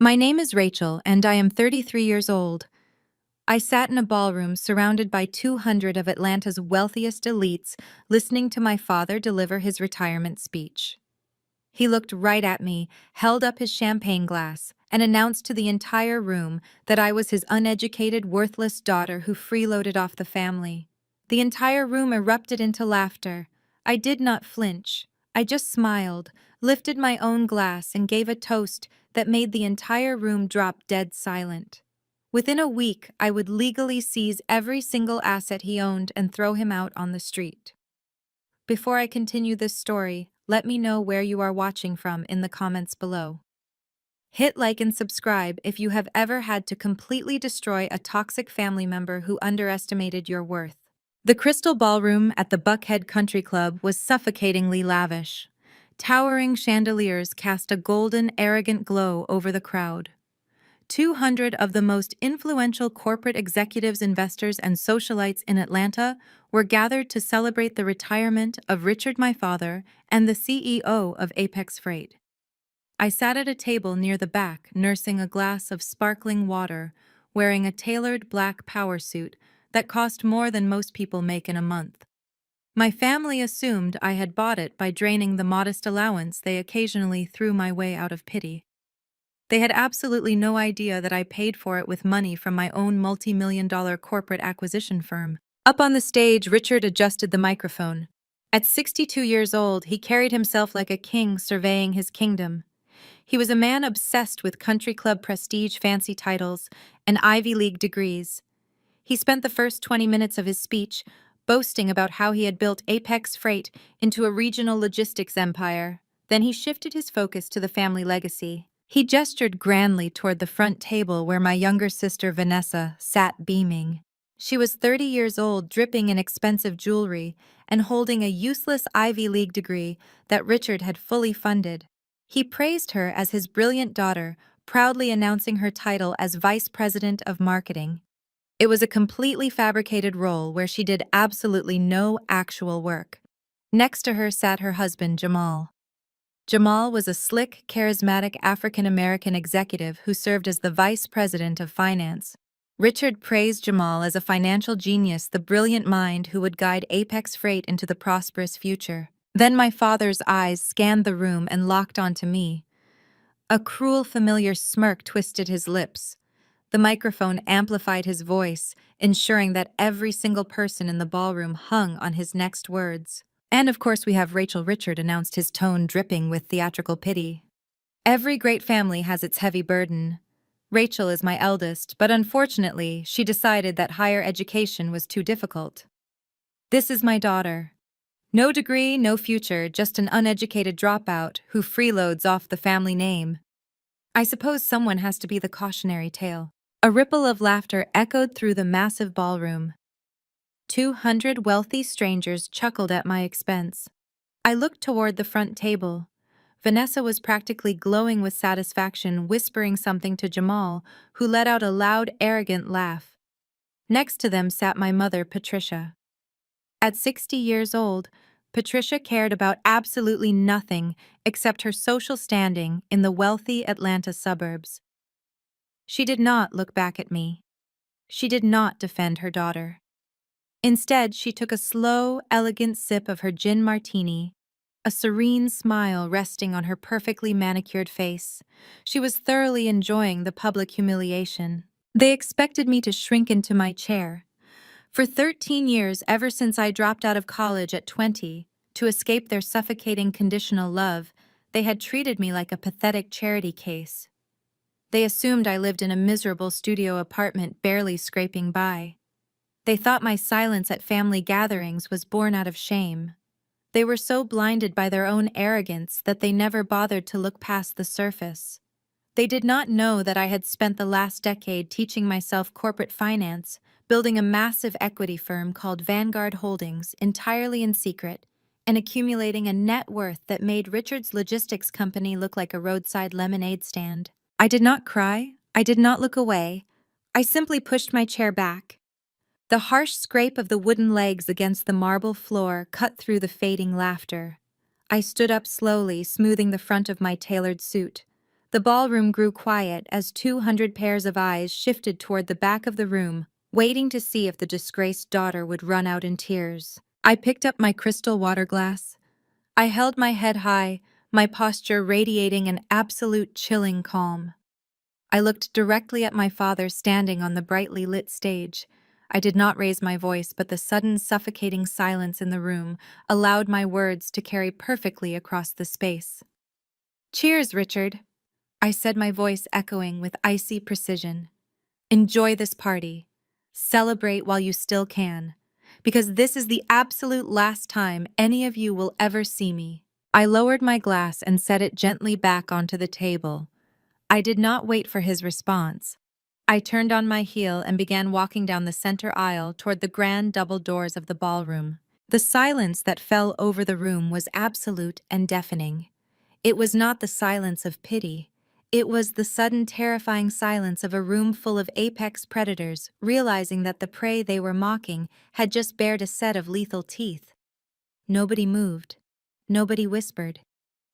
My name is Rachel, and I am 33 years old. I sat in a ballroom surrounded by 200 of Atlanta's wealthiest elites, listening to my father deliver his retirement speech. He looked right at me, held up his champagne glass, and announced to the entire room that I was his uneducated, worthless daughter who freeloaded off the family. The entire room erupted into laughter. I did not flinch. I just smiled, lifted my own glass, and gave a toast that made the entire room drop dead silent. Within a week, I would legally seize every single asset he owned and throw him out on the street. Before I continue this story, let me know where you are watching from in the comments below. Hit like and subscribe if you have ever had to completely destroy a toxic family member who underestimated your worth. The Crystal Ballroom at the Buckhead Country Club was suffocatingly lavish. Towering chandeliers cast a golden, arrogant glow over the crowd. 200 of the most influential corporate executives, investors, and socialites in Atlanta were gathered to celebrate the retirement of Richard, my father, and the CEO of Apex Freight. I sat at a table near the back, nursing a glass of sparkling water, wearing a tailored black power suit that cost more than most people make in a month. My family assumed I had bought it by draining the modest allowance they occasionally threw my way out of pity. They had absolutely no idea that I paid for it with money from my own multi-million-dollar corporate acquisition firm. Up on the stage, Richard adjusted the microphone. At 62 years old, he carried himself like a king surveying his kingdom. He was a man obsessed with country club prestige, fancy titles, and Ivy League degrees. He spent the first 20 minutes of his speech boasting about how he had built Apex Freight into a regional logistics empire. Then he shifted his focus to the family legacy. He gestured grandly toward the front table where my younger sister Vanessa sat beaming. She was 30 years old, dripping in expensive jewelry, and holding a useless Ivy League degree that Richard had fully funded. He praised her as his brilliant daughter, proudly announcing her title as Vice President of Marketing. It was a completely fabricated role where she did absolutely no actual work. Next to her sat her husband, Jamal. Jamal was a slick, charismatic African-American executive who served as the vice president of finance. Richard praised Jamal as a financial genius, the brilliant mind who would guide Apex Freight into the prosperous future. Then my father's eyes scanned the room and locked onto me. A cruel, familiar smirk twisted his lips. The microphone amplified his voice, ensuring that every single person in the ballroom hung on his next words. And of course we have Rachel. Richard announced, his tone dripping with theatrical pity. Every great family has its heavy burden. Rachel is my eldest, but unfortunately, she decided that higher education was too difficult. This is my daughter. No degree, no future, just an uneducated dropout who freeloads off the family name. I suppose someone has to be the cautionary tale. A ripple of laughter echoed through the massive ballroom. 200 wealthy strangers chuckled at my expense. I looked toward the front table. Vanessa was practically glowing with satisfaction, whispering something to Jamal, who let out a loud, arrogant laugh. Next to them sat my mother, Patricia. At 60 years old, Patricia cared about absolutely nothing except her social standing in the wealthy Atlanta suburbs. She did not look back at me. She did not defend her daughter. Instead, she took a slow, elegant sip of her gin martini, a serene smile resting on her perfectly manicured face. She was thoroughly enjoying the public humiliation. They expected me to shrink into my chair. For 13 years, ever since I dropped out of college at 20, to escape their suffocating conditional love, they had treated me like a pathetic charity case. They assumed I lived in a miserable studio apartment, barely scraping by. They thought my silence at family gatherings was born out of shame. They were so blinded by their own arrogance that they never bothered to look past the surface. They did not know that I had spent the last decade teaching myself corporate finance, building a massive equity firm called Vanguard Holdings entirely in secret, and accumulating a net worth that made Richard's logistics company look like a roadside lemonade stand. I did not cry. I did not look away. I simply pushed my chair back. The harsh scrape of the wooden legs against the marble floor cut through the fading laughter. I stood up slowly, smoothing the front of my tailored suit. The ballroom grew quiet as 200 pairs of eyes shifted toward the back of the room, waiting to see if the disgraced daughter would run out in tears. I picked up my crystal water glass. I held my head high, my posture radiating an absolute chilling calm. I looked directly at my father standing on the brightly lit stage. I did not raise my voice, but the sudden suffocating silence in the room allowed my words to carry perfectly across the space. "Cheers, Richard," I said, my voice echoing with icy precision. "Enjoy this party. Celebrate while you still can, because this is the absolute last time any of you will ever see me." I lowered my glass and set it gently back onto the table. I did not wait for his response. I turned on my heel and began walking down the center aisle toward the grand double doors of the ballroom. The silence that fell over the room was absolute and deafening. It was not the silence of pity. It was the sudden terrifying silence of a room full of apex predators realizing that the prey they were mocking had just bared a set of lethal teeth. Nobody moved. Nobody whispered.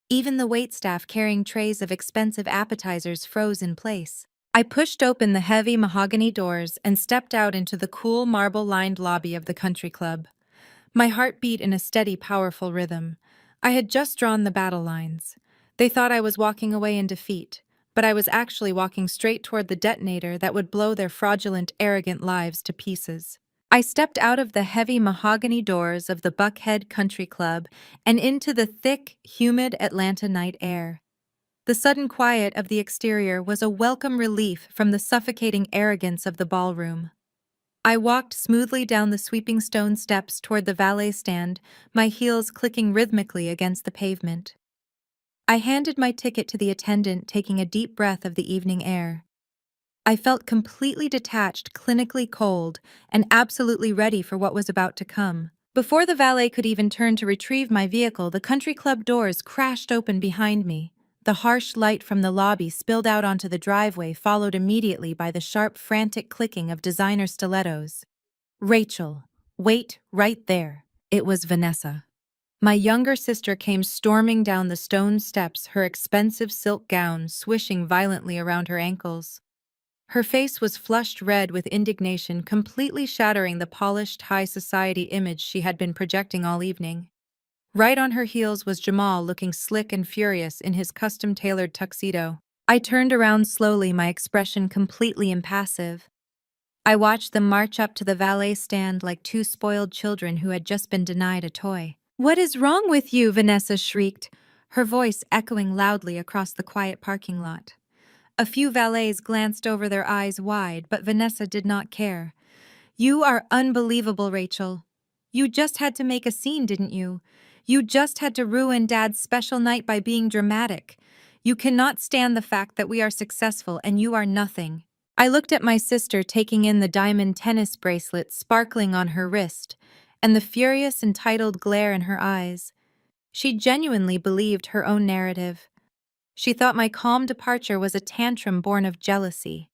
Even the waitstaff carrying trays of expensive appetizers froze in place. I pushed open the heavy mahogany doors and stepped out into the cool marble-lined lobby of the country club. My heart beat in a steady, powerful rhythm. I had just drawn the battle lines. They thought I was walking away in defeat, but I was actually walking straight toward the detonator that would blow their fraudulent, arrogant lives to pieces. I stepped out of the heavy mahogany doors of the Buckhead Country Club and into the thick, humid Atlanta night air. The sudden quiet of the exterior was a welcome relief from the suffocating arrogance of the ballroom. I walked smoothly down the sweeping stone steps toward the valet stand, my heels clicking rhythmically against the pavement. I handed my ticket to the attendant, taking a deep breath of the evening air. I felt completely detached, clinically cold, and absolutely ready for what was about to come. Before the valet could even turn to retrieve my vehicle, the country club doors crashed open behind me. The harsh light from the lobby spilled out onto the driveway, followed immediately by the sharp, frantic clicking of designer stilettos. "Rachel, wait right there." It was Vanessa. My younger sister came storming down the stone steps, her expensive silk gown swishing violently around her ankles. Her face was flushed red with indignation, completely shattering the polished high society image she had been projecting all evening. Right on her heels was Jamal, looking slick and furious in his custom-tailored tuxedo. I turned around slowly, my expression completely impassive. I watched them march up to the valet stand like two spoiled children who had just been denied a toy. "What is wrong with you?" Vanessa shrieked, her voice echoing loudly across the quiet parking lot. A few valets glanced over, their eyes wide, but Vanessa did not care. "You are unbelievable, Rachel. You just had to make a scene, didn't you? You just had to ruin Dad's special night by being dramatic. You cannot stand the fact that we are successful and you are nothing." I looked at my sister, taking in the diamond tennis bracelet sparkling on her wrist and the furious, entitled glare in her eyes. She genuinely believed her own narrative. She thought my calm departure was a tantrum born of jealousy.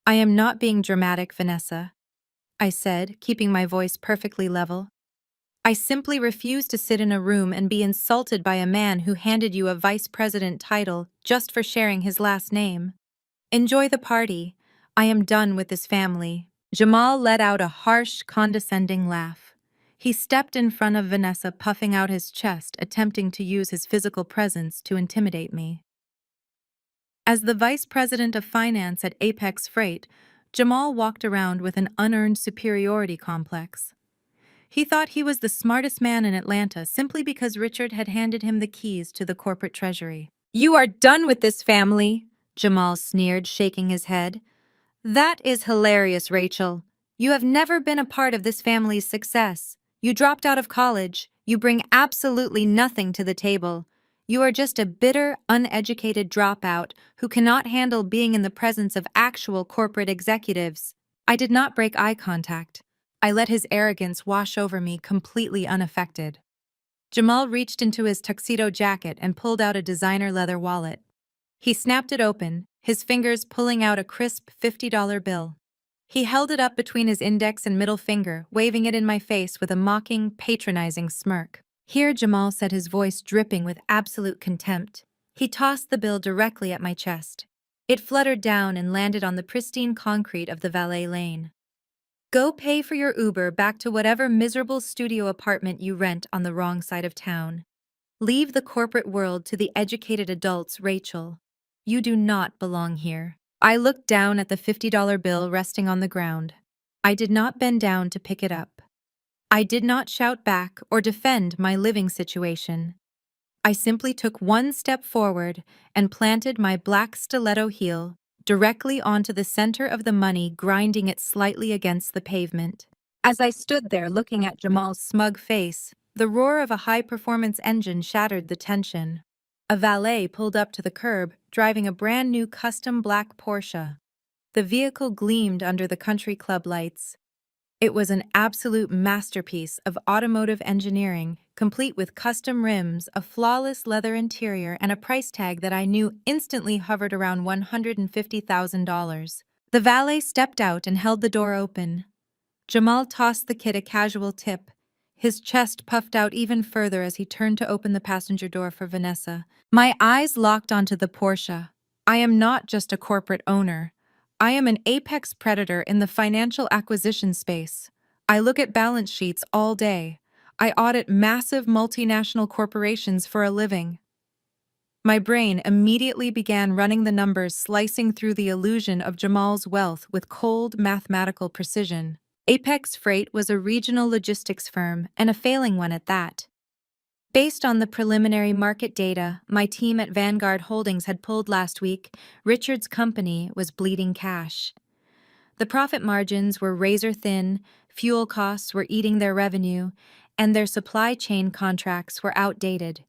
"I am not being dramatic, Vanessa," I said, keeping my voice perfectly level. "I simply refuse to sit in a room and be insulted by a man who handed you a vice president title just for sharing his last name. Enjoy the party. I am done with this family." Jamal let out a harsh, condescending laugh. He stepped in front of Vanessa, puffing out his chest, attempting to use his physical presence to intimidate me. As the vice president of finance at Apex Freight, Jamal walked around with an unearned superiority complex. He thought he was the smartest man in Atlanta simply because Richard had handed him the keys to the corporate treasury. "You are done with this family," Jamal sneered, shaking his head. "That is hilarious, Rachel. You have never been a part of this family's success. You dropped out of college. You bring absolutely nothing to the table. You are just a bitter, uneducated dropout who cannot handle being in the presence of actual corporate executives." I did not break eye contact. I let his arrogance wash over me, completely unaffected. Jamal reached into his tuxedo jacket and pulled out a designer leather wallet. He snapped it open, his fingers pulling out a crisp $50 bill. He held it up between his index and middle finger, waving it in my face with a mocking, patronizing smirk. "Here," Jamal said, his voice dripping with absolute contempt. He tossed the bill directly at my chest. It fluttered down and landed on the pristine concrete of the valet lane. Go pay for your Uber back to whatever miserable studio apartment you rent on the wrong side of town. Leave the corporate world to the educated adults, Rachel. You do not belong here. I looked down at the $50 bill resting on the ground. I did not bend down to pick it up. I did not shout back or defend my living situation. I simply took one step forward and planted my black stiletto heel directly onto the center of the money, grinding it slightly against the pavement. As I stood there looking at Jamal's smug face, the roar of a high-performance engine shattered the tension. A valet pulled up to the curb, driving a brand-new custom black Porsche. The vehicle gleamed under the country club lights. It was an absolute masterpiece of automotive engineering, complete with custom rims, a flawless leather interior, and a price tag that I knew instantly hovered around $150,000. The valet stepped out and held the door open. Jamal tossed the kid a casual tip. His chest puffed out even further as he turned to open the passenger door for Vanessa. My eyes locked onto the Porsche. I am not just a corporate owner. I am an apex predator in the financial acquisition space. I look at balance sheets all day. I audit massive multinational corporations for a living. My brain immediately began running the numbers, slicing through the illusion of Jamal's wealth with cold, mathematical precision. Apex Freight was a regional logistics firm, and a failing one at that. Based on the preliminary market data my team at Vanguard Holdings had pulled last week, Richard's company was bleeding cash. The profit margins were razor-thin, fuel costs were eating their revenue, and their supply chain contracts were outdated.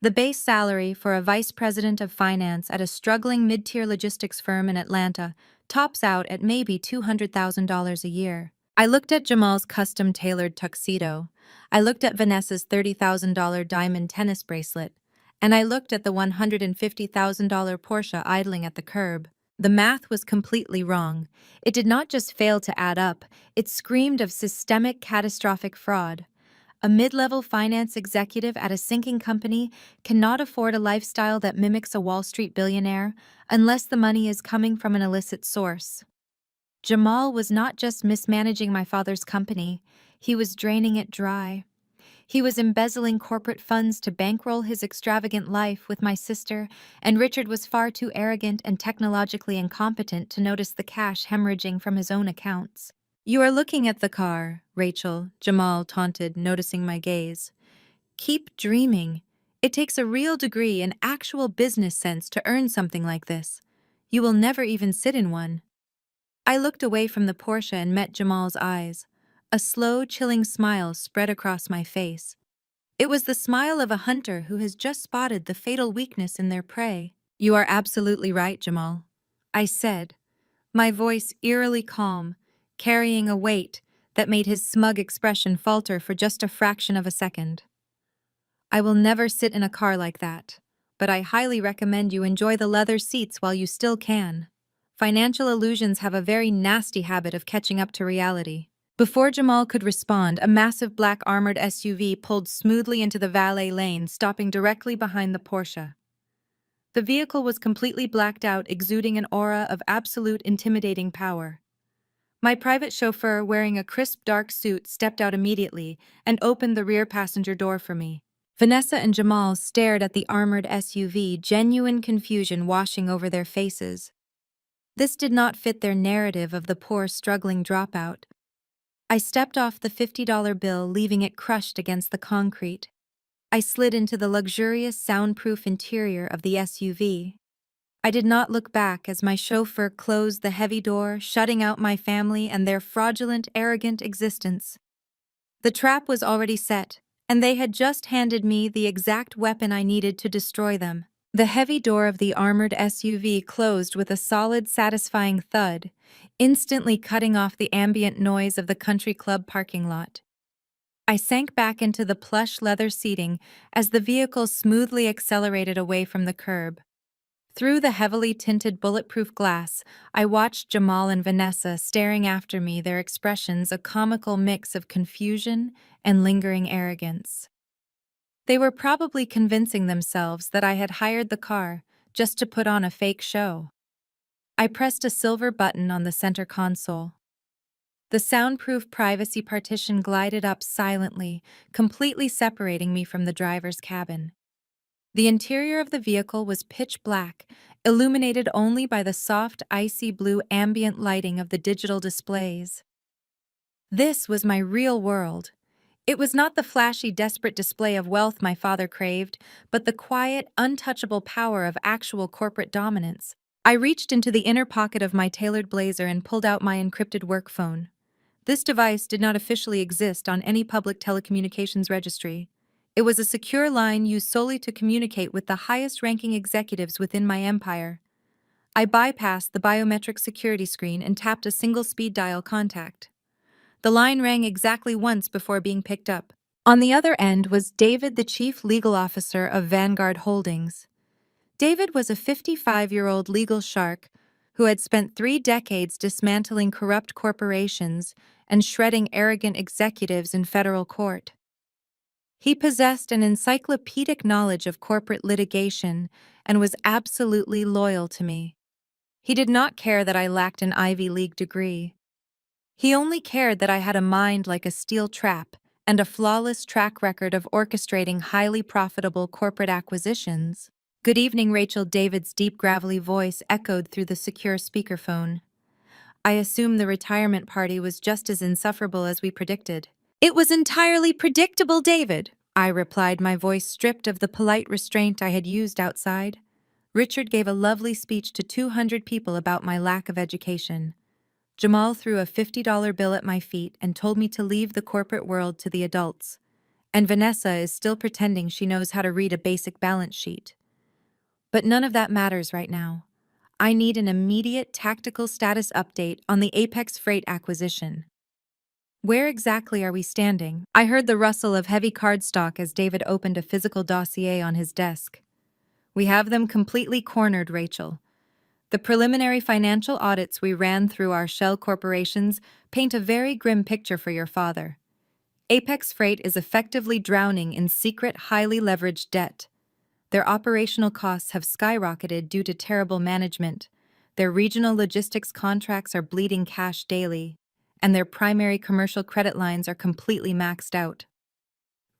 The base salary for a vice president of finance at a struggling mid-tier logistics firm in Atlanta tops out at maybe $200,000 a year. I looked at Jamal's custom-tailored tuxedo. I looked at Vanessa's $30,000 diamond tennis bracelet. And I looked at the $150,000 Porsche idling at the curb. The math was completely wrong. It did not just fail to add up, it screamed of systemic, catastrophic fraud. A mid-level finance executive at a sinking company cannot afford a lifestyle that mimics a Wall Street billionaire unless the money is coming from an illicit source. Jamal was not just mismanaging my father's company, he was draining it dry. He was embezzling corporate funds to bankroll his extravagant life with my sister, and Richard was far too arrogant and technologically incompetent to notice the cash hemorrhaging from his own accounts. You are looking at the car, Rachel, Jamal taunted, noticing my gaze. Keep dreaming. It takes a real degree in actual business sense to earn something like this. You will never even sit in one. I looked away from the Porsche and met Jamal's eyes. A slow, chilling smile spread across my face. It was the smile of a hunter who has just spotted the fatal weakness in their prey. You are absolutely right, Jamal, I said, my voice eerily calm, carrying a weight that made his smug expression falter for just a fraction of a second. I will never sit in a car like that, but I highly recommend you enjoy the leather seats while you still can. Financial illusions have a very nasty habit of catching up to reality. Before Jamal could respond, a massive black armored SUV pulled smoothly into the valet lane, stopping directly behind the Porsche. The vehicle was completely blacked out, exuding an aura of absolute intimidating power. My private chauffeur, wearing a crisp dark suit, stepped out immediately and opened the rear passenger door for me. Vanessa and Jamal stared at the armored SUV, genuine confusion washing over their faces. This did not fit their narrative of the poor, struggling dropout. I stepped off the $50 bill, leaving it crushed against the concrete. I slid into the luxurious, soundproof interior of the SUV. I did not look back as my chauffeur closed the heavy door, shutting out my family and their fraudulent, arrogant existence. The trap was already set, and they had just handed me the exact weapon I needed to destroy them. The heavy door of the armored SUV closed with a solid, satisfying thud, instantly cutting off the ambient noise of the country club parking lot. I sank back into the plush leather seating as the vehicle smoothly accelerated away from the curb. Through the heavily tinted bulletproof glass, I watched Jamal and Vanessa staring after me, their expressions a comical mix of confusion and lingering arrogance. They were probably convincing themselves that I had hired the car just to put on a fake show. I pressed a silver button on the center console. The soundproof privacy partition glided up silently, completely separating me from the driver's cabin. The interior of the vehicle was pitch black, illuminated only by the soft, icy blue ambient lighting of the digital displays. This was my real world. It was not the flashy, desperate display of wealth my father craved, but the quiet, untouchable power of actual corporate dominance. I reached into the inner pocket of my tailored blazer and pulled out my encrypted work phone. This device did not officially exist on any public telecommunications registry. It was a secure line used solely to communicate with the highest-ranking executives within my empire. I bypassed the biometric security screen and tapped a single speed dial contact. The line rang exactly once before being picked up. On the other end was David, the chief legal officer of Vanguard Holdings. David was a 55-year-old legal shark who had spent 3 decades dismantling corrupt corporations and shredding arrogant executives in federal court. He possessed an encyclopedic knowledge of corporate litigation and was absolutely loyal to me. He did not care that I lacked an Ivy League degree. He only cared that I had a mind like a steel trap and a flawless track record of orchestrating highly profitable corporate acquisitions. "Good evening, Rachel." David's deep, gravelly voice echoed through the secure speakerphone. "I assume the retirement party was just as insufferable as we predicted." "It was entirely predictable, David," I replied, my voice stripped of the polite restraint I had used outside. Richard gave a lovely speech to 200 people about my lack of education. Jamal threw a $50 bill at my feet and told me to leave the corporate world to the adults. And Vanessa is still pretending she knows how to read a basic balance sheet. But none of that matters right now. I need an immediate tactical status update on the Apex Freight acquisition. Where exactly are we standing? I heard the rustle of heavy cardstock as David opened a physical dossier on his desk. "We have them completely cornered, Rachel. The preliminary financial audits we ran through our shell corporations paint a very grim picture for your father. Apex Freight is effectively drowning in secret, highly leveraged debt. Their operational costs have skyrocketed due to terrible management. Their regional logistics contracts are bleeding cash daily, and their primary commercial credit lines are completely maxed out.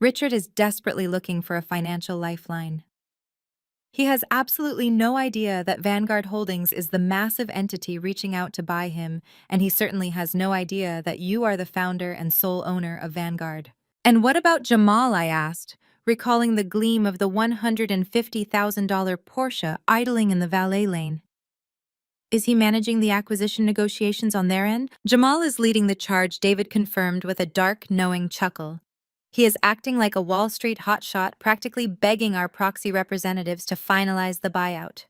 Richard is desperately looking for a financial lifeline. He has absolutely no idea that Vanguard Holdings is the massive entity reaching out to buy him, and he certainly has no idea that you are the founder and sole owner of Vanguard." "And what about Jamal?" I asked, recalling the gleam of the $150,000 Porsche idling in the valet lane. "Is he managing the acquisition negotiations on their end?" "Jamal is leading the charge," David confirmed with a dark, knowing chuckle. "He is acting like a Wall Street hotshot, practically begging our proxy representatives to finalize the buyout.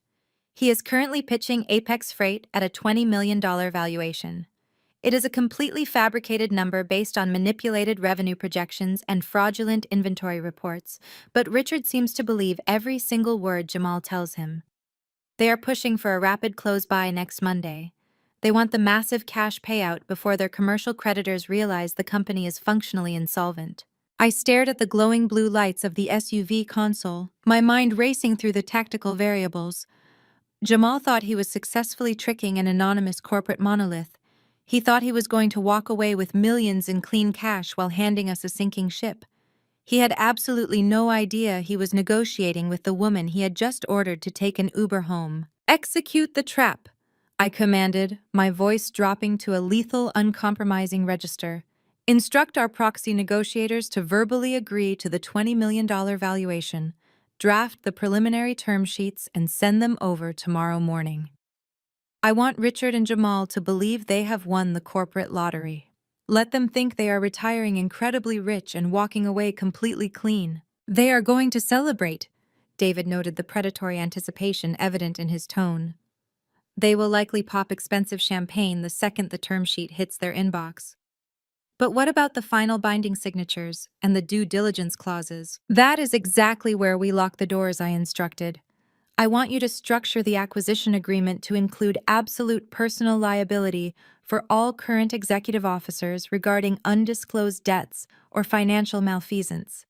He is currently pitching Apex Freight at a $20 million valuation. It is a completely fabricated number based on manipulated revenue projections and fraudulent inventory reports, but Richard seems to believe every single word Jamal tells him. They are pushing for a rapid close by next Monday. They want the massive cash payout before their commercial creditors realize the company is functionally insolvent." I stared at the glowing blue lights of the SUV console, my mind racing through the tactical variables. Jamal thought he was successfully tricking an anonymous corporate monolith. He thought he was going to walk away with millions in clean cash while handing us a sinking ship. He had absolutely no idea he was negotiating with the woman he had just ordered to take an Uber home. "Execute the trap," I commanded, my voice dropping to a lethal, uncompromising register. "Instruct our proxy negotiators to verbally agree to the $20 million valuation, draft the preliminary term sheets, and send them over tomorrow morning. I want Richard and Jamal to believe they have won the corporate lottery. Let them think they are retiring incredibly rich and walking away completely clean. They are going to celebrate." David noted the predatory anticipation evident in his tone. "They will likely pop expensive champagne the second the term sheet hits their inbox." "But what about the final binding signatures and the due diligence clauses?" "That is exactly where we lock the doors," I instructed. "I want you to structure the acquisition agreement to include absolute personal liability for all current executive officers regarding undisclosed debts or financial malfeasance.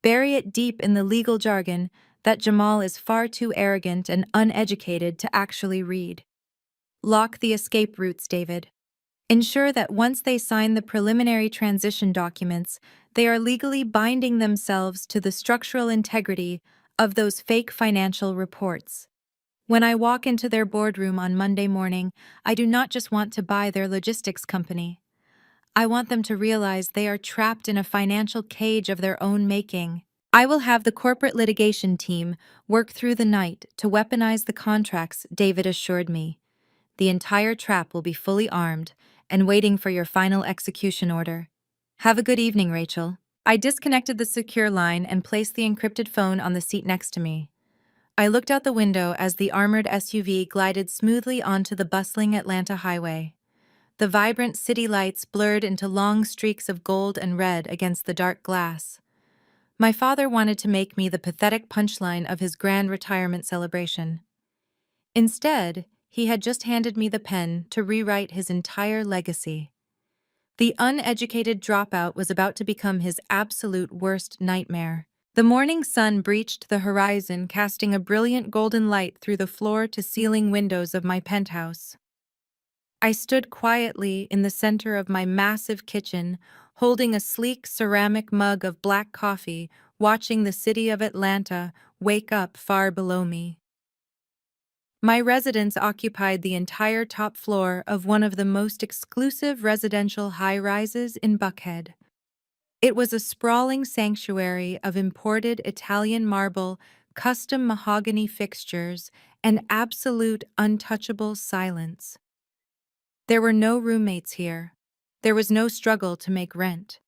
Bury it deep in the legal jargon that Jamal is far too arrogant and uneducated to actually read. Lock the escape routes, David. Ensure that once they sign the preliminary transition documents, they are legally binding themselves to the structural integrity of those fake financial reports. When I walk into their boardroom on Monday morning, I do not just want to buy their logistics company. I want them to realize they are trapped in a financial cage of their own making. I will have the corporate litigation team work through the night to weaponize the contracts, David assured me. The entire trap will be fully armed and waiting for your final execution order. Have a good evening, Rachel. I disconnected the secure line and placed the encrypted phone on the seat next to me. I looked out the window as the armored SUV glided smoothly onto the bustling Atlanta highway. The vibrant city lights blurred into long streaks of gold and red against the dark glass. My father wanted to make me the pathetic punchline of his grand retirement celebration. Instead, he had just handed me the pen to rewrite his entire legacy. The uneducated dropout was about to become his absolute worst nightmare. The morning sun breached the horizon, casting a brilliant golden light through the floor-to-ceiling windows of my penthouse. I stood quietly in the center of my massive kitchen, holding a sleek ceramic mug of black coffee, watching the city of Atlanta wake up far below me. My residence occupied the entire top floor of one of the most exclusive residential high-rises in Buckhead. It was a sprawling sanctuary of imported Italian marble, custom mahogany fixtures, and absolute untouchable silence. There were no roommates here. There was no struggle to make rent.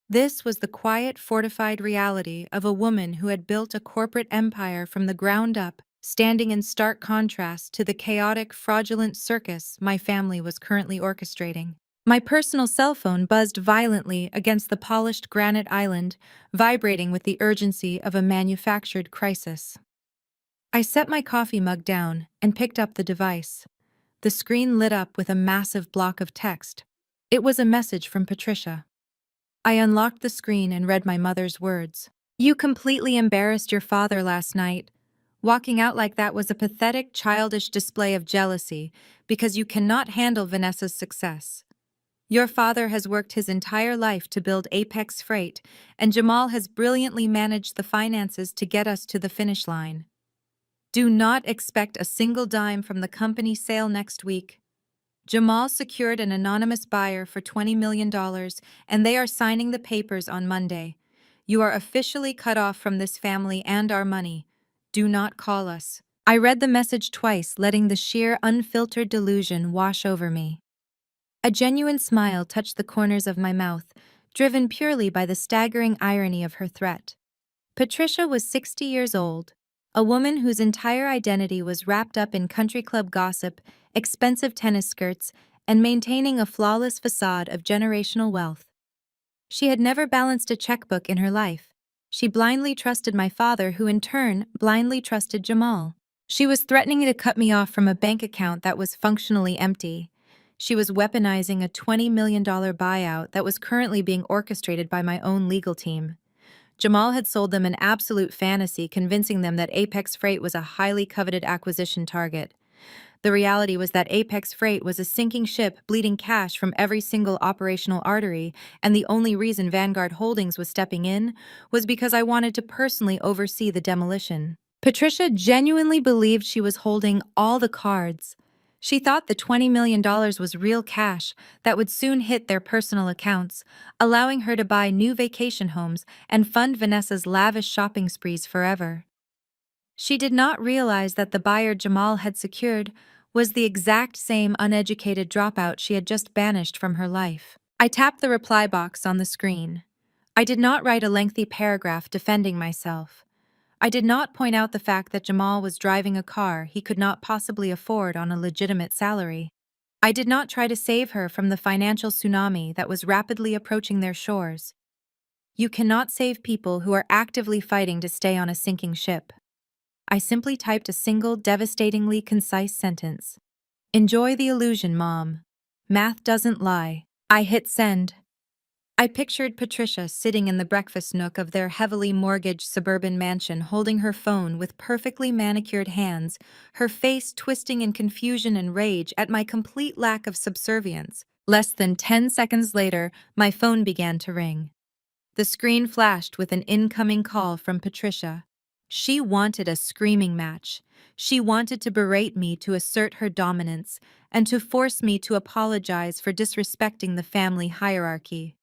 This was the quiet, fortified reality of a woman who had built a corporate empire from the ground up, standing in stark contrast to the chaotic, fraudulent circus my family was currently orchestrating. My personal cell phone buzzed violently against the polished granite island, vibrating with the urgency of a manufactured crisis. I set my coffee mug down and picked up the device. The screen lit up with a massive block of text. It was a message from Patricia. I unlocked the screen and read my mother's words. "You completely embarrassed your father last night. Walking out like that was a pathetic, childish display of jealousy because you cannot handle Vanessa's success. Your father has worked his entire life to build Apex Freight, and Jamal has brilliantly managed the finances to get us to the finish line. Do not expect a single dime from the company sale next week. Jamal secured an anonymous buyer for $20 million, and they are signing the papers on Monday. You are officially cut off from this family and our money. Do not call us." I read the message twice, letting the sheer, unfiltered delusion wash over me. A genuine smile touched the corners of my mouth, driven purely by the staggering irony of her threat. Patricia was 60 years old, a woman whose entire identity was wrapped up in country club gossip, expensive tennis skirts, and maintaining a flawless facade of generational wealth. She had never balanced a checkbook in her life. She blindly trusted my father, who in turn blindly trusted Jamal. She was threatening to cut me off from a bank account that was functionally empty. She was weaponizing a $20 million buyout that was currently being orchestrated by my own legal team. Jamal had sold them an absolute fantasy, convincing them that Apex Freight was a highly coveted acquisition target. The reality was that Apex Freight was a sinking ship bleeding cash from every single operational artery, and the only reason Vanguard Holdings was stepping in was because I wanted to personally oversee the demolition. Patricia genuinely believed she was holding all the cards. She thought the $20 million was real cash that would soon hit their personal accounts, allowing her to buy new vacation homes and fund Vanessa's lavish shopping sprees forever. She did not realize that the buyer Jamal had secured was the exact same uneducated dropout she had just banished from her life. I tapped the reply box on the screen. I did not write a lengthy paragraph defending myself. I did not point out the fact that Jamal was driving a car he could not possibly afford on a legitimate salary. I did not try to save her from the financial tsunami that was rapidly approaching their shores. You cannot save people who are actively fighting to stay on a sinking ship. I simply typed a single, devastatingly concise sentence. "Enjoy the illusion, Mom. Math doesn't lie." I hit send. I pictured Patricia sitting in the breakfast nook of their heavily mortgaged suburban mansion holding her phone with perfectly manicured hands, her face twisting in confusion and rage at my complete lack of subservience. Less than 10 seconds later, my phone began to ring. The screen flashed with an incoming call from Patricia. She wanted a screaming match. She wanted to berate me to assert her dominance and to force me to apologize for disrespecting the family hierarchy.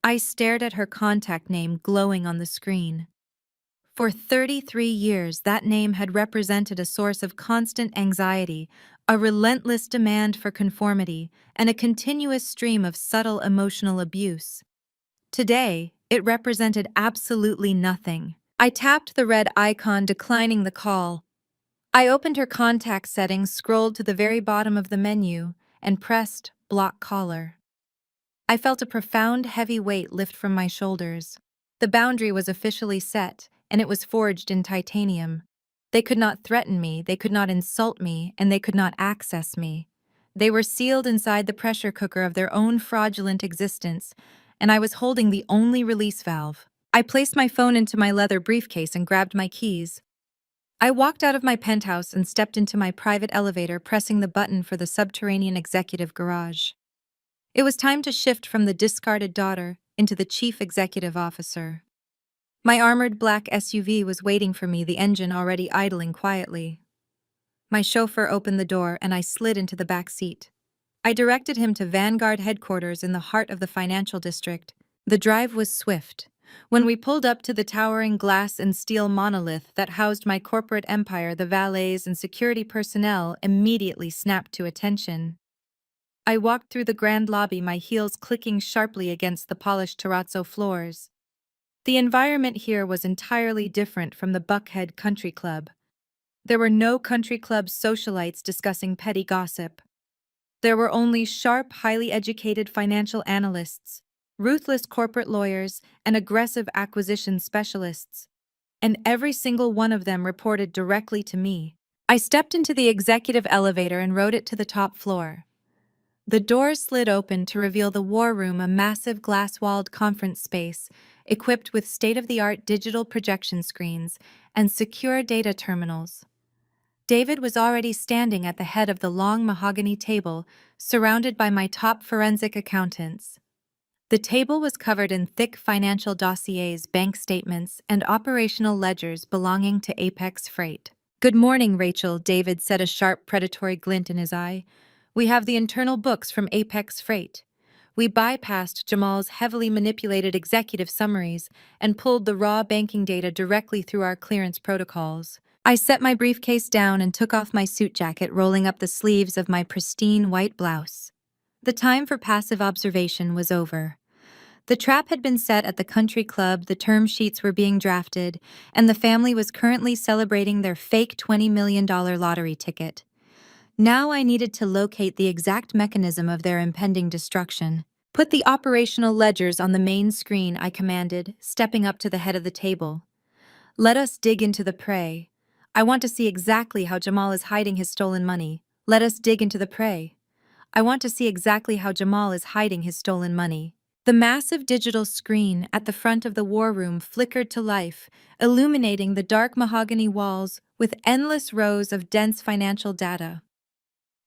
I stared at her contact name glowing on the screen. For 33 years, that name had represented a source of constant anxiety, a relentless demand for conformity, and a continuous stream of subtle emotional abuse. Today, it represented absolutely nothing. I tapped the red icon declining the call. I opened her contact settings, scrolled to the very bottom of the menu, and pressed block caller. I felt a profound, heavy weight lift from my shoulders. The boundary was officially set, and it was forged in titanium. They could not threaten me, they could not insult me, and they could not access me. They were sealed inside the pressure cooker of their own fraudulent existence, and I was holding the only release valve. I placed my phone into my leather briefcase and grabbed my keys. I walked out of my penthouse and stepped into my private elevator, pressing the button for the subterranean executive garage. It was time to shift from the discarded daughter into the chief executive officer. My armored black SUV was waiting for me, the engine already idling quietly. My chauffeur opened the door and I slid into the back seat. I directed him to Vanguard headquarters in the heart of the financial district. The drive was swift. When we pulled up to the towering glass and steel monolith that housed my corporate empire, the valets and security personnel immediately snapped to attention. I walked through the grand lobby, my heels clicking sharply against the polished terrazzo floors. The environment here was entirely different from the Buckhead Country Club. There were no country club socialites discussing petty gossip. There were only sharp, highly educated financial analysts, ruthless corporate lawyers, and aggressive acquisition specialists. And every single one of them reported directly to me. I stepped into the executive elevator and rode it to the top floor. The doors slid open to reveal the war room, a massive glass-walled conference space equipped with state-of-the-art digital projection screens and secure data terminals. David was already standing at the head of the long mahogany table, surrounded by my top forensic accountants. The table was covered in thick financial dossiers, bank statements, and operational ledgers belonging to Apex Freight. "Good morning, Rachel," David said, a sharp, predatory glint in his eye. "We have the internal books from Apex Freight. We bypassed Jamal's heavily manipulated executive summaries and pulled the raw banking data directly through our clearance protocols." I set my briefcase down and took off my suit jacket, rolling up the sleeves of my pristine white blouse. The time for passive observation was over. The trap had been set at the country club, the term sheets were being drafted, and the family was currently celebrating their fake $20 million lottery ticket. Now I needed to locate the exact mechanism of their impending destruction. "Put the operational ledgers on the main screen," I commanded, stepping up to the head of the table. "Let us dig into the prey. I want to see exactly how Jamal is hiding his stolen money. Let us dig into the prey. I want to see exactly how Jamal is hiding his stolen money." The massive digital screen at the front of the war room flickered to life, illuminating the dark mahogany walls with endless rows of dense financial data.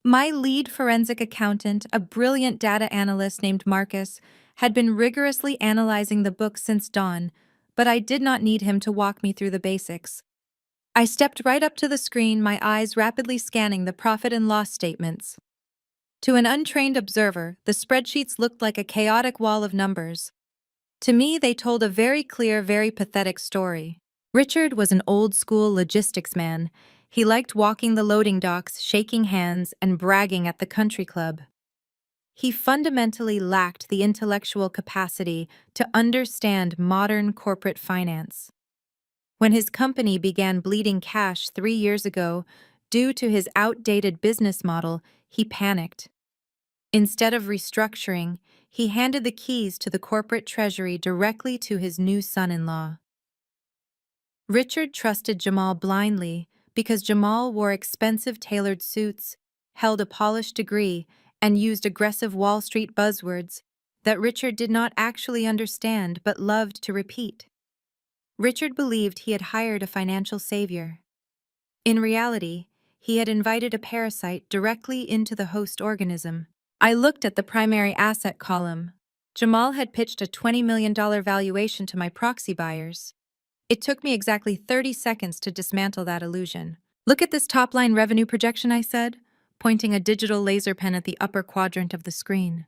My lead forensic accountant, a brilliant data analyst named Marcus, had been rigorously analyzing the book since dawn, but I did not need him to walk me through the basics. I stepped right up to the screen, my eyes rapidly scanning the profit and loss statements. To an untrained observer, the spreadsheets looked like a chaotic wall of numbers. To me, they told a very clear, very pathetic story. Richard was an old-school logistics man. He liked walking the loading docks, shaking hands, and bragging at the country club. He fundamentally lacked the intellectual capacity to understand modern corporate finance. When his company began bleeding cash 3 years ago, due to his outdated business model, he panicked. Instead of restructuring, he handed the keys to the corporate treasury directly to his new son-in-law. Richard trusted Jamal blindly because Jamal wore expensive tailored suits, held a polished degree, and used aggressive Wall Street buzzwords. that Richard did not actually understand but loved to repeat. Richard believed he had hired a financial savior. In reality, he had invited a parasite directly into the host organism. I looked at the primary asset column. Jamal had pitched a $20 million valuation to my proxy buyers. It took me exactly 30 seconds to dismantle that illusion. Look at this top-line revenue projection, I said, pointing a digital laser pen at the upper quadrant of the screen.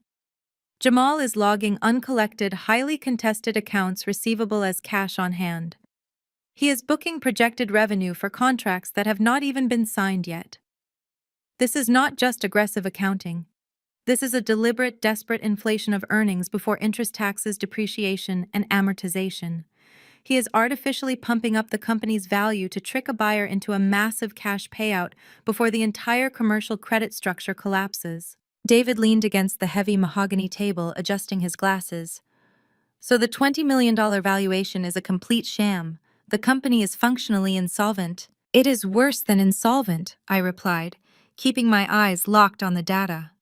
Jamal is logging uncollected, highly contested accounts receivable as cash on hand. He is booking projected revenue for contracts that have not even been signed yet. This is not just aggressive accounting. This is a deliberate, desperate inflation of earnings before interest, taxes, depreciation, and amortization. He is artificially pumping up the company's value to trick a buyer into a massive cash payout before the entire commercial credit structure collapses. David leaned against the heavy mahogany table, adjusting his glasses. So the $20 million valuation is a complete sham. The company is functionally insolvent. It is worse than insolvent, I replied, keeping my eyes locked on the data.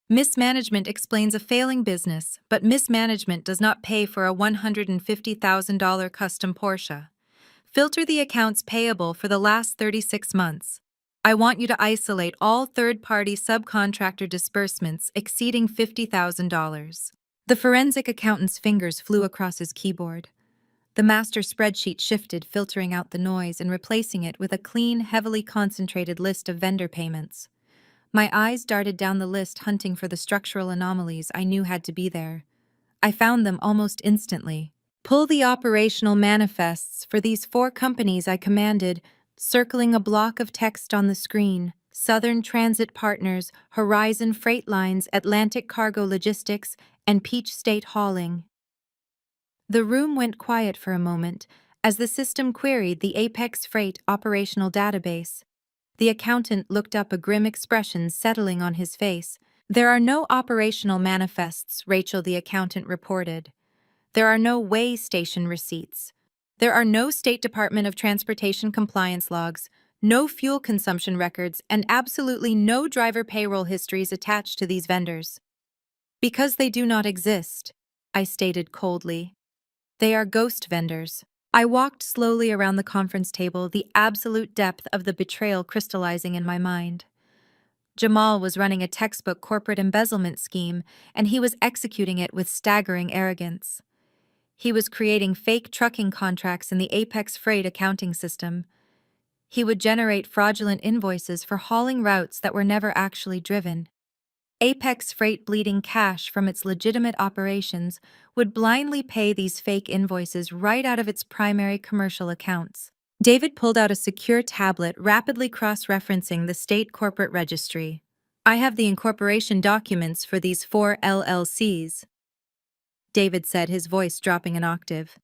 Mismanagement explains a failing business, but mismanagement does not pay for a $150,000 custom Porsche. Filter the accounts payable for the last 36 months. I want you to isolate all third-party subcontractor disbursements exceeding $50,000. The forensic accountant's fingers flew across his keyboard. The master spreadsheet shifted, filtering out the noise and replacing it with a clean, heavily concentrated list of vendor payments. My eyes darted down the list, hunting for the structural anomalies I knew had to be there. I found them almost instantly. Pull the operational manifests for these 4 companies, I commanded, circling a block of text on the screen. Southern Transit Partners, Horizon Freight Lines, Atlantic Cargo Logistics, and Peach State Hauling. The room went quiet for a moment as the system queried the Apex Freight operational database. The accountant looked up, a grim expression settling on his face. There are no operational manifests, Rachel, the accountant reported. There are no weigh station receipts. There are no State Department of Transportation compliance logs, no fuel consumption records, and absolutely no driver payroll histories attached to these vendors. Because they do not exist, I stated coldly. They are ghost vendors. I walked slowly around the conference table, the absolute depth of the betrayal crystallizing in my mind. Jamal was running a textbook corporate embezzlement scheme, and he was executing it with staggering arrogance. He was creating fake trucking contracts in the Apex Freight accounting system. He would generate fraudulent invoices for hauling routes that were never actually driven. Apex Freight, bleeding cash from its legitimate operations, would blindly pay these fake invoices right out of its primary commercial accounts. David pulled out a secure tablet, rapidly cross-referencing the state corporate registry. I have the incorporation documents for these 4 LLCs, David said, his voice dropping an octave.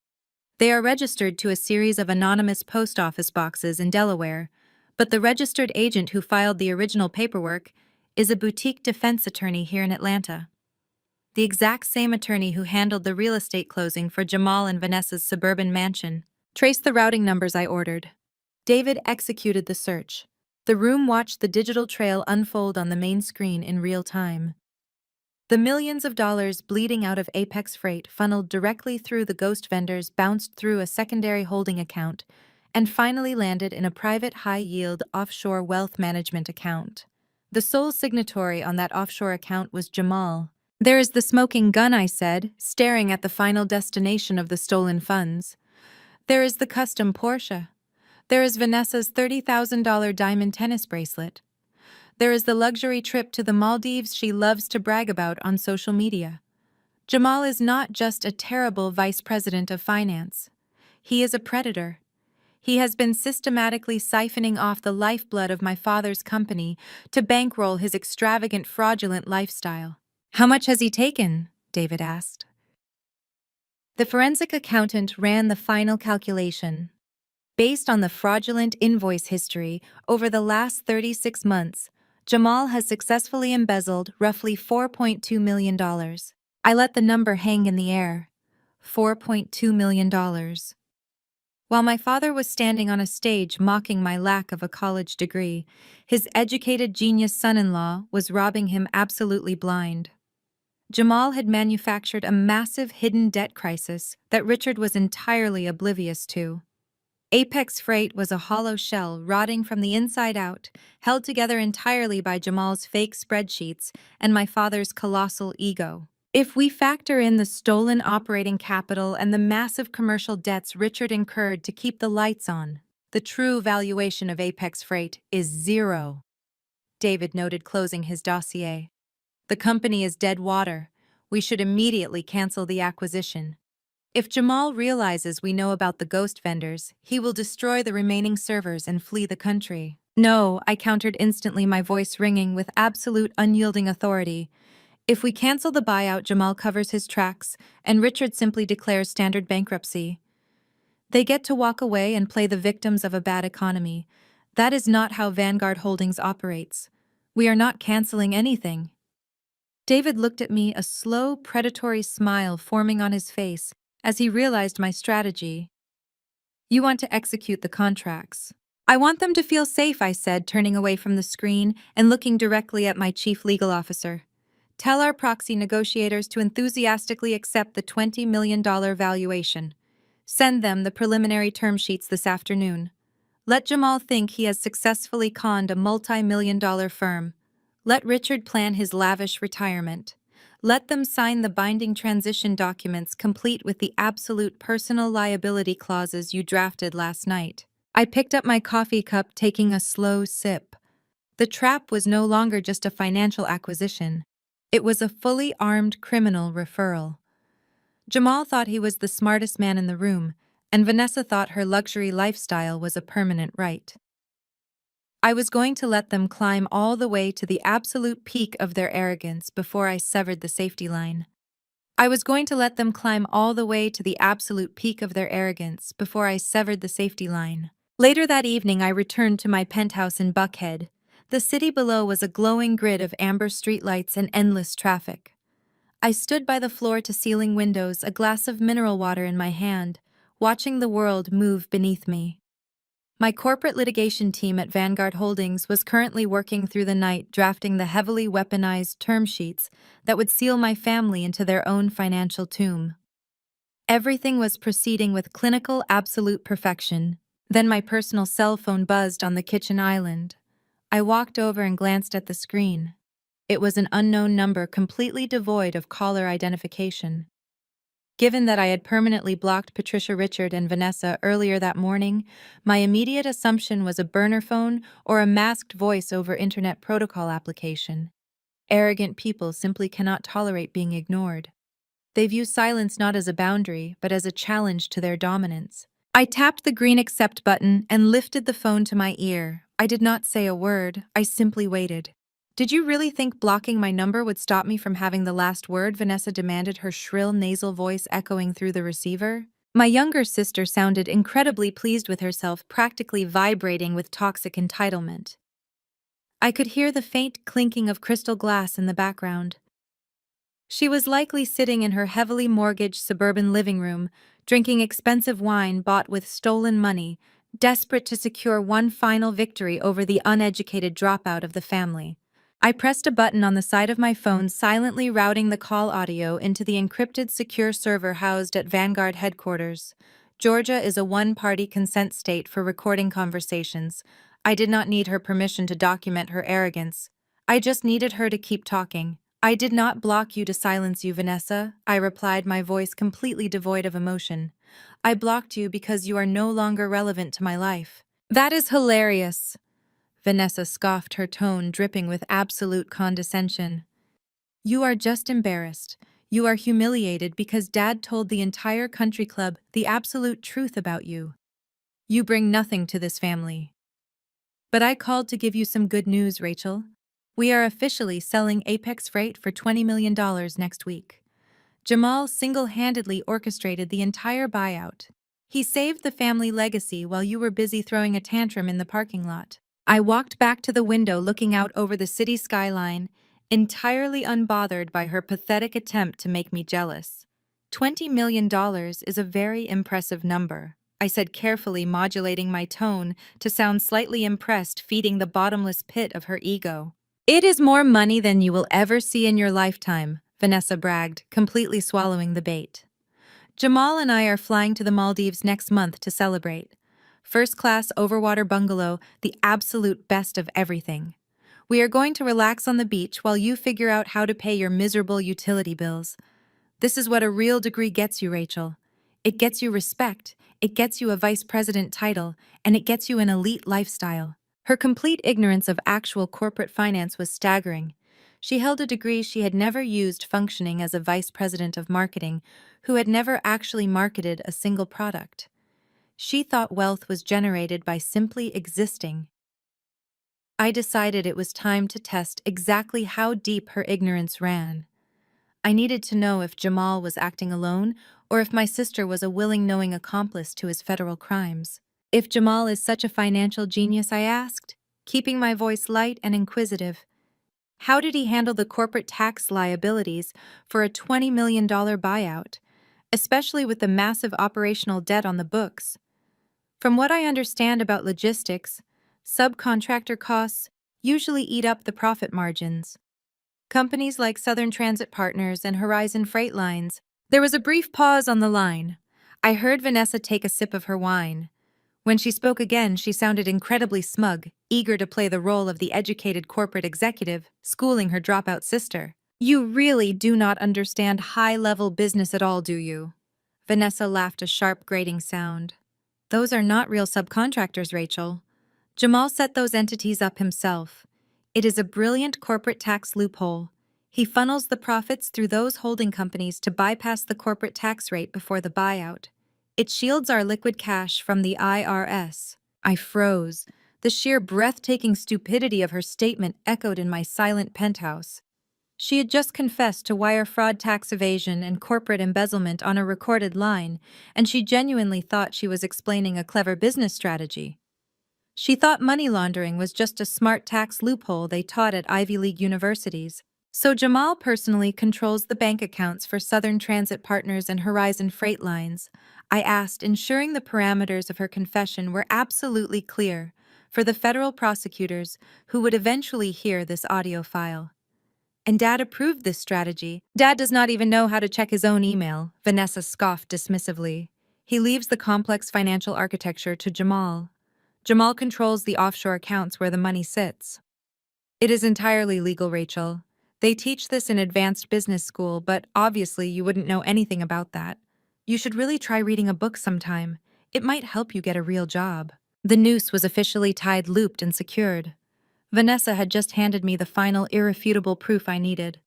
They are registered to a series of anonymous post office boxes in Delaware, but the registered agent who filed the original paperwork is a boutique defense attorney here in Atlanta. The exact same attorney who handled the real estate closing for Jamal and Vanessa's suburban mansion. Trace the routing numbers, I ordered. David executed the search. The room watched the digital trail unfold on the main screen in real time. The millions of dollars bleeding out of Apex Freight funneled directly through the ghost vendors, bounced through a secondary holding account, and finally landed in a private high-yield offshore wealth management account. The sole signatory on that offshore account was Jamal. There is the smoking gun, I said, staring at the final destination of the stolen funds. There is the custom Porsche. There is Vanessa's $30,000 diamond tennis bracelet. There is the luxury trip to the Maldives she loves to brag about on social media. Jamal is not just a terrible vice president of finance. He is a predator. He has been systematically siphoning off the lifeblood of my father's company to bankroll his extravagant, fraudulent lifestyle. How much has he taken? David asked. The forensic accountant ran the final calculation. Based on the fraudulent invoice history over the last 36 months, Jamal has successfully embezzled roughly $4.2 million. I let the number hang in the air. $4.2 million. While my father was standing on a stage mocking my lack of a college degree, his educated genius son-in-law was robbing him absolutely blind. Jamal had manufactured a massive hidden debt crisis that Richard was entirely oblivious to. Apex Freight was a hollow shell rotting from the inside out, held together entirely by Jamal's fake spreadsheets and my father's colossal ego. If we factor in the stolen operating capital and the massive commercial debts Richard incurred to keep the lights on, the true valuation of Apex Freight is zero. David noted, closing his dossier. The company is dead water. We should immediately cancel the acquisition. If Jamal realizes we know about the ghost vendors, he will destroy the remaining servers and flee the country. No, I countered instantly, my voice ringing with absolute unyielding authority. If we cancel the buyout, Jamal covers his tracks, and Richard simply declares standard bankruptcy. They get to walk away and play the victims of a bad economy. That is not how Vanguard Holdings operates. We are not canceling anything. David looked at me, a slow, predatory smile forming on his face as he realized my strategy. You want to execute the contracts. I want them to feel safe, I said, turning away from the screen and looking directly at my chief legal officer. Tell our proxy negotiators to enthusiastically accept the $20 million valuation. Send them the preliminary term sheets this afternoon. Let Jamal think he has successfully conned a multi-million-dollar firm. Let Richard plan his lavish retirement. Let them sign the binding transition documents complete with the absolute personal liability clauses you drafted last night. I picked up my coffee cup, taking a slow sip. The trap was no longer just a financial acquisition. It was a fully armed criminal referral. Jamal thought he was the smartest man in the room, and Vanessa thought her luxury lifestyle was a permanent right. I was going to let them climb all the way to the absolute peak of their arrogance before I severed the safety line. I was going to let them climb all the way to the absolute peak of their arrogance before I severed the safety line. Later that evening, I returned to my penthouse in Buckhead. The city below was a glowing grid of amber streetlights and endless traffic. I stood by the floor-to-ceiling windows, a glass of mineral water in my hand, watching the world move beneath me. My corporate litigation team at Vanguard Holdings was currently working through the night drafting the heavily weaponized term sheets that would seal my family into their own financial tomb. Everything was proceeding with clinical absolute perfection. Then my personal cell phone buzzed on the kitchen island. I walked over and glanced at the screen. It was an unknown number completely devoid of caller identification. Given that I had permanently blocked Patricia, Richard, and Vanessa earlier that morning, my immediate assumption was a burner phone or a masked voice over internet protocol application. Arrogant people simply cannot tolerate being ignored. They view silence not as a boundary, but as a challenge to their dominance. I tapped the green accept button and lifted the phone to my ear. I did not say a word, I simply waited. Did you really think blocking my number would stop me from having the last word? Vanessa demanded, her shrill nasal voice echoing through the receiver. My younger sister sounded incredibly pleased with herself, practically vibrating with toxic entitlement. I could hear the faint clinking of crystal glass in the background. She was likely sitting in her heavily mortgaged suburban living room, drinking expensive wine bought with stolen money, desperate to secure one final victory over the uneducated dropout of the family. I pressed a button on the side of my phone, silently routing the call audio into the encrypted secure server housed at Vanguard headquarters. Georgia is a one-party consent state for recording conversations. I did not need her permission to document her arrogance. I just needed her to keep talking. I did not block you to silence you, Vanessa, I replied, my voice completely devoid of emotion. I blocked you because you are no longer relevant to my life. That is hilarious. Vanessa scoffed, her tone dripping with absolute condescension. You are just embarrassed. You are humiliated because Dad told the entire country club the absolute truth about you. You bring nothing to this family. But I called to give you some good news, Rachel. We are officially selling Apex Freight for $20 million next week. Jamal single-handedly orchestrated the entire buyout. He saved the family legacy while you were busy throwing a tantrum in the parking lot. I walked back to the window, looking out over the city skyline, entirely unbothered by her pathetic attempt to make me jealous. $20 million is a very impressive number, I said, carefully modulating my tone to sound slightly impressed, feeding the bottomless pit of her ego. It is more money than you will ever see in your lifetime, Vanessa bragged, completely swallowing the bait. Jamal and I are flying to the Maldives next month to celebrate. First-class overwater bungalow, the absolute best of everything. We are going to relax on the beach while you figure out how to pay your miserable utility bills. This is what a real degree gets you, Rachel. It gets you respect, it gets you a vice president title, and it gets you an elite lifestyle. Her complete ignorance of actual corporate finance was staggering. She held a degree she had never used functioning as a vice president of marketing, who had never actually marketed a single product. She thought wealth was generated by simply existing. I decided it was time to test exactly how deep her ignorance ran. I needed to know if Jamal was acting alone or if my sister was a willing, knowing accomplice to his federal crimes. If Jamal is such a financial genius, I asked, keeping my voice light and inquisitive. How did he handle the corporate tax liabilities for a $20 million buyout, especially with the massive operational debt on the books? From what I understand about logistics, subcontractor costs usually eat up the profit margins. Companies like Southern Transit Partners and Horizon Freight Lines. There was a brief pause on the line. I heard Vanessa take a sip of her wine. When she spoke again, she sounded incredibly smug, eager to play the role of the educated corporate executive, schooling her dropout sister. You really do not understand high-level business at all, do you? Vanessa laughed a sharp, grating sound. Those are not real subcontractors, Rachel. Jamal set those entities up himself. It is a brilliant corporate tax loophole. He funnels the profits through those holding companies to bypass the corporate tax rate before the buyout. It shields our liquid cash from the IRS. I froze. The sheer breathtaking stupidity of her statement echoed in my silent penthouse. She had just confessed to wire fraud, tax evasion, and corporate embezzlement on a recorded line, and she genuinely thought she was explaining a clever business strategy. She thought money laundering was just a smart tax loophole they taught at Ivy League universities. So Jamal personally controls the bank accounts for Southern Transit Partners and Horizon Freight Lines. I asked, ensuring the parameters of her confession were absolutely clear for the federal prosecutors who would eventually hear this audio file. And Dad approved this strategy. Dad does not even know how to check his own email, Vanessa scoffed dismissively. He leaves the complex financial architecture to Jamal. Jamal controls the offshore accounts where the money sits. It is entirely legal, Rachel. They teach this in advanced business school, but obviously you wouldn't know anything about that. You should really try reading a book sometime. It might help you get a real job. The noose was officially tied, looped, and secured. Vanessa had just handed me the final irrefutable proof I needed.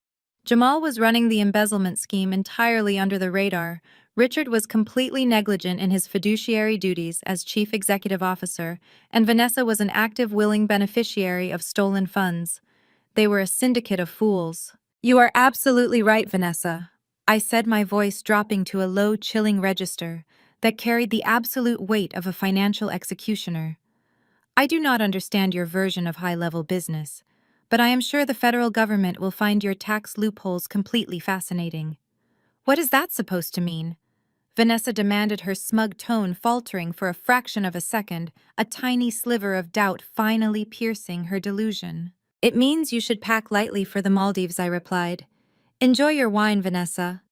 Jamal was running the embezzlement scheme entirely under the radar. Richard was completely negligent in his fiduciary duties as chief executive officer, and Vanessa was an active, willing beneficiary of stolen funds. They were a syndicate of fools. You are absolutely right, Vanessa, I said, my voice dropping to a low, chilling register that carried the absolute weight of a financial executioner. I do not understand your version of high-level business, but I am sure the federal government will find your tax loopholes completely fascinating. What is that supposed to mean? Vanessa demanded, her smug tone faltering for a fraction of a second, a tiny sliver of doubt finally piercing her delusion. It means you should pack lightly for the Maldives, I replied. Enjoy your wine, Vanessa.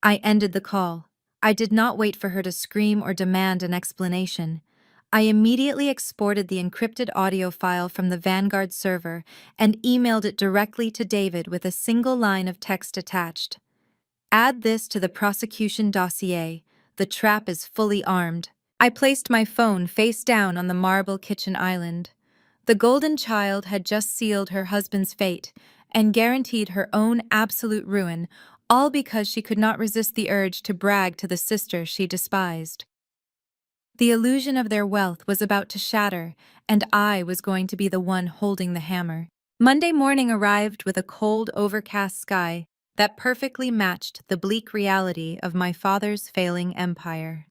I ended the call. I did not wait for her to scream or demand an explanation. I immediately exported the encrypted audio file from the Vanguard server and emailed it directly to David with a single line of text attached. Add this to the prosecution dossier. The trap is fully armed. I placed my phone face down on the marble kitchen island. The golden child had just sealed her husband's fate and guaranteed her own absolute ruin, all because she could not resist the urge to brag to the sister she despised. The illusion of their wealth was about to shatter, and I was going to be the one holding the hammer. Monday morning arrived with a cold, overcast sky that perfectly matched the bleak reality of my father's failing empire.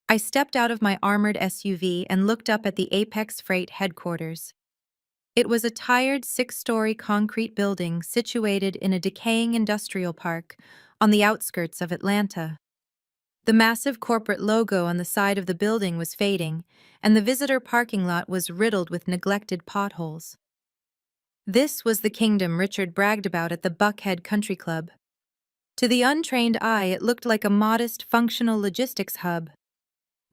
I stepped out of my armored SUV and looked up at the Apex Freight headquarters. It was a tired six-story concrete building situated in a decaying industrial park on the outskirts of Atlanta. The massive corporate logo on the side of the building was fading, and the visitor parking lot was riddled with neglected potholes. This was the kingdom Richard bragged about at the Buckhead Country Club. To the untrained eye, it looked like a modest, functional logistics hub.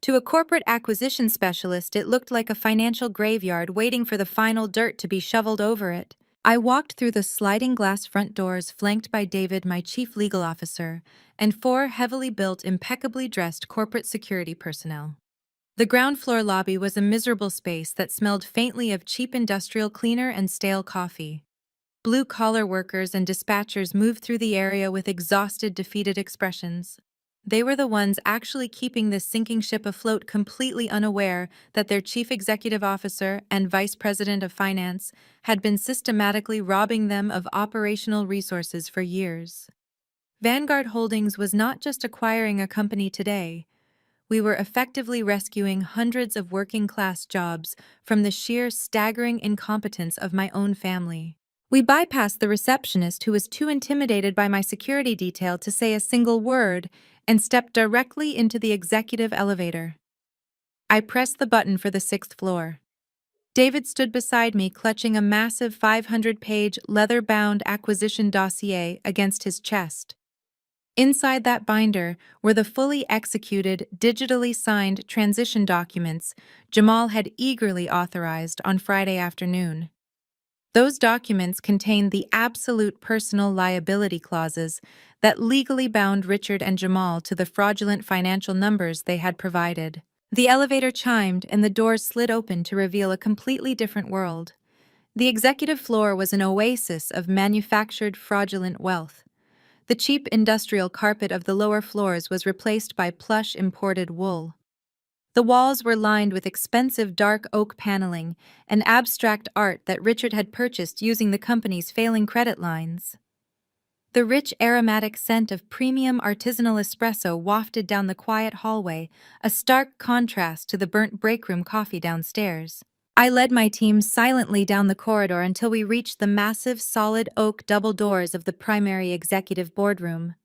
To a corporate acquisition specialist, it looked like a financial graveyard waiting for the final dirt to be shoveled over it. I walked through the sliding glass front doors flanked by David, my chief legal officer, and four heavily built, impeccably dressed corporate security personnel. The ground floor lobby was a miserable space that smelled faintly of cheap industrial cleaner and stale coffee. Blue-collar workers and dispatchers moved through the area with exhausted, defeated expressions. They were the ones actually keeping this sinking ship afloat, completely unaware that their chief executive officer and vice president of finance had been systematically robbing them of operational resources for years. Vanguard Holdings was not just acquiring a company today. We were effectively rescuing hundreds of working-class jobs from the sheer staggering incompetence of my own family. We bypassed the receptionist, who was too intimidated by my security detail to say a single word, and stepped directly into the executive elevator. I pressed the button for the 6th floor. David stood beside me, clutching a massive 500-page, leather-bound acquisition dossier against his chest. Inside that binder were the fully executed, digitally signed transition documents Jamal had eagerly authorized on Friday afternoon. Those documents contained the absolute personal liability clauses that legally bound Richard and Jamal to the fraudulent financial numbers they had provided. The elevator chimed and the doors slid open to reveal a completely different world. The executive floor was an oasis of manufactured fraudulent wealth. The cheap industrial carpet of the lower floors was replaced by plush imported wool. The walls were lined with expensive dark oak paneling and abstract art that Richard had purchased using the company's failing credit lines. The rich aromatic scent of premium artisanal espresso wafted down the quiet hallway, a stark contrast to the burnt breakroom coffee downstairs. I led my team silently down the corridor until we reached the massive solid oak double doors of the primary executive boardroom.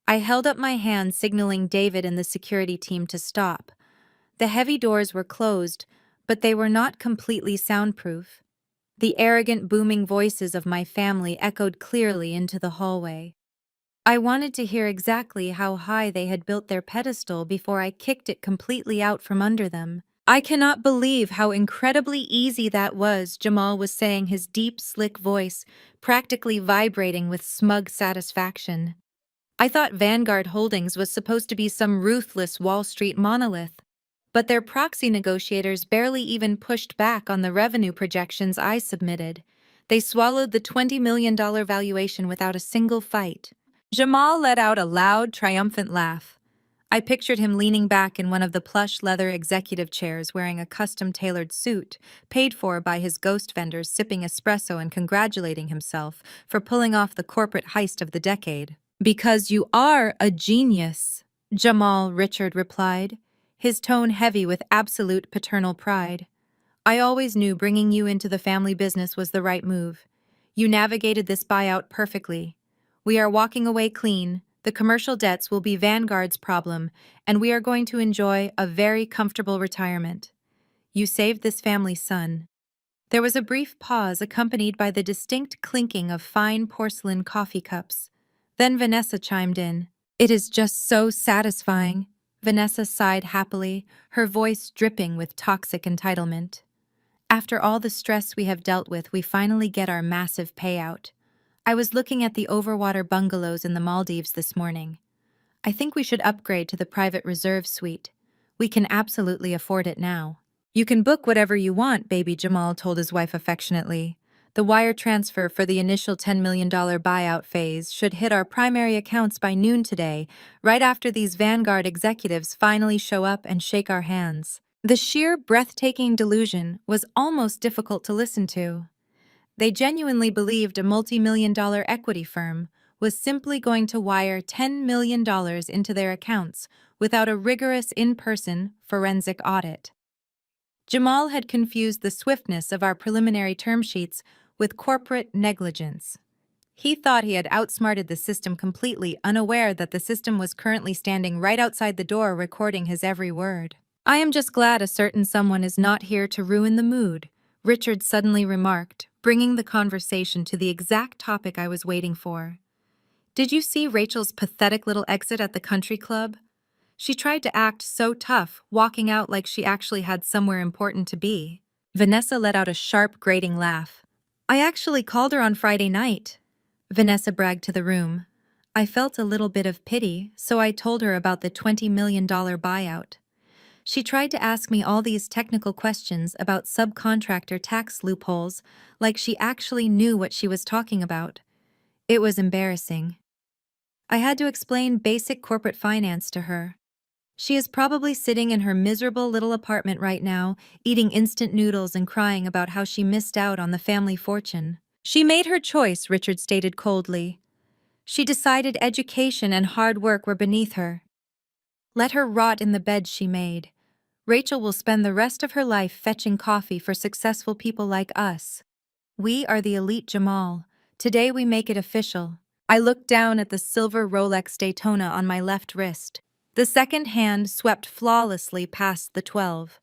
I held up my hand, signaling David and the security team to stop. The heavy doors were closed, but they were not completely soundproof. The arrogant, booming voices of my family echoed clearly into the hallway. I wanted to hear exactly how high they had built their pedestal before I kicked it completely out from under them. "I cannot believe how incredibly easy that was," Jamal was saying, his deep, slick voice practically vibrating with smug satisfaction. "I thought Vanguard Holdings was supposed to be some ruthless Wall Street monolith. But their proxy negotiators barely even pushed back on the revenue projections I submitted. They swallowed the $20 million valuation without a single fight." Jamal let out a loud, triumphant laugh. I pictured him leaning back in one of the plush leather executive chairs wearing a custom-tailored suit, paid for by his ghost vendors, sipping espresso and congratulating himself for pulling off the corporate heist of the decade. "Because you are a genius," Jamal Richard replied, his tone heavy with absolute paternal pride. "I always knew bringing you into the family business was the right move. You navigated this buyout perfectly. We are walking away clean. The commercial debts will be Vanguard's problem, and we are going to enjoy a very comfortable retirement. You saved this family's son." There was a brief pause accompanied by the distinct clinking of fine porcelain coffee cups. Then Vanessa chimed in. "It is just so satisfying." Vanessa sighed happily, her voice dripping with toxic entitlement. "After all the stress we have dealt with, we finally get our massive payout. I was looking at the overwater bungalows in the Maldives this morning. I think we should upgrade to the private reserve suite. We can absolutely afford it now." "You can book whatever you want," baby Jamal told his wife affectionately. "The wire transfer for the initial $10 million buyout phase should hit our primary accounts by noon today, right after these Vanguard executives finally show up and shake our hands." The sheer, breathtaking delusion was almost difficult to listen to. They genuinely believed a multi-million-dollar equity firm was simply going to wire $10 million into their accounts without a rigorous in-person forensic audit. Jamal had confused the swiftness of our preliminary term sheets with corporate negligence. He thought he had outsmarted the system completely, unaware that the system was currently standing right outside the door recording his every word. "I am just glad a certain someone is not here to ruin the mood," Richard suddenly remarked, bringing the conversation to the exact topic I was waiting for. Did you see Rachel's pathetic little exit at the country club? She tried to act so tough, walking out like she actually had somewhere important to be. Vanessa let out a sharp, grating laugh. I actually called her on Friday night. Vanessa bragged to the room. I felt a little bit of pity, so I told her about the $20 million buyout. She tried to ask me all these technical questions about subcontractor tax loopholes, like she actually knew what she was talking about. It was embarrassing. I had to explain basic corporate finance to her. She is probably sitting in her miserable little apartment right now, eating instant noodles and crying about how she missed out on the family fortune. She made her choice, Richard stated coldly. She decided education and hard work were beneath her. Let her rot in the bed she made. Rachel will spend the rest of her life fetching coffee for successful people like us. We are the elite Jamal. Today we make it official. I looked down at the silver Rolex Daytona on my left wrist. The second hand swept flawlessly past the 12.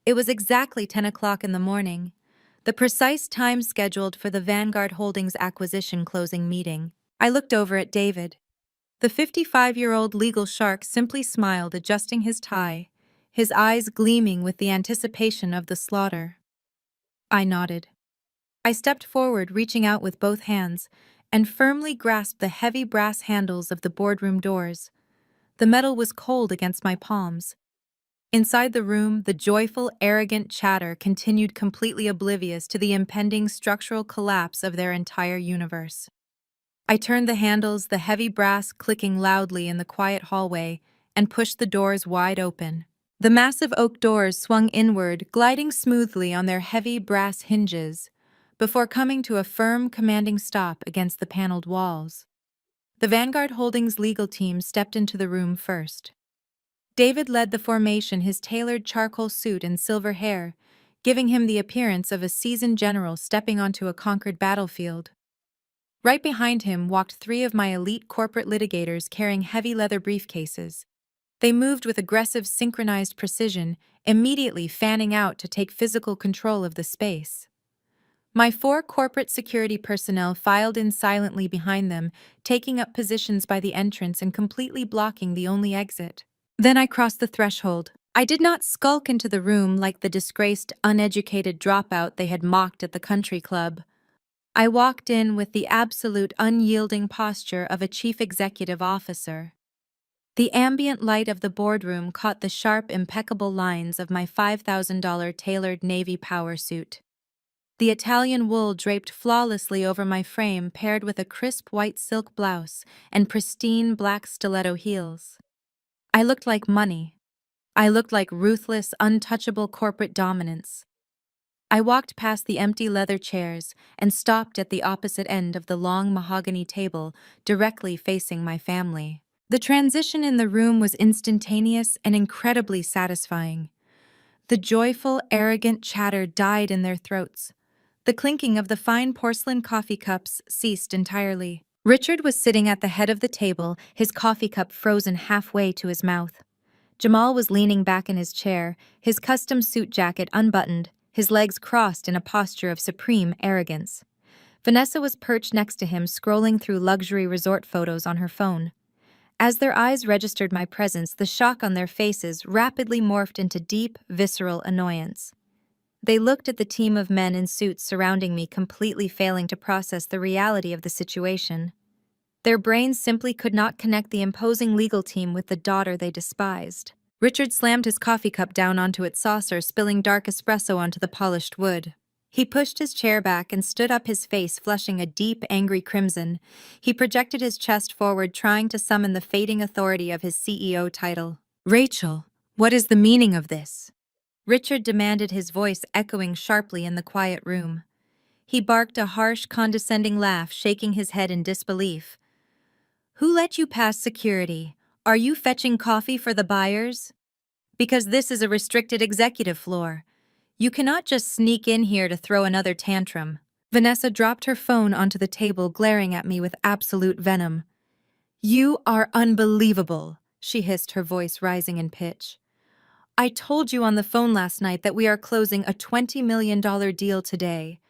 It was exactly 10 o'clock in the morning, the precise time scheduled for the Vanguard Holdings acquisition closing meeting. I looked over at David. The 55-year-old legal shark simply smiled, adjusting his tie, his eyes gleaming with the anticipation of the slaughter. I nodded. I stepped forward, reaching out with both hands, and firmly grasped the heavy brass handles of the boardroom doors. The metal was cold against my palms. Inside the room, the joyful, arrogant chatter continued, completely oblivious to the impending structural collapse of their entire universe. I turned the handles, the heavy brass clicking loudly in the quiet hallway, and pushed the doors wide open. The massive oak doors swung inward, gliding smoothly on their heavy brass hinges, before coming to a firm, commanding stop against the paneled walls. The Vanguard Holdings legal team stepped into the room first. David led the formation, his tailored charcoal suit and silver hair, giving him the appearance of a seasoned general stepping onto a conquered battlefield. Right behind him walked three of my elite corporate litigators carrying heavy leather briefcases. They moved with aggressive, synchronized precision, immediately fanning out to take physical control of the space. My 4 corporate security personnel filed in silently behind them, taking up positions by the entrance and completely blocking the only exit. Then I crossed the threshold. I did not skulk into the room like the disgraced, uneducated dropout they had mocked at the country club. I walked in with the absolute unyielding posture of a chief executive officer. The ambient light of the boardroom caught the sharp, impeccable lines of my $5,000 tailored navy power suit. The Italian wool draped flawlessly over my frame, paired with a crisp white silk blouse and pristine black stiletto heels. I looked like money. I looked like ruthless, untouchable corporate dominance. I walked past the empty leather chairs and stopped at the opposite end of the long mahogany table, directly facing my family. The transition in the room was instantaneous and incredibly satisfying. The joyful, arrogant chatter died in their throats. The clinking of the fine porcelain coffee cups ceased entirely. Richard was sitting at the head of the table, his coffee cup frozen halfway to his mouth. Jamal was leaning back in his chair, his custom suit jacket unbuttoned, his legs crossed in a posture of supreme arrogance. Vanessa was perched next to him, scrolling through luxury resort photos on her phone. As their eyes registered my presence, the shock on their faces rapidly morphed into deep, visceral annoyance. They looked at the team of men in suits surrounding me, completely failing to process the reality of the situation. Their brains simply could not connect the imposing legal team with the daughter they despised. Richard slammed his coffee cup down onto its saucer, spilling dark espresso onto the polished wood. He pushed his chair back and stood up, his face flushing a deep, angry crimson. He projected his chest forward, trying to summon the fading authority of his CEO title. "Rachel, what is the meaning of this?" Richard demanded, his voice echoing sharply in the quiet room. He barked a harsh, condescending laugh, shaking his head in disbelief. "Who let you pass security? Are you fetching coffee for the buyers? Because this is a restricted executive floor. You cannot just sneak in here to throw another tantrum." Vanessa dropped her phone onto the table, glaring at me with absolute venom. "You are unbelievable," she hissed, her voice rising in pitch. "I told you on the phone last night that we are closing a $20 million deal today.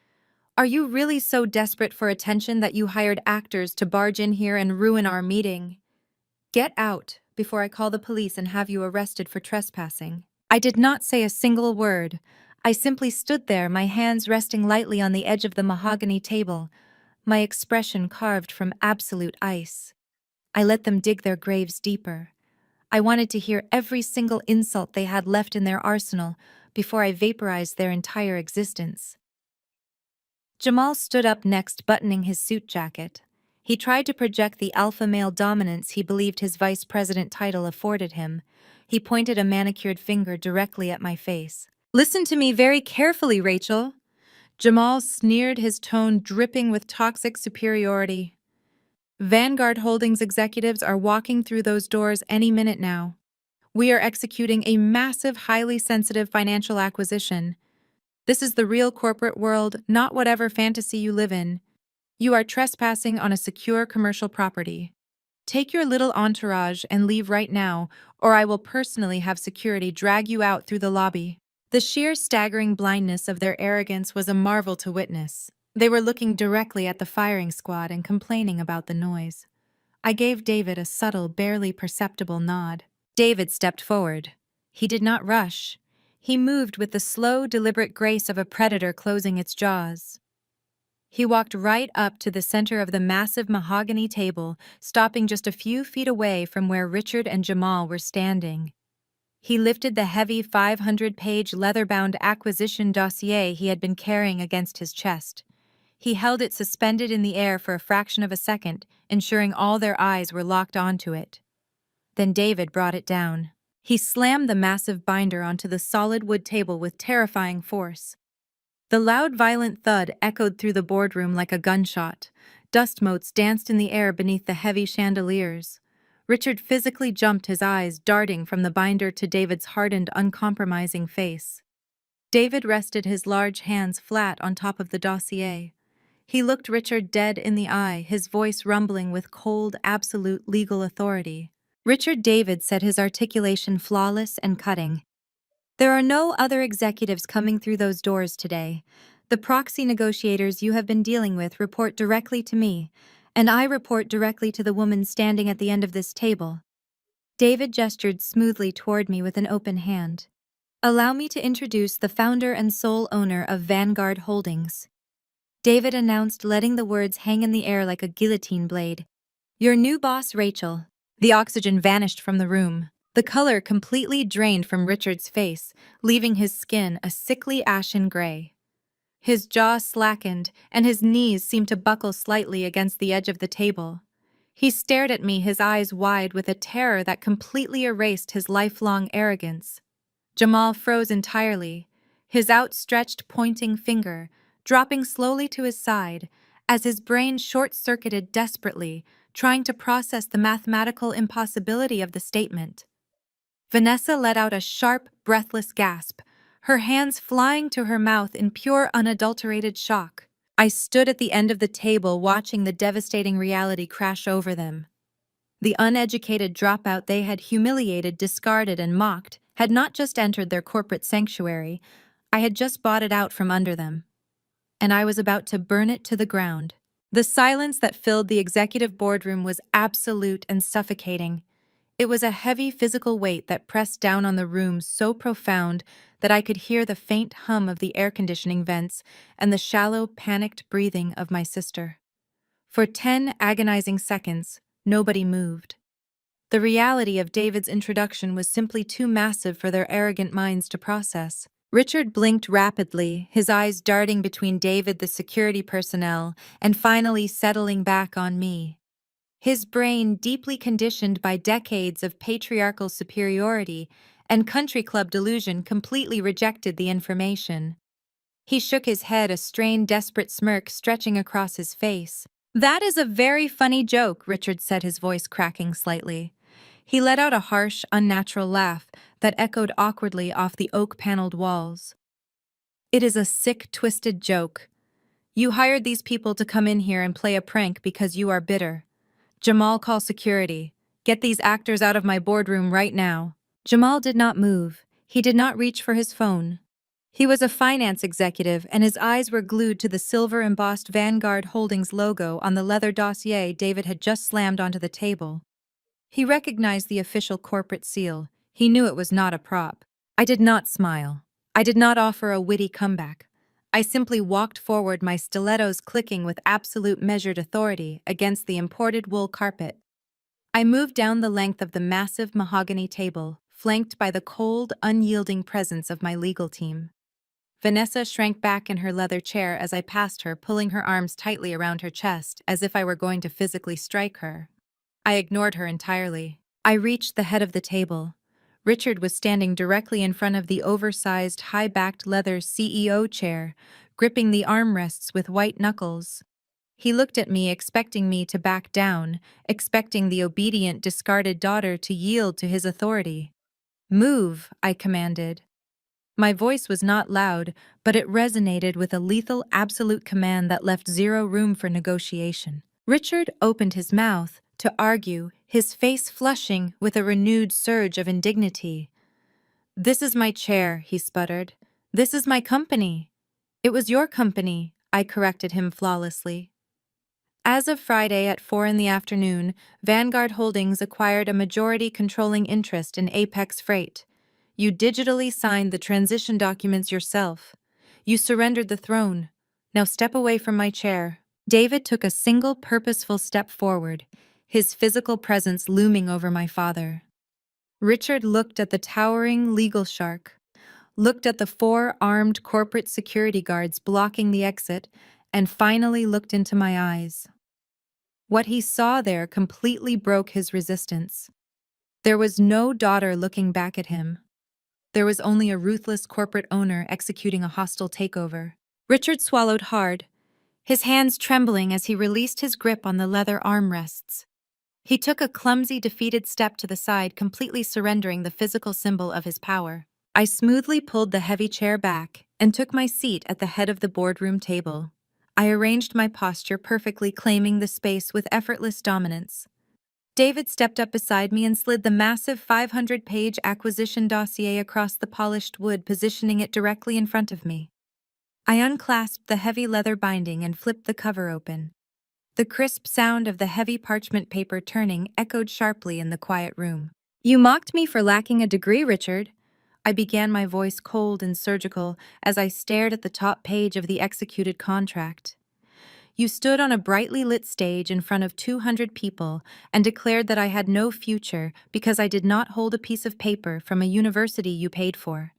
Are you really so desperate for attention that you hired actors to barge in here and ruin our meeting? Get out before I call the police and have you arrested for trespassing. I did not say a single word. I simply stood there, my hands resting lightly on the edge of the mahogany table, my expression carved from absolute ice. I let them dig their graves deeper. I wanted to hear every single insult they had left in their arsenal before I vaporized their entire existence. Jamal stood up next, buttoning his suit jacket. He tried to project the alpha male dominance he believed his vice president title afforded him. He pointed a manicured finger directly at my face. "Listen to me very carefully, Rachel." Jamal sneered, his tone dripping with toxic superiority. "Vanguard Holdings executives are walking through those doors any minute now. We are executing a massive, highly sensitive financial acquisition. This is the real corporate world, not whatever fantasy you live in. You are trespassing on a secure commercial property. Take your little entourage and leave right now, or I will personally have security drag you out through the lobby." The sheer staggering blindness of their arrogance was a marvel to witness. They were looking directly at the firing squad and complaining about the noise. I gave David a subtle, barely perceptible nod. David stepped forward. He did not rush. He moved with the slow, deliberate grace of a predator closing its jaws. He walked right up to the center of the massive mahogany table, stopping just a few feet away from where Richard and Jamal were standing. He lifted the heavy 500-page leather-bound acquisition dossier he had been carrying against his chest. He held it suspended in the air for a fraction of a second, ensuring all their eyes were locked onto it. Then David brought it down. He slammed the massive binder onto the solid wood table with terrifying force. The loud, violent thud echoed through the boardroom like a gunshot. Dust motes danced in the air beneath the heavy chandeliers. Richard physically jumped, his eyes darting from the binder to David's hardened, uncompromising face. David rested his large hands flat on top of the dossier. He looked Richard dead in the eye, his voice rumbling with cold, absolute legal authority. Richard David said, his articulation flawless and cutting. "There are no other executives coming through those doors today. The proxy negotiators you have been dealing with report directly to me, and I report directly to the woman standing at the end of this table." David gestured smoothly toward me with an open hand. "Allow me to introduce the founder and sole owner of Vanguard Holdings," David announced, letting the words hang in the air like a guillotine blade. "Your new boss, Rachel." The oxygen vanished from the room. The color completely drained from Richard's face, leaving his skin a sickly ashen gray. His jaw slackened, and his knees seemed to buckle slightly against the edge of the table. He stared at me, his eyes wide with a terror that completely erased his lifelong arrogance. Jamal froze entirely, his outstretched pointing finger dropping slowly to his side as his brain short-circuited desperately, trying to process the mathematical impossibility of the statement. Vanessa let out a sharp, breathless gasp, her hands flying to her mouth in pure, unadulterated shock. I stood at the end of the table watching the devastating reality crash over them. The uneducated dropout they had humiliated, discarded, and mocked had not just entered their corporate sanctuary, I had just bought it out from under them. And I was about to burn it to the ground. The silence that filled the executive boardroom was absolute and suffocating. It was a heavy physical weight that pressed down on the room, so profound that I could hear the faint hum of the air conditioning vents and the shallow, panicked breathing of my sister. For 10 agonizing seconds, nobody moved. The reality of David's introduction was simply too massive for their arrogant minds to process. Richard blinked rapidly, his eyes darting between David, the security personnel, and finally settling back on me. His brain, deeply conditioned by decades of patriarchal superiority and country club delusion, completely rejected the information. He shook his head, a strained, desperate smirk stretching across his face. "That is a very funny joke," Richard said, his voice cracking slightly. He let out a harsh, unnatural laugh that echoed awkwardly off the oak-paneled walls. "It is a sick, twisted joke. You hired these people to come in here and play a prank because you are bitter. Jamal, call security. Get these actors out of my boardroom right now." Jamal did not move. He did not reach for his phone. He was a finance executive, and his eyes were glued to the silver-embossed Vanguard Holdings logo on the leather dossier David had just slammed onto the table. He recognized the official corporate seal. He knew it was not a prop. I did not smile. I did not offer a witty comeback. I simply walked forward, my stilettos clicking with absolute measured authority against the imported wool carpet. I moved down the length of the massive mahogany table, flanked by the cold, unyielding presence of my legal team. Vanessa shrank back in her leather chair as I passed her, pulling her arms tightly around her chest, as if I were going to physically strike her. I ignored her entirely. I reached the head of the table. Richard was standing directly in front of the oversized, high-backed leather CEO chair, gripping the armrests with white knuckles. He looked at me, expecting me to back down, expecting the obedient, discarded daughter to yield to his authority. "Move," I commanded. My voice was not loud, but it resonated with a lethal, absolute command that left zero room for negotiation. Richard opened his mouth to argue, his face flushing with a renewed surge of indignity. "This is my chair," he sputtered. "This is my company." "It was your company," I corrected him flawlessly. As of Friday at 4 in the afternoon, Vanguard Holdings acquired a majority controlling interest in Apex Freight. You digitally signed the transition documents yourself. You surrendered the throne. Now step away from my chair. David took a single purposeful step forward, his physical presence looming over my father. Richard looked at the towering legal shark, looked at the 4 armed corporate security guards blocking the exit, and finally looked into my eyes. What he saw there completely broke his resistance. There was no daughter looking back at him. There was only a ruthless corporate owner executing a hostile takeover. Richard swallowed hard, his hands trembling as he released his grip on the leather armrests. He took a clumsy, defeated step to the side, completely surrendering the physical symbol of his power. I smoothly pulled the heavy chair back and took my seat at the head of the boardroom table. I arranged my posture perfectly, claiming the space with effortless dominance. David stepped up beside me and slid the massive 500-page acquisition dossier across the polished wood, positioning it directly in front of me. I unclasped the heavy leather binding and flipped the cover open. The crisp sound of the heavy parchment paper turning echoed sharply in the quiet room. "You mocked me for lacking a degree, Richard." I began, my voice cold and surgical, as I stared at the top page of the executed contract. "You stood on a brightly lit stage in front of 200 people and declared that I had no future because I did not hold a piece of paper from a university you paid for.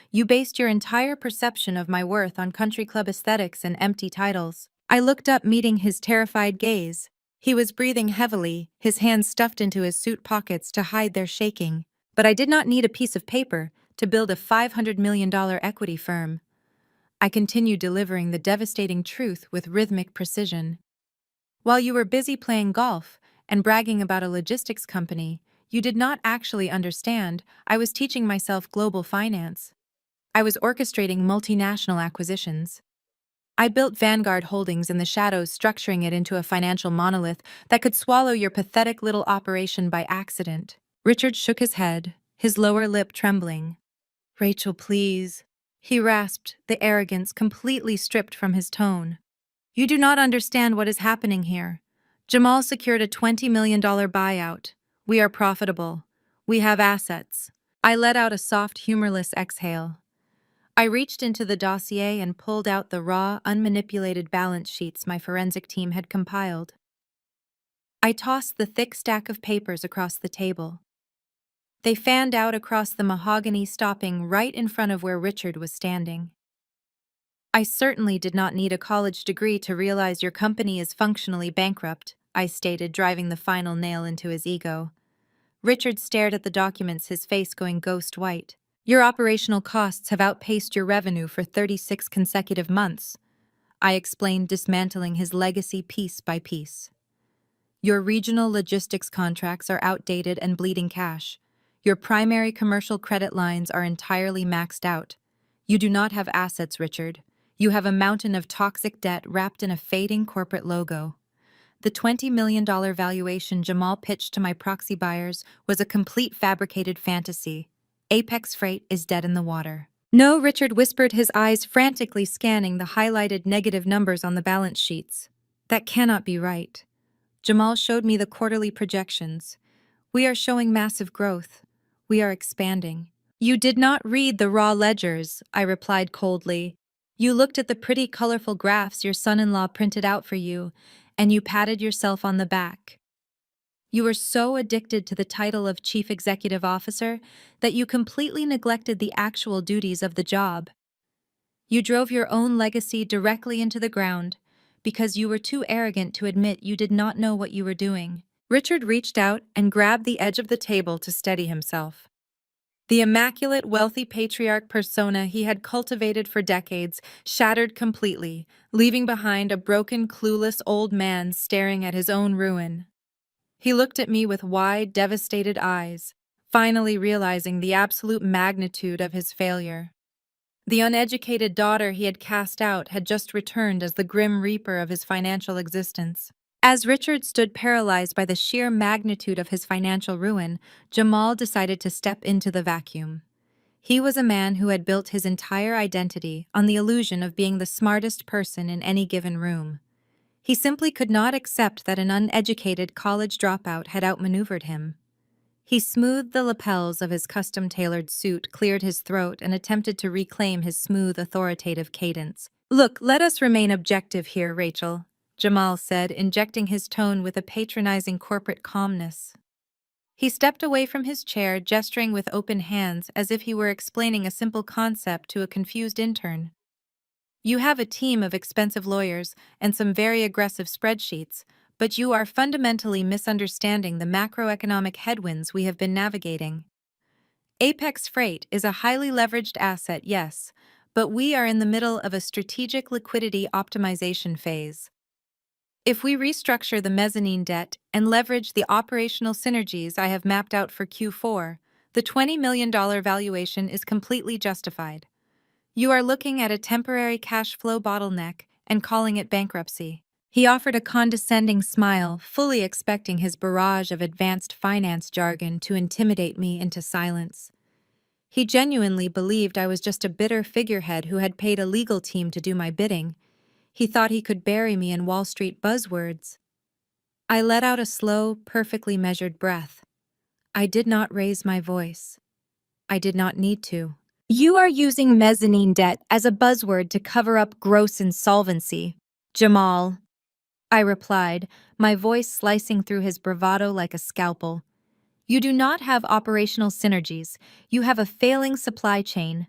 You based your entire perception of my worth on country club aesthetics and empty titles." I looked up, meeting his terrified gaze. He was breathing heavily, his hands stuffed into his suit pockets to hide their shaking. "But I did not need a piece of paper to build a $500 million equity firm." I continued, delivering the devastating truth with rhythmic precision. "While you were busy playing golf and bragging about a logistics company, you did not actually understand I was teaching myself global finance. I was orchestrating multinational acquisitions. I built Vanguard Holdings in the shadows, structuring it into a financial monolith that could swallow your pathetic little operation by accident." Richard shook his head, his lower lip trembling. "Rachel, please," he rasped, the arrogance completely stripped from his tone. "You do not understand what is happening here. Jamal secured a $20 million buyout. We are profitable. We have assets." I let out a soft, humorless exhale. I reached into the dossier and pulled out the raw, unmanipulated balance sheets my forensic team had compiled. I tossed the thick stack of papers across the table. They fanned out across the mahogany, stopping right in front of where Richard was standing. "I certainly did not need a college degree to realize your company is functionally bankrupt," I stated, driving the final nail into his ego. Richard stared at the documents, his face going ghost white. "Your operational costs have outpaced your revenue for 36 consecutive months," I explained, dismantling his legacy piece by piece. "Your regional logistics contracts are outdated and bleeding cash. Your primary commercial credit lines are entirely maxed out. You do not have assets, Richard. You have a mountain of toxic debt wrapped in a fading corporate logo. The $20 million valuation Jamal pitched to my proxy buyers was a complete fabricated fantasy. Apex Freight is dead in the water." No, Richard whispered, his eyes frantically scanning the highlighted negative numbers on the balance sheets. That cannot be right. Jamal showed me the quarterly projections. We are showing massive growth. We are expanding. You did not read the raw ledgers, I replied coldly. You looked at the pretty, colorful graphs your son-in-law printed out for you, and you patted yourself on the back. You were so addicted to the title of Chief Executive Officer that you completely neglected the actual duties of the job. You drove your own legacy directly into the ground because you were too arrogant to admit you did not know what you were doing. Richard reached out and grabbed the edge of the table to steady himself. The immaculate, wealthy patriarch persona he had cultivated for decades shattered completely, leaving behind a broken, clueless old man staring at his own ruin. He looked at me with wide, devastated eyes, finally realizing the absolute magnitude of his failure. The uneducated daughter he had cast out had just returned as the grim reaper of his financial existence. As Richard stood paralyzed by the sheer magnitude of his financial ruin, Jamal decided to step into the vacuum. He was a man who had built his entire identity on the illusion of being the smartest person in any given room. He simply could not accept that an uneducated college dropout had outmaneuvered him. He smoothed the lapels of his custom-tailored suit, cleared his throat, and attempted to reclaim his smooth, authoritative cadence. "Look, let us remain objective here, Rachel," Jamal said, injecting his tone with a patronizing corporate calmness. He stepped away from his chair, gesturing with open hands as if he were explaining a simple concept to a confused intern. "You have a team of expensive lawyers and some very aggressive spreadsheets, but you are fundamentally misunderstanding the macroeconomic headwinds we have been navigating. Apex Freight is a highly leveraged asset, yes, but we are in the middle of a strategic liquidity optimization phase. If we restructure the mezzanine debt and leverage the operational synergies I have mapped out for Q4, the $20 million valuation is completely justified. You are looking at a temporary cash flow bottleneck and calling it bankruptcy." He offered a condescending smile, fully expecting his barrage of advanced finance jargon to intimidate me into silence. He genuinely believed I was just a bitter figurehead who had paid a legal team to do my bidding. He thought he could bury me in Wall Street buzzwords. I let out a slow, perfectly measured breath. I did not raise my voice. I did not need to. "You are using mezzanine debt as a buzzword to cover up gross insolvency, Jamal," I replied, my voice slicing through his bravado like a scalpel. "You do not have operational synergies. You have a failing supply chain.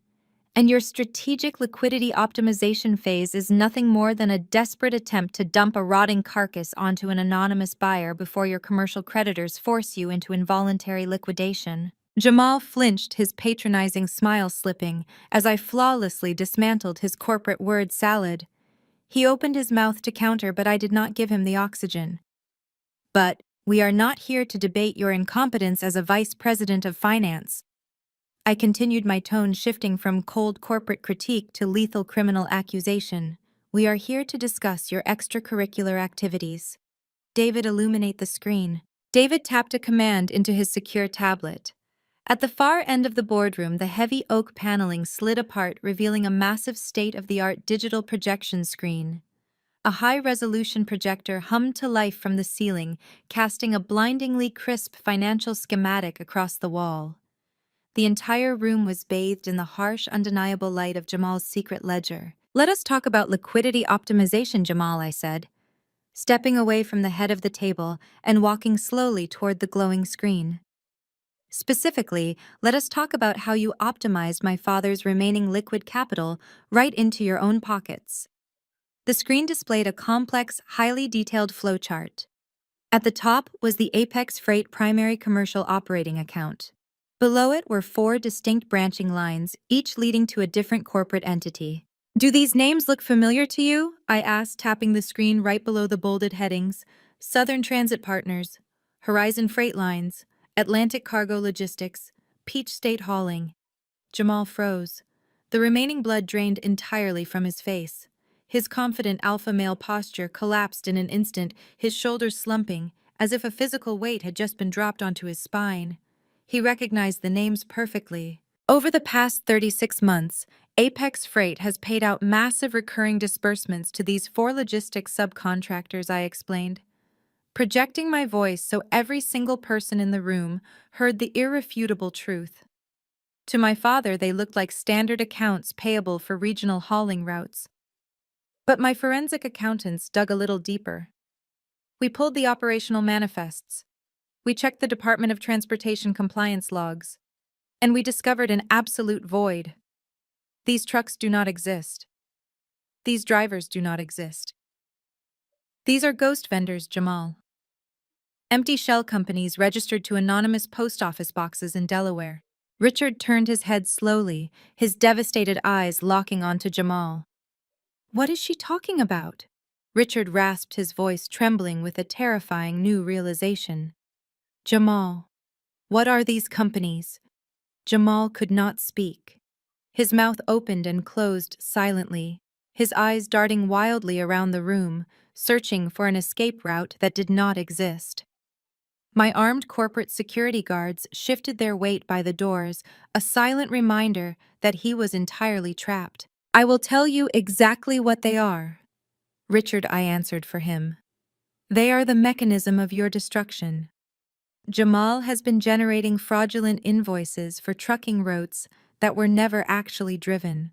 And your strategic liquidity optimization phase is nothing more than a desperate attempt to dump a rotting carcass onto an anonymous buyer before your commercial creditors force you into involuntary liquidation." Jamal flinched, his patronizing smile slipping, as I flawlessly dismantled his corporate word salad. He opened his mouth to counter, but I did not give him the oxygen. "But we are not here to debate your incompetence as a vice president of finance." I continued, my tone shifting from cold corporate critique to lethal criminal accusation. "We are here to discuss your extracurricular activities." "David, illuminate the screen." David tapped a command into his secure tablet. At the far end of the boardroom, the heavy oak paneling slid apart, revealing a massive state-of-the-art digital projection screen. A high-resolution projector hummed to life from the ceiling, casting a blindingly crisp financial schematic across the wall. The entire room was bathed in the harsh, undeniable light of Jamal's secret ledger. "Let us talk about liquidity optimization, Jamal," I said, stepping away from the head of the table and walking slowly toward the glowing screen. "Specifically, let us talk about how you optimized my father's remaining liquid capital right into your own pockets." The screen displayed a complex, highly detailed flowchart. At the top was the Apex Freight primary commercial operating account. Below it were 4 distinct branching lines, each leading to a different corporate entity. "Do these names look familiar to you?" I asked, tapping the screen right below the bolded headings. "Southern Transit Partners, Horizon Freight Lines, Atlantic Cargo Logistics, Peach State Hauling." Jamal froze. The remaining blood drained entirely from his face. His confident alpha male posture collapsed in an instant, his shoulders slumping, as if a physical weight had just been dropped onto his spine. He recognized the names perfectly. Over the past 36 months, Apex Freight has paid out massive recurring disbursements to these four logistics subcontractors, I explained, projecting my voice so every single person in the room heard the irrefutable truth. To my father, they looked like standard accounts payable for regional hauling routes. But my forensic accountants dug a little deeper. We pulled the operational manifests. We checked the Department of Transportation compliance logs. And we discovered an absolute void. These trucks do not exist. These drivers do not exist. These are ghost vendors, Jamal. Empty shell companies registered to anonymous post office boxes in Delaware. Richard turned his head slowly, his devastated eyes locking onto Jamal. What is she talking about? Richard rasped, his voice trembling with a terrifying new realization. Jamal, what are these companies? Jamal could not speak. His mouth opened and closed silently, his eyes darting wildly around the room, searching for an escape route that did not exist. My armed corporate security guards shifted their weight by the doors, a silent reminder that he was entirely trapped. I will tell you exactly what they are. Richard, I answered for him. They are the mechanism of your destruction. Jamal has been generating fraudulent invoices for trucking routes that were never actually driven.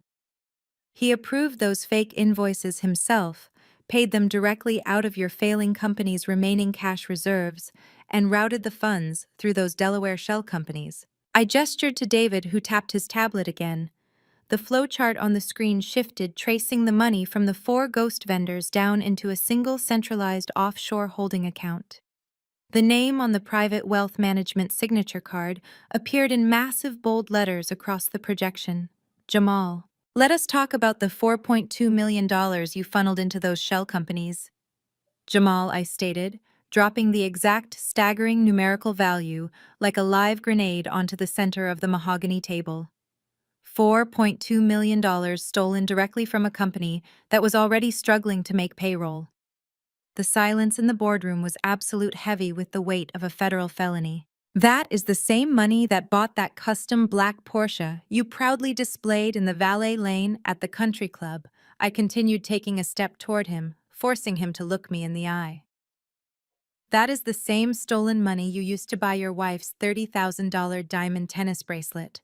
He approved those fake invoices himself, paid them directly out of your failing company's remaining cash reserves, and routed the funds through those Delaware shell companies. I gestured to David, who tapped his tablet again. The flowchart on the screen shifted, tracing the money from the four ghost vendors down into a single centralized offshore holding account. The name on the private wealth management signature card appeared in massive bold letters across the projection. Jamal. Let us talk about the $4.2 million you funneled into those shell companies. Jamal, I stated, dropping the exact staggering numerical value like a live grenade onto the center of the mahogany table. $4.2 million stolen directly from a company that was already struggling to make payroll. The silence in the boardroom was absolute, heavy with the weight of a federal felony. That is the same money that bought that custom black Porsche you proudly displayed in the valet lane at the country club. I continued, taking a step toward him, forcing him to look me in the eye. That is the same stolen money you used to buy your wife's $30,000 diamond tennis bracelet.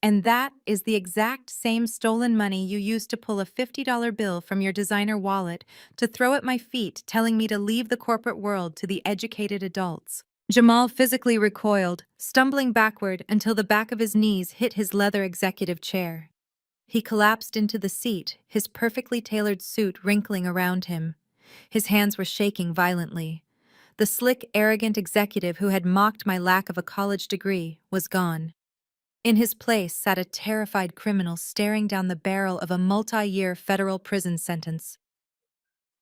And that is the exact same stolen money you used to pull a $50 bill from your designer wallet to throw at my feet, telling me to leave the corporate world to the educated adults. Jamal physically recoiled, stumbling backward until the back of his knees hit his leather executive chair. He collapsed into the seat, his perfectly tailored suit wrinkling around him. His hands were shaking violently. The slick, arrogant executive who had mocked my lack of a college degree was gone. In his place sat a terrified criminal staring down the barrel of a multi-year federal prison sentence.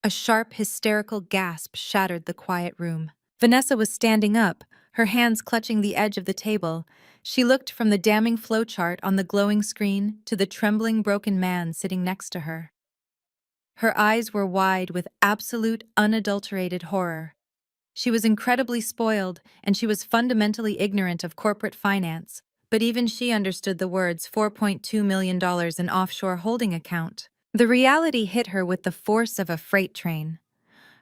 A sharp, hysterical gasp shattered the quiet room. Vanessa was standing up, her hands clutching the edge of the table. She looked from the damning flowchart on the glowing screen to the trembling, broken man sitting next to her. Her eyes were wide with absolute, unadulterated horror. She was incredibly spoiled, and she was fundamentally ignorant of corporate finance, but even she understood the words $4.2 million in offshore holding account. The reality hit her with the force of a freight train.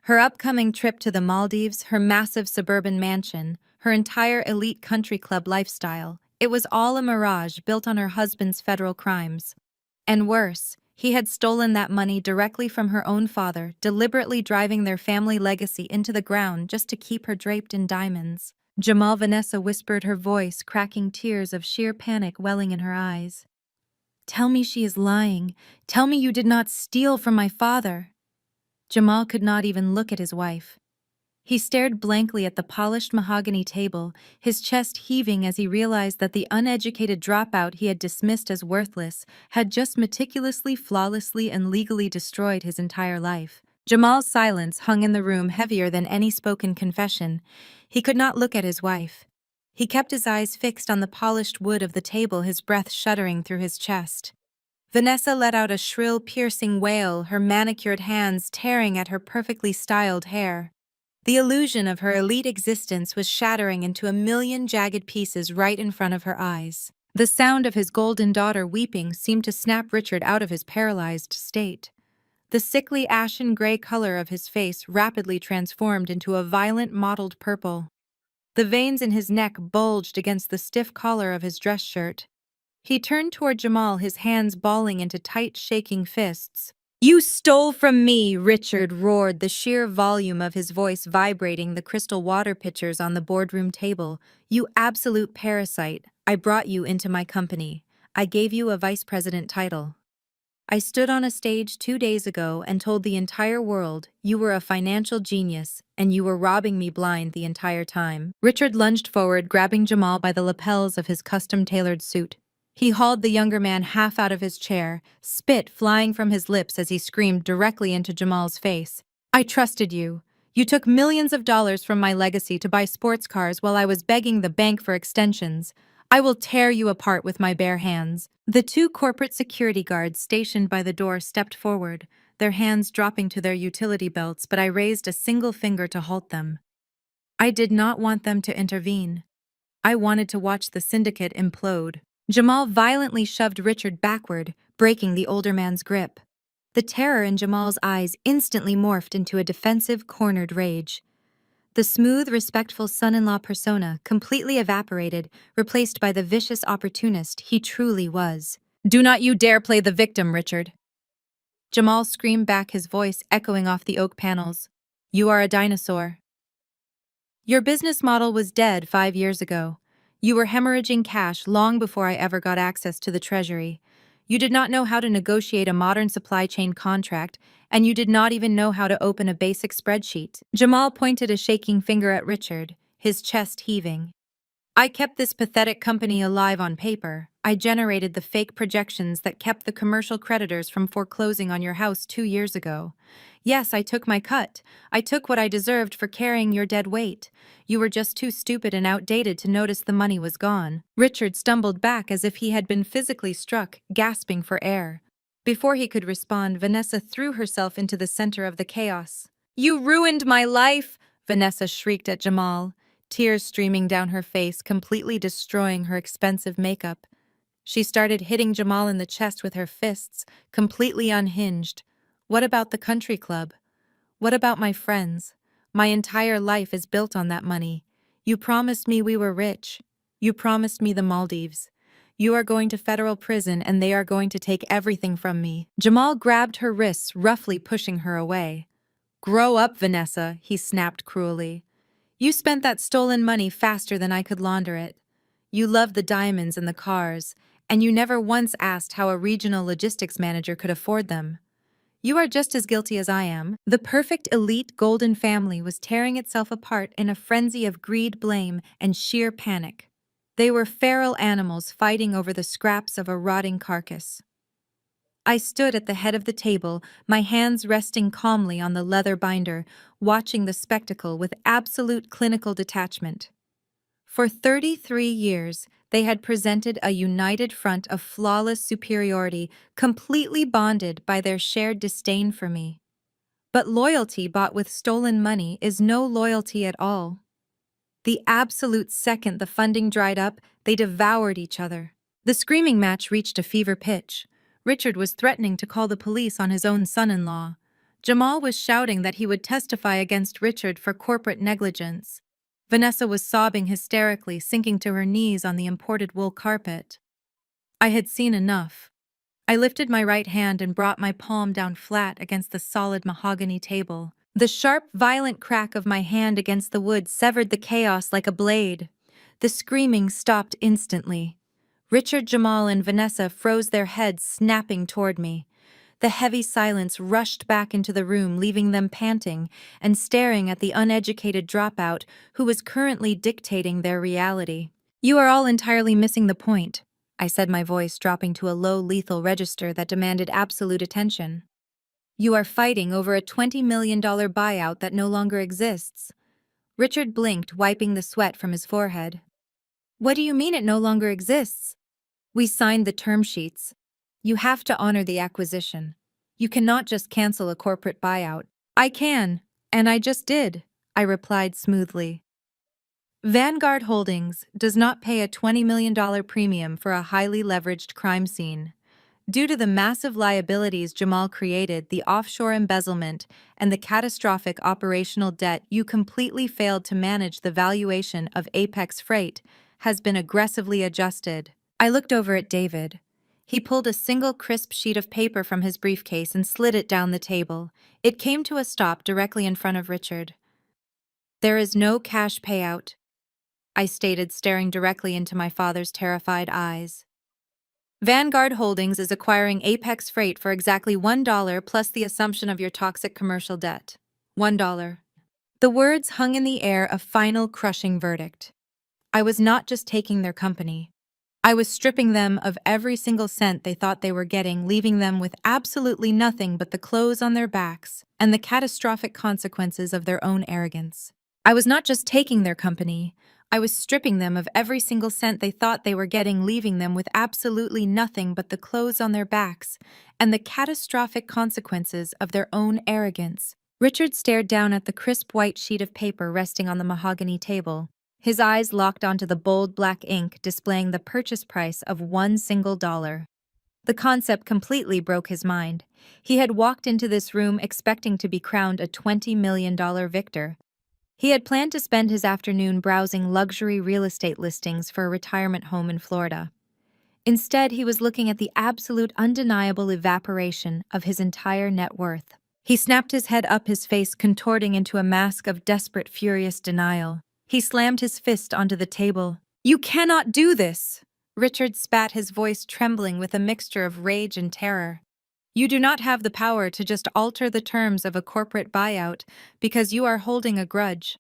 Her upcoming trip to the Maldives, her massive suburban mansion, her entire elite country club lifestyle, it was all a mirage built on her husband's federal crimes. And worse, he had stolen that money directly from her own father, deliberately driving their family legacy into the ground just to keep her draped in diamonds. Jamal, Vanessa whispered, her voice cracking, tears of sheer panic welling in her eyes. Tell me she is lying. Tell me you did not steal from my father. Jamal could not even look at his wife. He stared blankly at the polished mahogany table, his chest heaving as he realized that the uneducated dropout he had dismissed as worthless had just meticulously, flawlessly, and legally destroyed his entire life. Jamal's silence hung in the room, heavier than any spoken confession. He could not look at his wife. He kept his eyes fixed on the polished wood of the table, his breath shuddering through his chest. Vanessa let out a shrill, piercing wail, her manicured hands tearing at her perfectly styled hair. The illusion of her elite existence was shattering into a million jagged pieces right in front of her eyes. The sound of his golden daughter weeping seemed to snap Richard out of his paralyzed state. The sickly ashen gray color of his face rapidly transformed into a violent mottled purple. The veins in his neck bulged against the stiff collar of his dress shirt. He turned toward Jamal, his hands balling into tight, shaking fists. "You stole from me!" Richard roared, the sheer volume of his voice vibrating the crystal water pitchers on the boardroom table. "You absolute parasite! I brought you into my company. I gave you a vice president title. I stood on a stage 2 days ago and told the entire world you were a financial genius and you were robbing me blind the entire time." Richard lunged forward, grabbing Jamal by the lapels of his custom-tailored suit. He hauled the younger man half out of his chair, spit flying from his lips as he screamed directly into Jamal's face. "I trusted you. You took millions of dollars from my legacy to buy sports cars while I was begging the bank for extensions. I will tear you apart with my bare hands." The two corporate security guards stationed by the door stepped forward, their hands dropping to their utility belts, but I raised a single finger to halt them. I did not want them to intervene. I wanted to watch the syndicate implode. Jamal violently shoved Richard backward, breaking the older man's grip. The terror in Jamal's eyes instantly morphed into a defensive, cornered rage. The smooth, respectful son-in-law persona completely evaporated, replaced by the vicious opportunist he truly was. "Do not you dare play the victim, Richard!" Jamal screamed back, his voice echoing off the oak panels. "You are a dinosaur. Your business model was dead 5 years ago. You were hemorrhaging cash long before I ever got access to the treasury. You did not know how to negotiate a modern supply chain contract, and you did not even know how to open a basic spreadsheet." Jamal pointed a shaking finger at Richard, his chest heaving. "I kept this pathetic company alive on paper. I generated the fake projections that kept the commercial creditors from foreclosing on your house 2 years ago. Yes, I took my cut. I took what I deserved for carrying your dead weight. You were just too stupid and outdated to notice the money was gone." Richard stumbled back as if he had been physically struck, gasping for air. Before he could respond, Vanessa threw herself into the center of the chaos. "You ruined my life!" Vanessa shrieked at Jamal, tears streaming down her face, completely destroying her expensive makeup. She started hitting Jamal in the chest with her fists, completely unhinged. "What about the country club? What about my friends? My entire life is built on that money. You promised me we were rich. You promised me the Maldives. You are going to federal prison and they are going to take everything from me." Jamal grabbed her wrists, roughly pushing her away. "Grow up, Vanessa," he snapped cruelly. "You spent that stolen money faster than I could launder it. You loved the diamonds and the cars, and you never once asked how a regional logistics manager could afford them. You are just as guilty as I am." The perfect elite golden family was tearing itself apart in a frenzy of greed, blame, and sheer panic. They were feral animals fighting over the scraps of a rotting carcass. I stood at the head of the table, my hands resting calmly on the leather binder, watching the spectacle with absolute clinical detachment. For 33 years, they had presented a united front of flawless superiority, completely bonded by their shared disdain for me. But loyalty bought with stolen money is no loyalty at all. The absolute second the funding dried up, they devoured each other. The screaming match reached a fever pitch. Richard was threatening to call the police on his own son-in-law. Jamal was shouting that he would testify against Richard for corporate negligence. Vanessa was sobbing hysterically, sinking to her knees on the imported wool carpet. I had seen enough. I lifted my right hand and brought my palm down flat against the solid mahogany table. The sharp, violent crack of my hand against the wood severed the chaos like a blade. The screaming stopped instantly. Richard, Jamal, and Vanessa froze, their heads snapping toward me. The heavy silence rushed back into the room, leaving them panting and staring at the uneducated dropout who was currently dictating their reality. "You are all entirely missing the point," I said, my voice dropping to a low, lethal register that demanded absolute attention. "You are fighting over a $20 million buyout that no longer exists." Richard blinked, wiping the sweat from his forehead. "What do you mean it no longer exists?" "We signed the term sheets. You have to honor the acquisition. You cannot just cancel a corporate buyout." "I can, and I just did," I replied smoothly. Vanguard Holdings does not pay a $20 million premium for a highly leveraged crime scene. Due to the massive liabilities Jamal created, the offshore embezzlement, and the catastrophic operational debt you completely failed to manage, the valuation of Apex Freight has been aggressively adjusted. I looked over at David. He pulled a single crisp sheet of paper from his briefcase and slid it down the table. It came to a stop directly in front of Richard. "There is no cash payout," I stated, staring directly into my father's terrified eyes. "Vanguard Holdings is acquiring Apex Freight for exactly $1 plus the assumption of your toxic commercial debt. $1. The words hung in the air, a final crushing verdict. I was not just taking their company. I was stripping them of every single cent they thought they were getting, leaving them with absolutely nothing but the clothes on their backs and the catastrophic consequences of their own arrogance. I was not just taking their company. I was stripping them of every single cent they thought they were getting, leaving them with absolutely nothing but the clothes on their backs and the catastrophic consequences of their own arrogance." Richard stared down at the crisp white sheet of paper resting on the mahogany table. His eyes locked onto the bold black ink displaying the purchase price of $1. The concept completely broke his mind. He had walked into this room expecting to be crowned a $20 million victor. He had planned to spend his afternoon browsing luxury real estate listings for a retirement home in Florida. Instead, he was looking at the absolute undeniable evaporation of his entire net worth. He snapped his head up, his face contorting into a mask of desperate, furious denial. He slammed his fist onto the table. "You cannot do this!" Richard spat, his voice trembling with a mixture of rage and terror. "You do not have the power to just alter the terms of a corporate buyout because you are holding a grudge.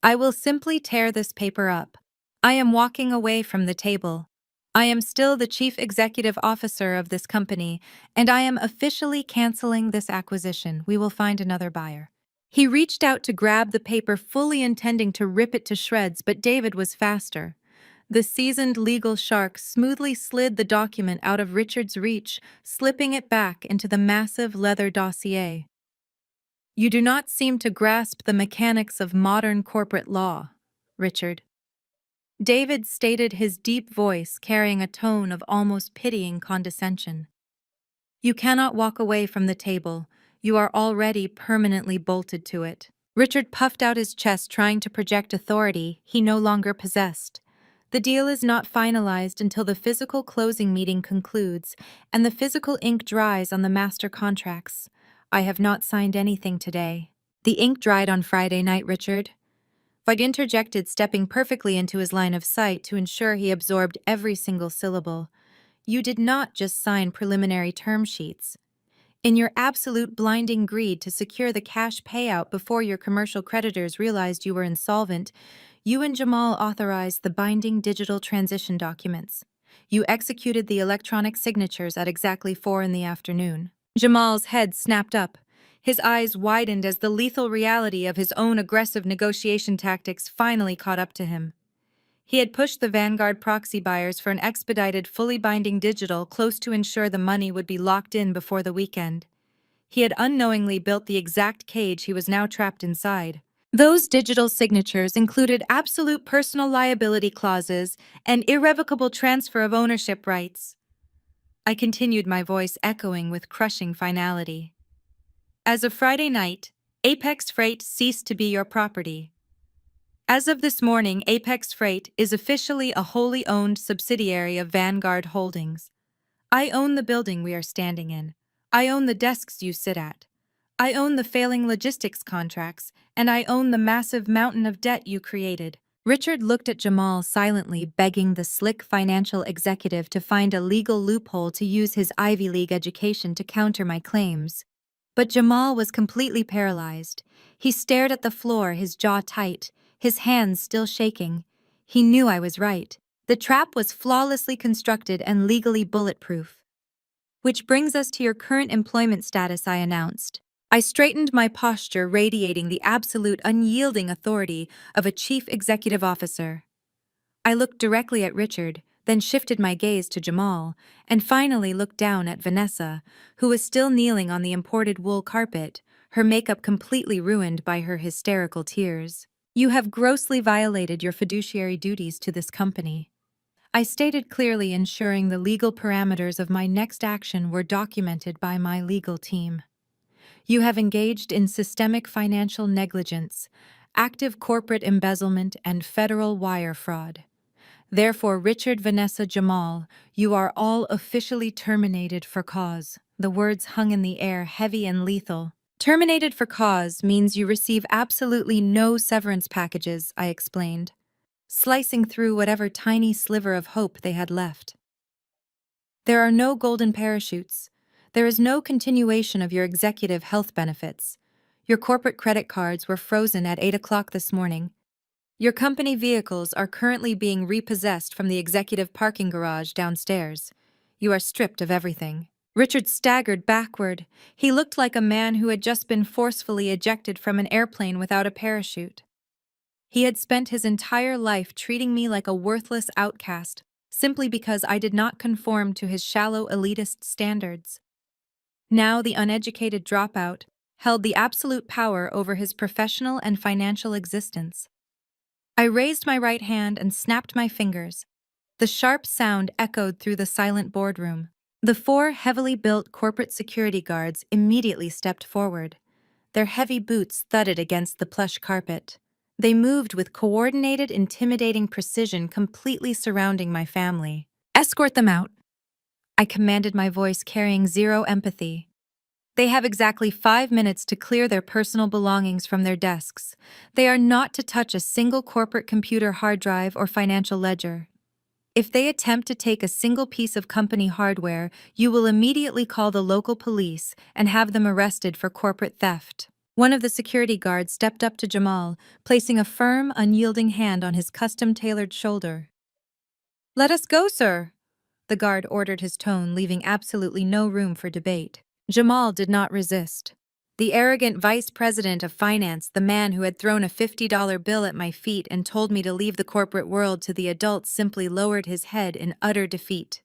I will simply tear this paper up. I am walking away from the table. I am still the chief executive officer of this company, and I am officially canceling this acquisition. We will find another buyer." He reached out to grab the paper, fully intending to rip it to shreds, but David was faster. The seasoned legal shark smoothly slid the document out of Richard's reach, slipping it back into the massive leather dossier. "You do not seem to grasp the mechanics of modern corporate law, Richard," David stated, his deep voice carrying a tone of almost pitying condescension. "You cannot walk away from the table. You are already permanently bolted to it." Richard puffed out his chest, trying to project authority he no longer possessed. "The deal is not finalized until the physical closing meeting concludes and the physical ink dries on the master contracts. I have not signed anything today." "The ink dried on Friday night, Richard," Voigt interjected, stepping perfectly into his line of sight to ensure he absorbed every single syllable. "You did not just sign preliminary term sheets. In your absolute blinding greed to secure the cash payout before your commercial creditors realized you were insolvent, you and Jamal authorized the binding digital transition documents. You executed the electronic signatures at exactly 4 in the afternoon." Jamal's head snapped up. His eyes widened as the lethal reality of his own aggressive negotiation tactics finally caught up to him. He had pushed the Vanguard proxy buyers for an expedited, fully binding digital close to ensure the money would be locked in before the weekend. He had unknowingly built the exact cage he was now trapped inside. Those digital signatures included absolute personal liability clauses and irrevocable transfer of ownership rights. I continued, my voice echoing with crushing finality. "As of Friday night, Apex Freight ceased to be your property. As of this morning, Apex Freight is officially a wholly owned subsidiary of Vanguard Holdings. I own the building we are standing in. I own the desks you sit at. I own the failing logistics contracts, and I own the massive mountain of debt you created." Richard looked at Jamal silently, begging the slick financial executive to find a legal loophole to use his Ivy League education to counter my claims. But Jamal was completely paralyzed. He stared at the floor, his jaw tight, his hands still shaking. He knew I was right. The trap was flawlessly constructed and legally bulletproof. "Which brings us to your current employment status," I announced. I straightened my posture, radiating the absolute unyielding authority of a chief executive officer. I looked directly at Richard, then shifted my gaze to Jamal, and finally looked down at Vanessa, who was still kneeling on the imported wool carpet, her makeup completely ruined by her hysterical tears. You have grossly violated your fiduciary duties to this company. I stated clearly, ensuring the legal parameters of my next action were documented by my legal team. You have engaged in systemic financial negligence, active corporate embezzlement, and federal wire fraud. Therefore, Richard, Vanessa, Jamal, you are all officially terminated for cause. The words hung in the air, heavy and lethal. Terminated for cause means you receive absolutely no severance packages, I explained, slicing through whatever tiny sliver of hope they had left. There are no golden parachutes. There is no continuation of your executive health benefits. Your corporate credit cards were frozen at 8 o'clock this morning. Your company vehicles are currently being repossessed from the executive parking garage downstairs. You are stripped of everything. Richard staggered backward. He looked like a man who had just been forcefully ejected from an airplane without a parachute. He had spent his entire life treating me like a worthless outcast, simply because I did not conform to his shallow elitist standards. Now the uneducated dropout held the absolute power over his professional and financial existence. I raised my right hand and snapped my fingers. The sharp sound echoed through the silent boardroom. The four heavily built corporate security guards immediately stepped forward. Their heavy boots thudded against the plush carpet. They moved with coordinated, intimidating precision, completely surrounding my family. Escort them out, I commanded, my voice carrying zero empathy. They have exactly 5 minutes to clear their personal belongings from their desks. They are not to touch a single corporate computer hard drive or financial ledger. If they attempt to take a single piece of company hardware, you will immediately call the local police and have them arrested for corporate theft. One of the security guards stepped up to Jamal, placing a firm, unyielding hand on his custom-tailored shoulder. "Let us go, sir," the guard ordered, his tone leaving absolutely no room for debate. Jamal did not resist. The arrogant vice president of finance, the man who had thrown a $50 bill at my feet and told me to leave the corporate world to the adults, simply lowered his head in utter defeat.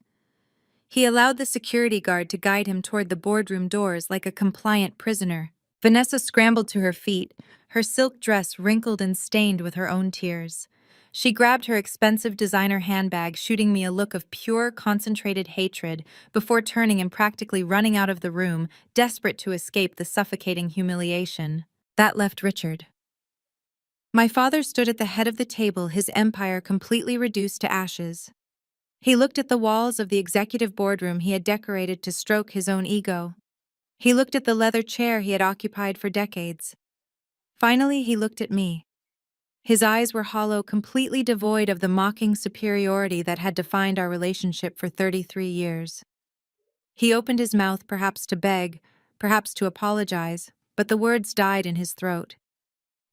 He allowed the security guard to guide him toward the boardroom doors like a compliant prisoner. Vanessa scrambled to her feet, her silk dress wrinkled and stained with her own tears. She grabbed her expensive designer handbag, shooting me a look of pure, concentrated hatred, before turning and practically running out of the room, desperate to escape the suffocating humiliation. That left Richard. My father stood at the head of the table, his empire completely reduced to ashes. He looked at the walls of the executive boardroom he had decorated to stroke his own ego. He looked at the leather chair he had occupied for decades. Finally, he looked at me. His eyes were hollow, completely devoid of the mocking superiority that had defined our relationship for 33 years. He opened his mouth, perhaps to beg, perhaps to apologize, but the words died in his throat.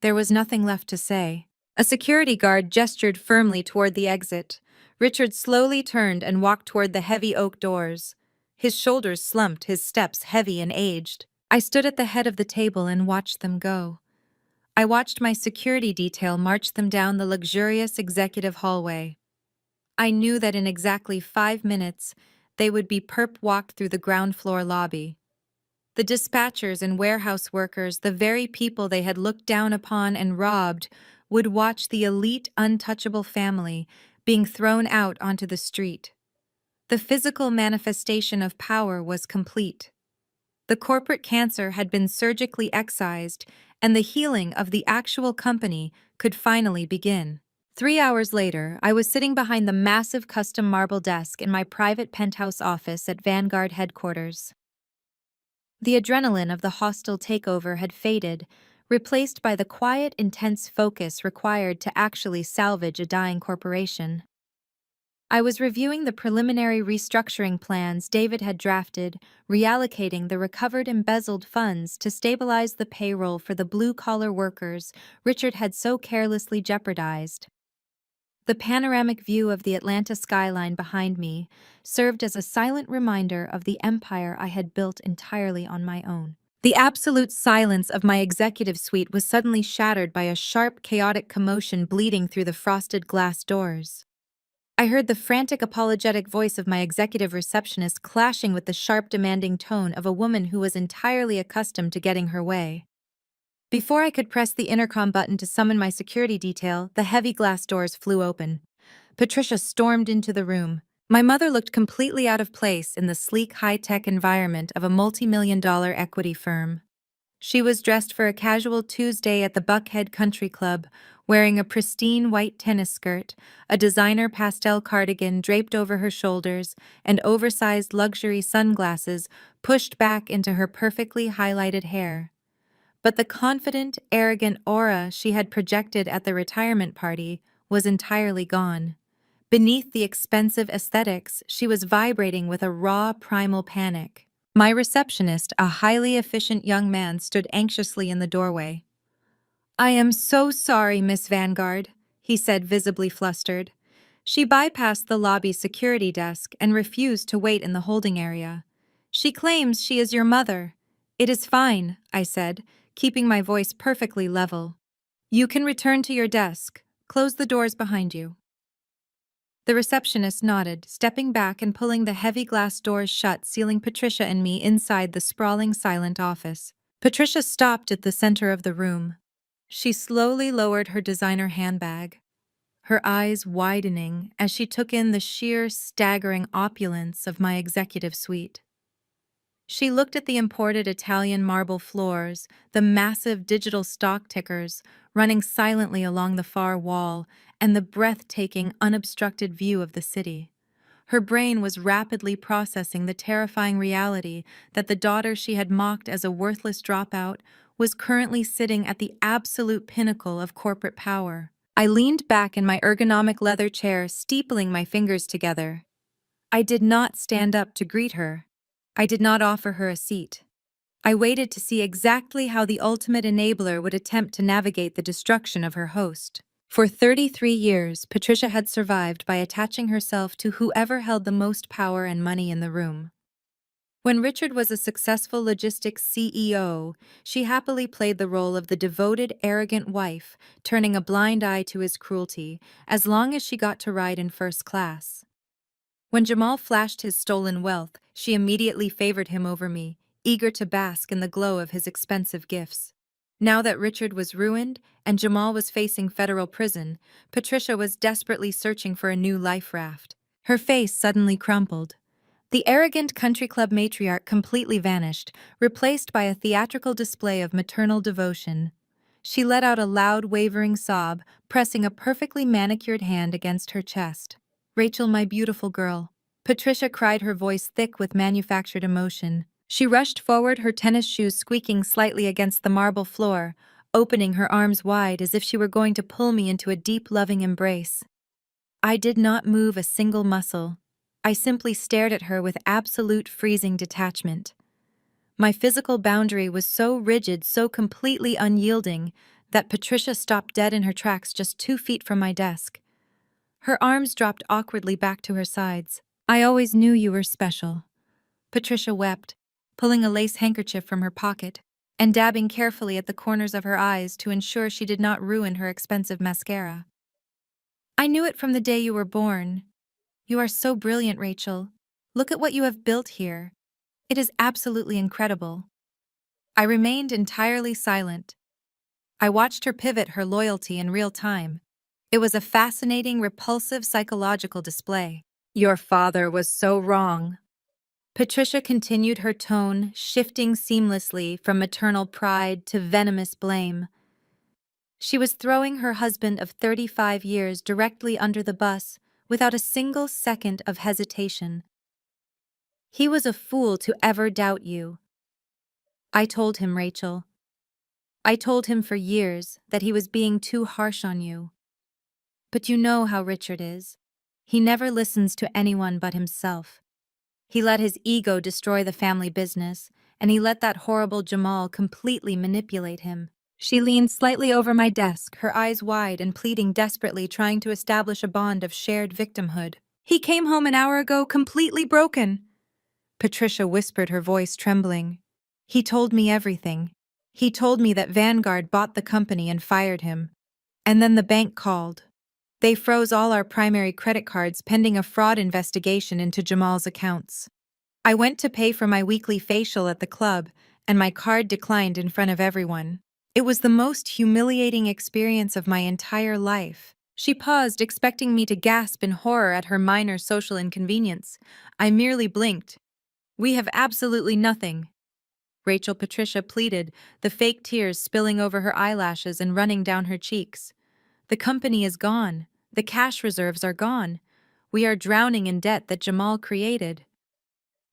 There was nothing left to say. A security guard gestured firmly toward the exit. Richard slowly turned and walked toward the heavy oak doors. His shoulders slumped, his steps heavy and aged. I stood at the head of the table and watched them go. I watched my security detail march them down the luxurious executive hallway. I knew that in exactly 5 minutes, they would be perp-walked through the ground floor lobby. The dispatchers and warehouse workers, the very people they had looked down upon and robbed, would watch the elite, untouchable family being thrown out onto the street. The physical manifestation of power was complete. The corporate cancer had been surgically excised, and the healing of the actual company could finally begin. 3 hours later, I was sitting behind the massive custom marble desk in my private penthouse office at Vanguard headquarters. The adrenaline of the hostile takeover had faded, replaced by the quiet, intense focus required to actually salvage a dying corporation. I was reviewing the preliminary restructuring plans David had drafted, reallocating the recovered embezzled funds to stabilize the payroll for the blue-collar workers Richard had so carelessly jeopardized. The panoramic view of the Atlanta skyline behind me served as a silent reminder of the empire I had built entirely on my own. The absolute silence of my executive suite was suddenly shattered by a sharp, chaotic commotion bleeding through the frosted glass doors. I heard the frantic, apologetic voice of my executive receptionist clashing with the sharp, demanding tone of a woman who was entirely accustomed to getting her way. Before I could press the intercom button to summon my security detail, the heavy glass doors flew open. Patricia stormed into the room. My mother looked completely out of place in the sleek, high-tech environment of a multi-million-dollar equity firm. She was dressed for a casual Tuesday at the Buckhead Country Club, wearing a pristine white tennis skirt, a designer pastel cardigan draped over her shoulders, and oversized luxury sunglasses pushed back into her perfectly highlighted hair. But the confident, arrogant aura she had projected at the retirement party was entirely gone. Beneath the expensive aesthetics, she was vibrating with a raw, primal panic. My receptionist, a highly efficient young man, stood anxiously in the doorway. "I am so sorry, Miss Vanguard," he said, visibly flustered. She bypassed the lobby security desk and refused to wait in the holding area. "She claims she is your mother." "It is fine," I said, keeping my voice perfectly level. "You can return to your desk. Close the doors behind you." The receptionist nodded, stepping back and pulling the heavy glass doors shut, sealing Patricia and me inside the sprawling, silent office. Patricia stopped at the center of the room. She slowly lowered her designer handbag, her eyes widening as she took in the sheer, staggering opulence of my executive suite. She looked at the imported Italian marble floors, the massive digital stock tickers running silently along the far wall, and the breathtaking, unobstructed view of the city. Her brain was rapidly processing the terrifying reality that the daughter she had mocked as a worthless dropout was currently sitting at the absolute pinnacle of corporate power. I leaned back in my ergonomic leather chair, steepling my fingers together. I did not stand up to greet her. I did not offer her a seat. I waited to see exactly how the ultimate enabler would attempt to navigate the destruction of her host. For 33 years, Patricia had survived by attaching herself to whoever held the most power and money in the room. When Richard was a successful logistics CEO, she happily played the role of the devoted, arrogant wife, turning a blind eye to his cruelty, as long as she got to ride in first class. When Jamal flashed his stolen wealth, she immediately favored him over me, eager to bask in the glow of his expensive gifts. Now that Richard was ruined and Jamal was facing federal prison, Patricia was desperately searching for a new life raft. Her face suddenly crumpled. The arrogant country club matriarch completely vanished, replaced by a theatrical display of maternal devotion. She let out a loud, wavering sob, pressing a perfectly manicured hand against her chest. "Rachel, my beautiful girl." Patricia cried, her voice thick with manufactured emotion. She rushed forward, her tennis shoes squeaking slightly against the marble floor, opening her arms wide as if she were going to pull me into a deep, loving embrace. I did not move a single muscle. I simply stared at her with absolute freezing detachment. My physical boundary was so rigid, so completely unyielding, that Patricia stopped dead in her tracks just 2 feet from my desk. Her arms dropped awkwardly back to her sides. "I always knew you were special." Patricia wept, pulling a lace handkerchief from her pocket and dabbing carefully at the corners of her eyes to ensure she did not ruin her expensive mascara. "I knew it from the day you were born. You are so brilliant, Rachel. Look at what you have built here. It is absolutely incredible." I remained entirely silent. I watched her pivot her loyalty in real time. It was a fascinating, repulsive psychological display. "Your father was so wrong." Patricia continued, her tone shifting seamlessly from maternal pride to venomous blame. She was throwing her husband of 35 years directly under the bus without a single second of hesitation. "He was a fool to ever doubt you." I told him, Rachel. I told him for years that he was being too harsh on you. But you know how Richard is. He never listens to anyone but himself. He let his ego destroy the family business, and he let that horrible Jamal completely manipulate him. She leaned slightly over my desk, her eyes wide and pleading desperately, trying to establish a bond of shared victimhood. "He came home an hour ago completely broken." Patricia whispered, her voice trembling. "He told me everything. He told me that Vanguard bought the company and fired him. And then the bank called. They froze all our primary credit cards pending a fraud investigation into Jamal's accounts. I went to pay for my weekly facial at the club, and my card declined in front of everyone. It was the most humiliating experience of my entire life. She paused, expecting me to gasp in horror at her minor social inconvenience. I merely blinked. "We have absolutely nothing," Rachel Patricia pleaded, the fake tears spilling over her eyelashes and running down her cheeks. "The company is gone. The cash reserves are gone. We are drowning in debt that Jamal created."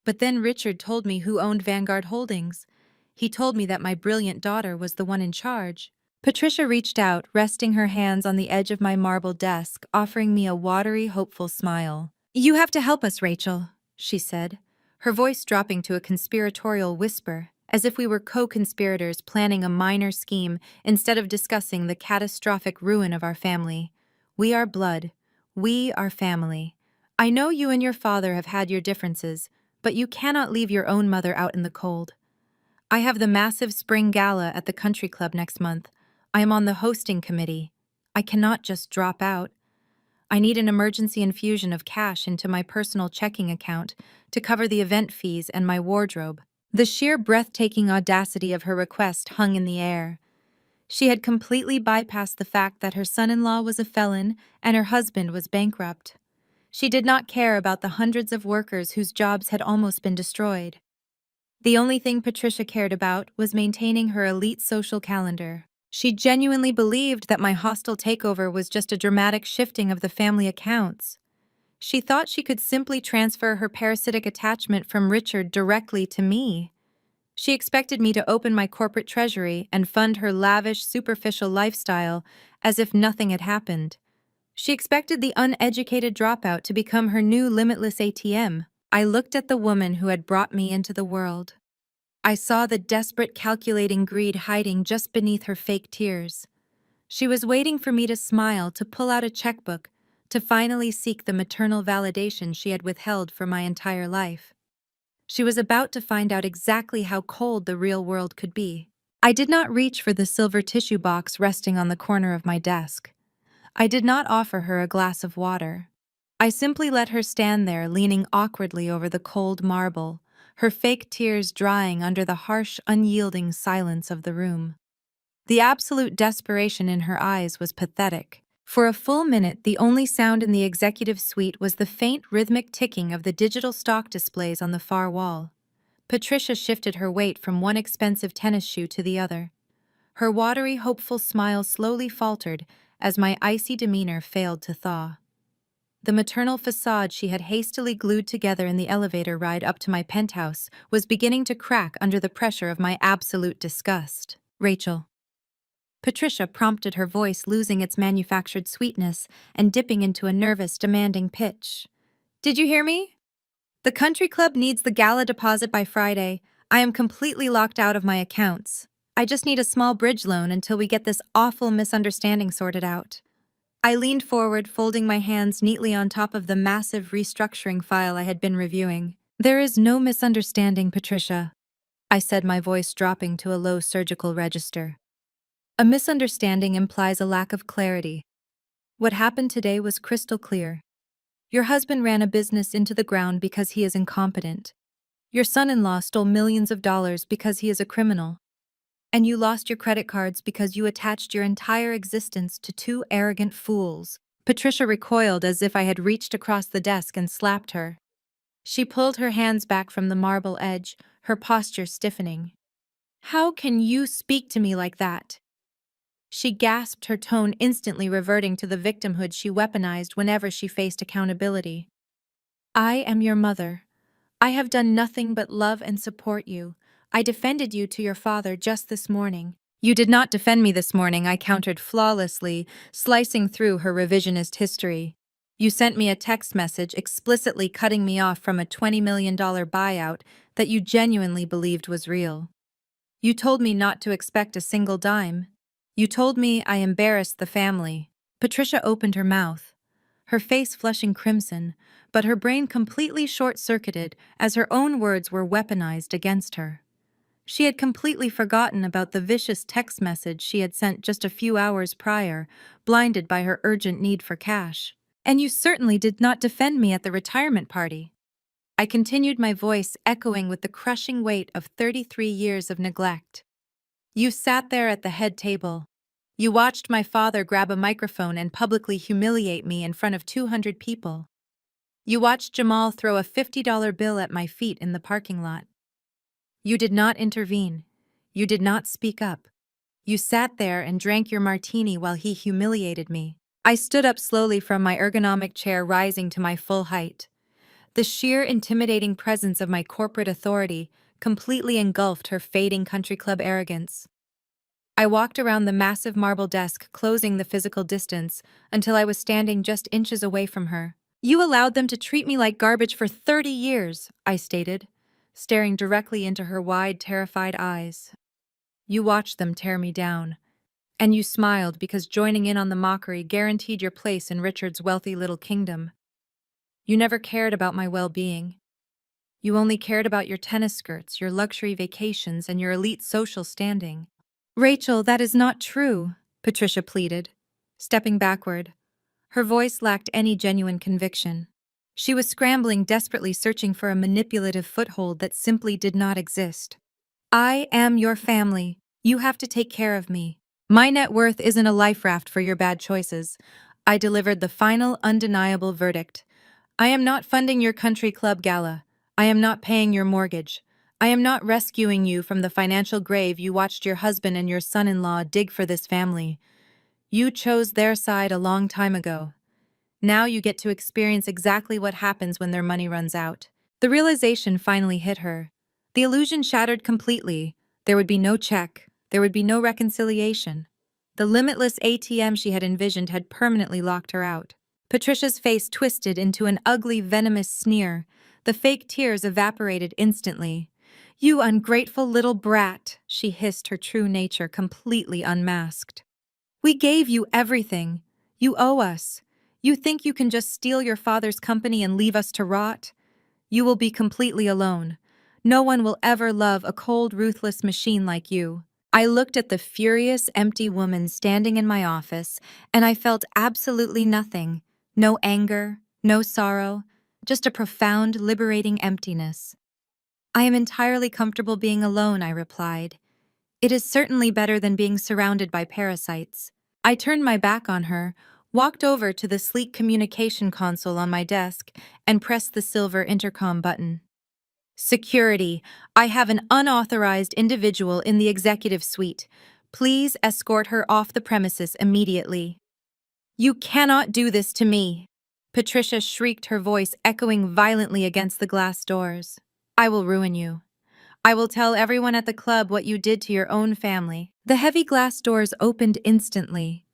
But then Richard told me who owned Vanguard Holdings. He told me that my brilliant daughter was the one in charge. Patricia reached out, resting her hands on the edge of my marble desk, offering me a watery, hopeful smile. "You have to help us, Rachel," she said, her voice dropping to a conspiratorial whisper, as if we were co-conspirators planning a minor scheme instead of discussing the catastrophic ruin of our family. "We are blood. We are family. I know you and your father have had your differences, but you cannot leave your own mother out in the cold. I have the massive spring gala at the country club next month. I am on the hosting committee. I cannot just drop out. I need an emergency infusion of cash into my personal checking account to cover the event fees and my wardrobe." The sheer breathtaking audacity of her request hung in the air. She had completely bypassed the fact that her son-in-law was a felon and her husband was bankrupt. She did not care about the hundreds of workers whose jobs had almost been destroyed. The only thing Patricia cared about was maintaining her elite social calendar. She genuinely believed that my hostile takeover was just a dramatic shifting of the family accounts. She thought she could simply transfer her parasitic attachment from Richard directly to me. She expected me to open my corporate treasury and fund her lavish, superficial lifestyle as if nothing had happened. She expected the uneducated dropout to become her new limitless ATM. I looked at the woman who had brought me into the world. I saw the desperate, calculating greed hiding just beneath her fake tears. She was waiting for me to smile, to pull out a checkbook, to finally seek the maternal validation she had withheld for my entire life. She was about to find out exactly how cold the real world could be. I did not reach for the silver tissue box resting on the corner of my desk. I did not offer her a glass of water. I simply let her stand there, leaning awkwardly over the cold marble, her fake tears drying under the harsh, unyielding silence of the room. The absolute desperation in her eyes was pathetic. For a full minute, the only sound in the executive suite was the faint, rhythmic ticking of the digital stock displays on the far wall. Patricia shifted her weight from one expensive tennis shoe to the other. Her watery, hopeful smile slowly faltered as my icy demeanor failed to thaw. The maternal facade she had hastily glued together in the elevator ride up to my penthouse was beginning to crack under the pressure of my absolute disgust. "Rachel." Patricia prompted, her voice losing its manufactured sweetness and dipping into a nervous, demanding pitch. "Did you hear me? The country club needs the gala deposit by Friday. I am completely locked out of my accounts. I just need a small bridge loan until we get this awful misunderstanding sorted out." I leaned forward, folding my hands neatly on top of the massive restructuring file I had been reviewing. "There is no misunderstanding, Patricia," I said, my voice dropping to a low surgical register. "A misunderstanding implies a lack of clarity. What happened today was crystal clear. Your husband ran a business into the ground because he is incompetent. Your son-in-law stole millions of dollars because he is a criminal. And you lost your credit cards because you attached your entire existence to two arrogant fools." Patricia recoiled as if I had reached across the desk and slapped her. She pulled her hands back from the marble edge, her posture stiffening. "How can you speak to me like that?" She gasped, her tone instantly reverting to the victimhood she weaponized whenever she faced accountability. "I am your mother. I have done nothing but love and support you. I defended you to your father just this morning." "You did not defend me this morning," I countered flawlessly, slicing through her revisionist history. "You sent me a text message explicitly cutting me off from a $20 million buyout that you genuinely believed was real. You told me not to expect a single dime. You told me I embarrassed the family." Patricia opened her mouth, her face flushing crimson, but her brain completely short-circuited as her own words were weaponized against her. She had completely forgotten about the vicious text message she had sent just a few hours prior, blinded by her urgent need for cash. "And you certainly did not defend me at the retirement party." I continued, my voice echoing with the crushing weight of 33 years of neglect. You sat there at the head table. You watched my father grab a microphone and publicly humiliate me in front of 200 people. You watched Jamal throw a $50 bill at my feet in the parking lot. You did not intervene. You did not speak up. You sat there and drank your martini while he humiliated me. I stood up slowly from my ergonomic chair, rising to my full height. The sheer intimidating presence of my corporate authority completely engulfed her fading country club arrogance. I walked around the massive marble desk, closing the physical distance, until I was standing just inches away from her. You allowed them to treat me like garbage for 30 years, I stated, staring directly into her wide, terrified eyes. You watched them tear me down. And you smiled because joining in on the mockery guaranteed your place in Richard's wealthy little kingdom. You never cared about my well-being. You only cared about your tennis skirts, your luxury vacations, and your elite social standing. Rachel, that is not true, Patricia pleaded, stepping backward. Her voice lacked any genuine conviction. She was scrambling, desperately searching for a manipulative foothold that simply did not exist. I am your family. You have to take care of me. My net worth isn't a life raft for your bad choices. I delivered the final, undeniable verdict. I am not funding your country club gala. I am not paying your mortgage. I am not rescuing you from the financial grave you watched your husband and your son-in-law dig for this family. You chose their side a long time ago. Now you get to experience exactly what happens when their money runs out. The realization finally hit her. The illusion shattered completely. There would be no check. There would be no reconciliation. The limitless ATM she had envisioned had permanently locked her out. Patricia's face twisted into an ugly, venomous sneer. The fake tears evaporated instantly. You ungrateful little brat, she hissed, her true nature completely unmasked. We gave you everything. You owe us. You think you can just steal your father's company and leave us to rot? You will be completely alone. No one will ever love a cold, ruthless machine like you. I looked at the furious, empty woman standing in my office, and I felt absolutely nothing. No anger, no sorrow, just a profound, liberating emptiness. I am entirely comfortable being alone, I replied. It is certainly better than being surrounded by parasites. I turned my back on her, walked over to the sleek communication console on my desk, and pressed the silver intercom button. Security, I have an unauthorized individual in the executive suite. Please escort her off the premises immediately. You cannot do this to me. Patricia shrieked, her voice echoing violently against the glass doors. I will ruin you. I will tell everyone at the club what you did to your own family. The heavy glass doors opened instantly.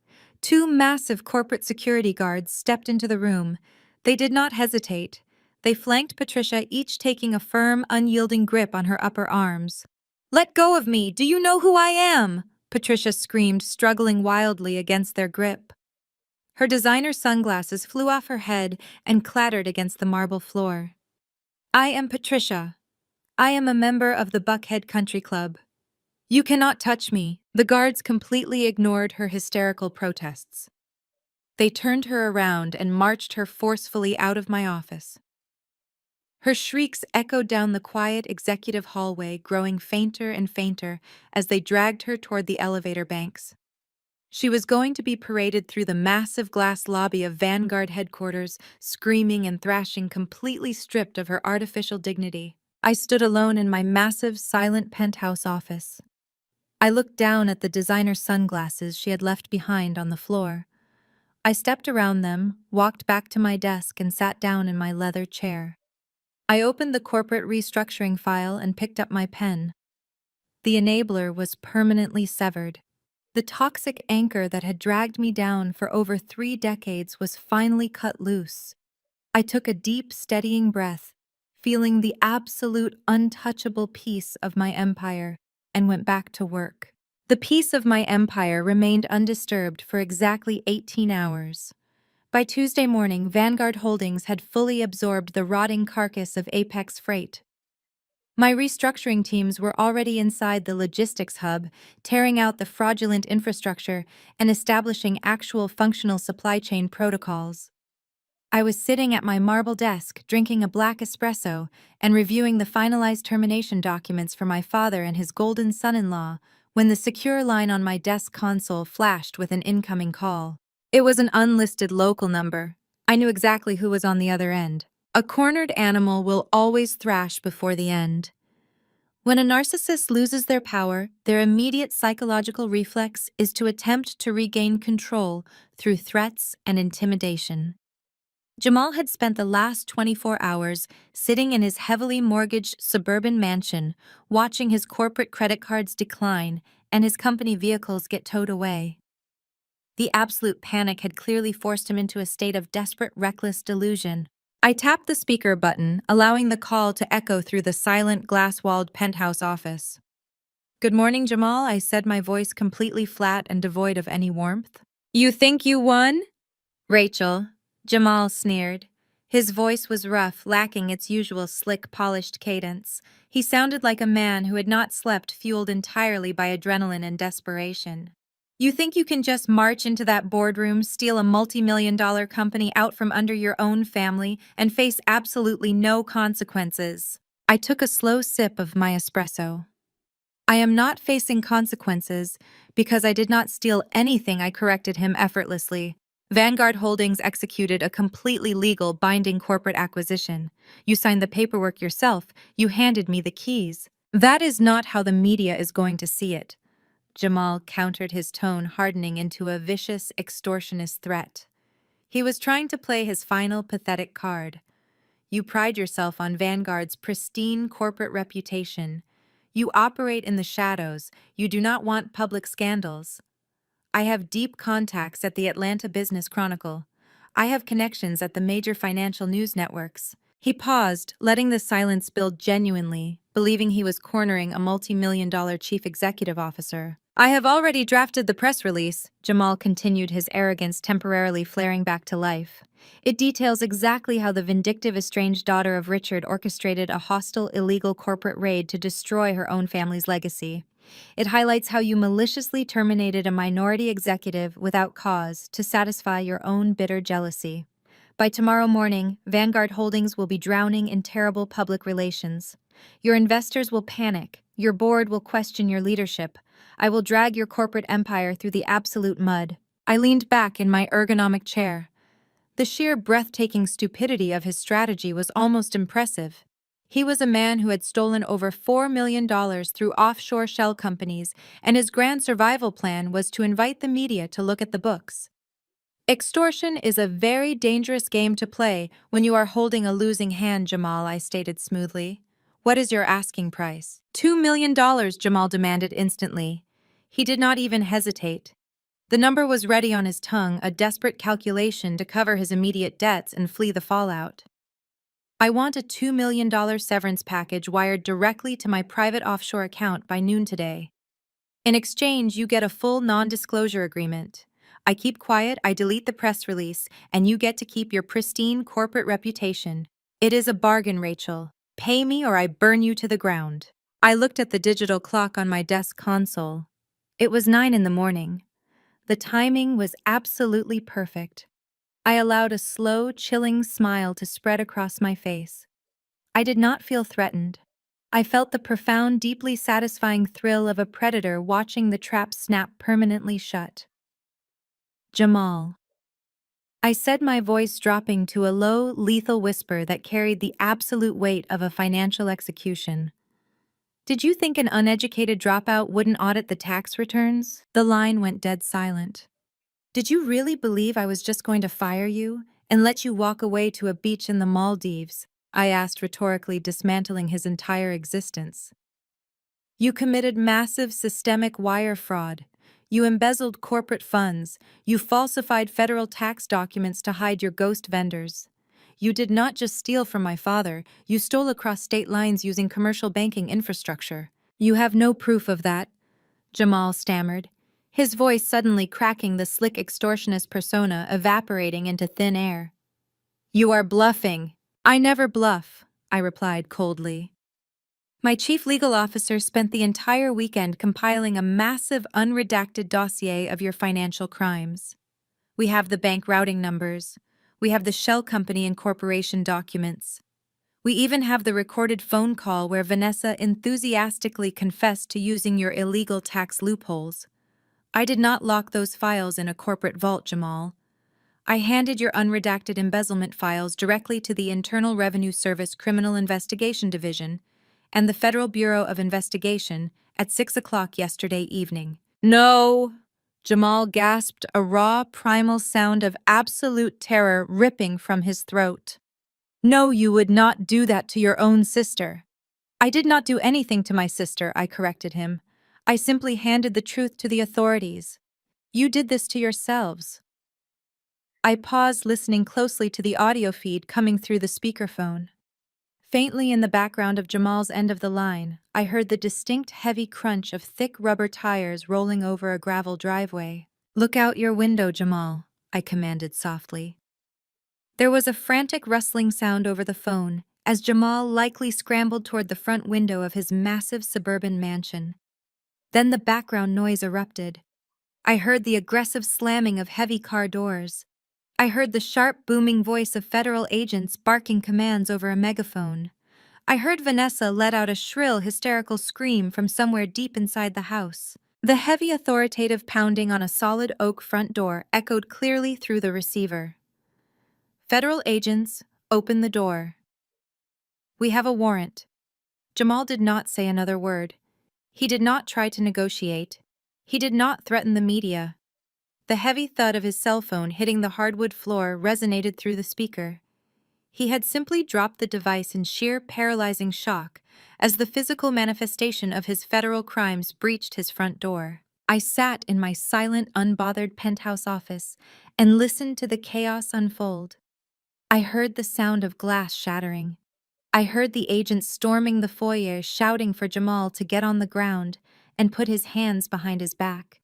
Two massive corporate security guards stepped into the room. They did not hesitate. They flanked Patricia, each taking a firm, unyielding grip on her upper arms. Let go of me! Do you know who I am? Patricia screamed, struggling wildly against their grip. Her designer sunglasses flew off her head and clattered against the marble floor. I am Patricia. I am a member of the Buckhead Country Club. You cannot touch me. The guards completely ignored her hysterical protests. They turned her around and marched her forcefully out of my office. Her shrieks echoed down the quiet executive hallway, growing fainter and fainter as they dragged her toward the elevator banks. She was going to be paraded through the massive glass lobby of Vanguard headquarters, screaming and thrashing, completely stripped of her artificial dignity. I stood alone in my massive, silent penthouse office. I looked down at the designer sunglasses she had left behind on the floor. I stepped around them, walked back to my desk, and sat down in my leather chair. I opened the corporate restructuring file and picked up my pen. The enabler was permanently severed. The toxic anchor that had dragged me down for over 3 decades was finally cut loose. I took a deep, steadying breath, feeling the absolute untouchable peace of my empire, and went back to work. The peace of my empire remained undisturbed for exactly 18 hours. By Tuesday morning, Vanguard Holdings had fully absorbed the rotting carcass of Apex Freight. My restructuring teams were already inside the logistics hub, tearing out the fraudulent infrastructure and establishing actual functional supply chain protocols. I was sitting at my marble desk, drinking a black espresso and reviewing the finalized termination documents for my father and his golden son-in-law, when the secure line on my desk console flashed with an incoming call. It was an unlisted local number. I knew exactly who was on the other end. A cornered animal will always thrash before the end. When a narcissist loses their power, their immediate psychological reflex is to attempt to regain control through threats and intimidation. Jamal had spent the last 24 hours sitting in his heavily mortgaged suburban mansion, watching his corporate credit cards decline and his company vehicles get towed away. The absolute panic had clearly forced him into a state of desperate, reckless delusion. I tapped the speaker button, allowing the call to echo through the silent, glass-walled penthouse office. "Good morning, Jamal," I said, my voice completely flat and devoid of any warmth. "You think you won?" "Rachel," Jamal sneered. His voice was rough, lacking its usual slick, polished cadence. He sounded like a man who had not slept, fueled entirely by adrenaline and desperation. "You think you can just march into that boardroom, steal a multi-million-dollar company out from under your own family, and face absolutely no consequences?" I took a slow sip of my espresso. "I am not facing consequences because I did not steal anything," I corrected him effortlessly. "Vanguard Holdings executed a completely legal, binding corporate acquisition. You signed the paperwork yourself. You handed me the keys. That is not how the media is going to see it." Jamal countered, his tone hardening into a vicious, extortionist threat. He was trying to play his final pathetic card. "You pride yourself on Vanguard's pristine corporate reputation. You operate in the shadows. You do not want public scandals. I have deep contacts at the Atlanta Business Chronicle. I have connections at the major financial news networks." He paused, letting the silence build genuinely, believing he was cornering a multi-million-dollar chief executive officer. "I have already drafted the press release," Jamal continued, his arrogance temporarily flaring back to life. "It details exactly how the vindictive estranged daughter of Richard orchestrated a hostile, illegal corporate raid to destroy her own family's legacy. It highlights how you maliciously terminated a minority executive without cause to satisfy your own bitter jealousy. By tomorrow morning, Vanguard Holdings will be drowning in terrible public relations. Your investors will panic. Your board will question your leadership. I will drag your corporate empire through the absolute mud." I leaned back in my ergonomic chair. The sheer breathtaking stupidity of his strategy was almost impressive. He was a man who had stolen over $4 million through offshore shell companies, and his grand survival plan was to invite the media to look at the books. "Extortion is a very dangerous game to play when you are holding a losing hand, Jamal," I stated smoothly. "What is your asking price?" $2 million, Jamal demanded instantly. He did not even hesitate. The number was ready on his tongue, a desperate calculation to cover his immediate debts and flee the fallout. "I want a $2 million severance package wired directly to my private offshore account by noon today. In exchange, you get a full non-disclosure agreement. I keep quiet, I delete the press release, and you get to keep your pristine corporate reputation. It is a bargain, Rachel. Pay me or I burn you to the ground." I looked at the digital clock on my desk console. It was 9 in the morning. The timing was absolutely perfect. I allowed a slow, chilling smile to spread across my face. I did not feel threatened. I felt the profound, deeply satisfying thrill of a predator watching the trap snap permanently shut. "Jamal," I said, my voice dropping to a low, lethal whisper that carried the absolute weight of a financial execution. "Did you think an uneducated dropout wouldn't audit the tax returns?" The line went dead silent. "Did you really believe I was just going to fire you and let you walk away to a beach in the Maldives?" I asked rhetorically, dismantling his entire existence. "You committed massive systemic wire fraud. You embezzled corporate funds. You falsified federal tax documents to hide your ghost vendors. You did not just steal from my father, you stole across state lines using commercial banking infrastructure." "You have no proof of that," Jamal stammered, his voice suddenly cracking, the slick extortionist persona evaporating into thin air. "You are bluffing." "I never bluff," I replied coldly. "My chief legal officer spent the entire weekend compiling a massive unredacted dossier of your financial crimes. We have the bank routing numbers. We have the shell company and corporation documents. We even have the recorded phone call where Vanessa enthusiastically confessed to using your illegal tax loopholes. I did not lock those files in a corporate vault, Jamal. I handed your unredacted embezzlement files directly to the Internal Revenue Service Criminal Investigation Division and the Federal Bureau of Investigation at 6 o'clock yesterday evening. No! Jamal gasped, a raw, primal sound of absolute terror ripping from his throat. No, you would not do that to your own sister. I did not do anything to my sister, I corrected him. I simply handed the truth to the authorities. You did this to yourselves. I paused, listening closely to the audio feed coming through the speakerphone. Faintly in the background of Jamal's end of the line, I heard the distinct heavy crunch of thick rubber tires rolling over a gravel driveway. Look out your window, Jamal, I commanded softly. There was a frantic rustling sound over the phone, as Jamal likely scrambled toward the front window of his massive suburban mansion. Then the background noise erupted. I heard the aggressive slamming of heavy car doors. I heard the sharp, booming voice of federal agents barking commands over a megaphone. I heard Vanessa let out a shrill, hysterical scream from somewhere deep inside the house. The heavy, authoritative pounding on a solid oak front door echoed clearly through the receiver. Federal agents, open the door. We have a warrant. Jamal did not say another word. He did not try to negotiate. He did not threaten the media. The heavy thud of his cell phone hitting the hardwood floor resonated through the speaker. He had simply dropped the device in sheer paralyzing shock as the physical manifestation of his federal crimes breached his front door. I sat in my silent, unbothered penthouse office and listened to the chaos unfold. I heard the sound of glass shattering. I heard the agents storming the foyer shouting for Jamal to get on the ground and put his hands behind his back.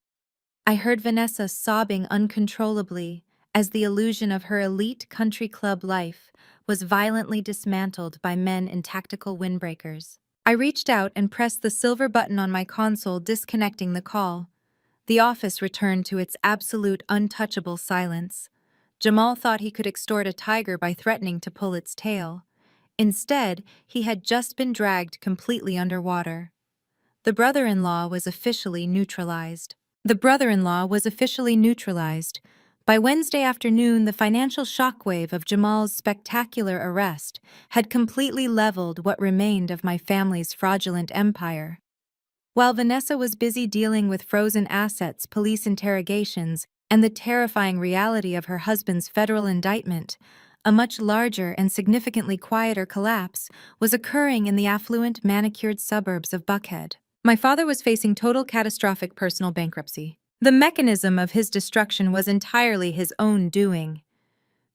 I heard Vanessa sobbing uncontrollably as the illusion of her elite country club life was violently dismantled by men in tactical windbreakers. I reached out and pressed the silver button on my console, disconnecting the call. The office returned to its absolute, untouchable silence. Jamal thought he could extort a tiger by threatening to pull its tail. Instead, he had just been dragged completely underwater. The brother-in-law was officially neutralized. By Wednesday afternoon, the financial shockwave of Jamal's spectacular arrest had completely leveled what remained of my family's fraudulent empire. While Vanessa was busy dealing with frozen assets, police interrogations, and the terrifying reality of her husband's federal indictment, a much larger and significantly quieter collapse was occurring in the affluent, manicured suburbs of Buckhead. My father was facing total catastrophic personal bankruptcy. The mechanism of his destruction was entirely his own doing.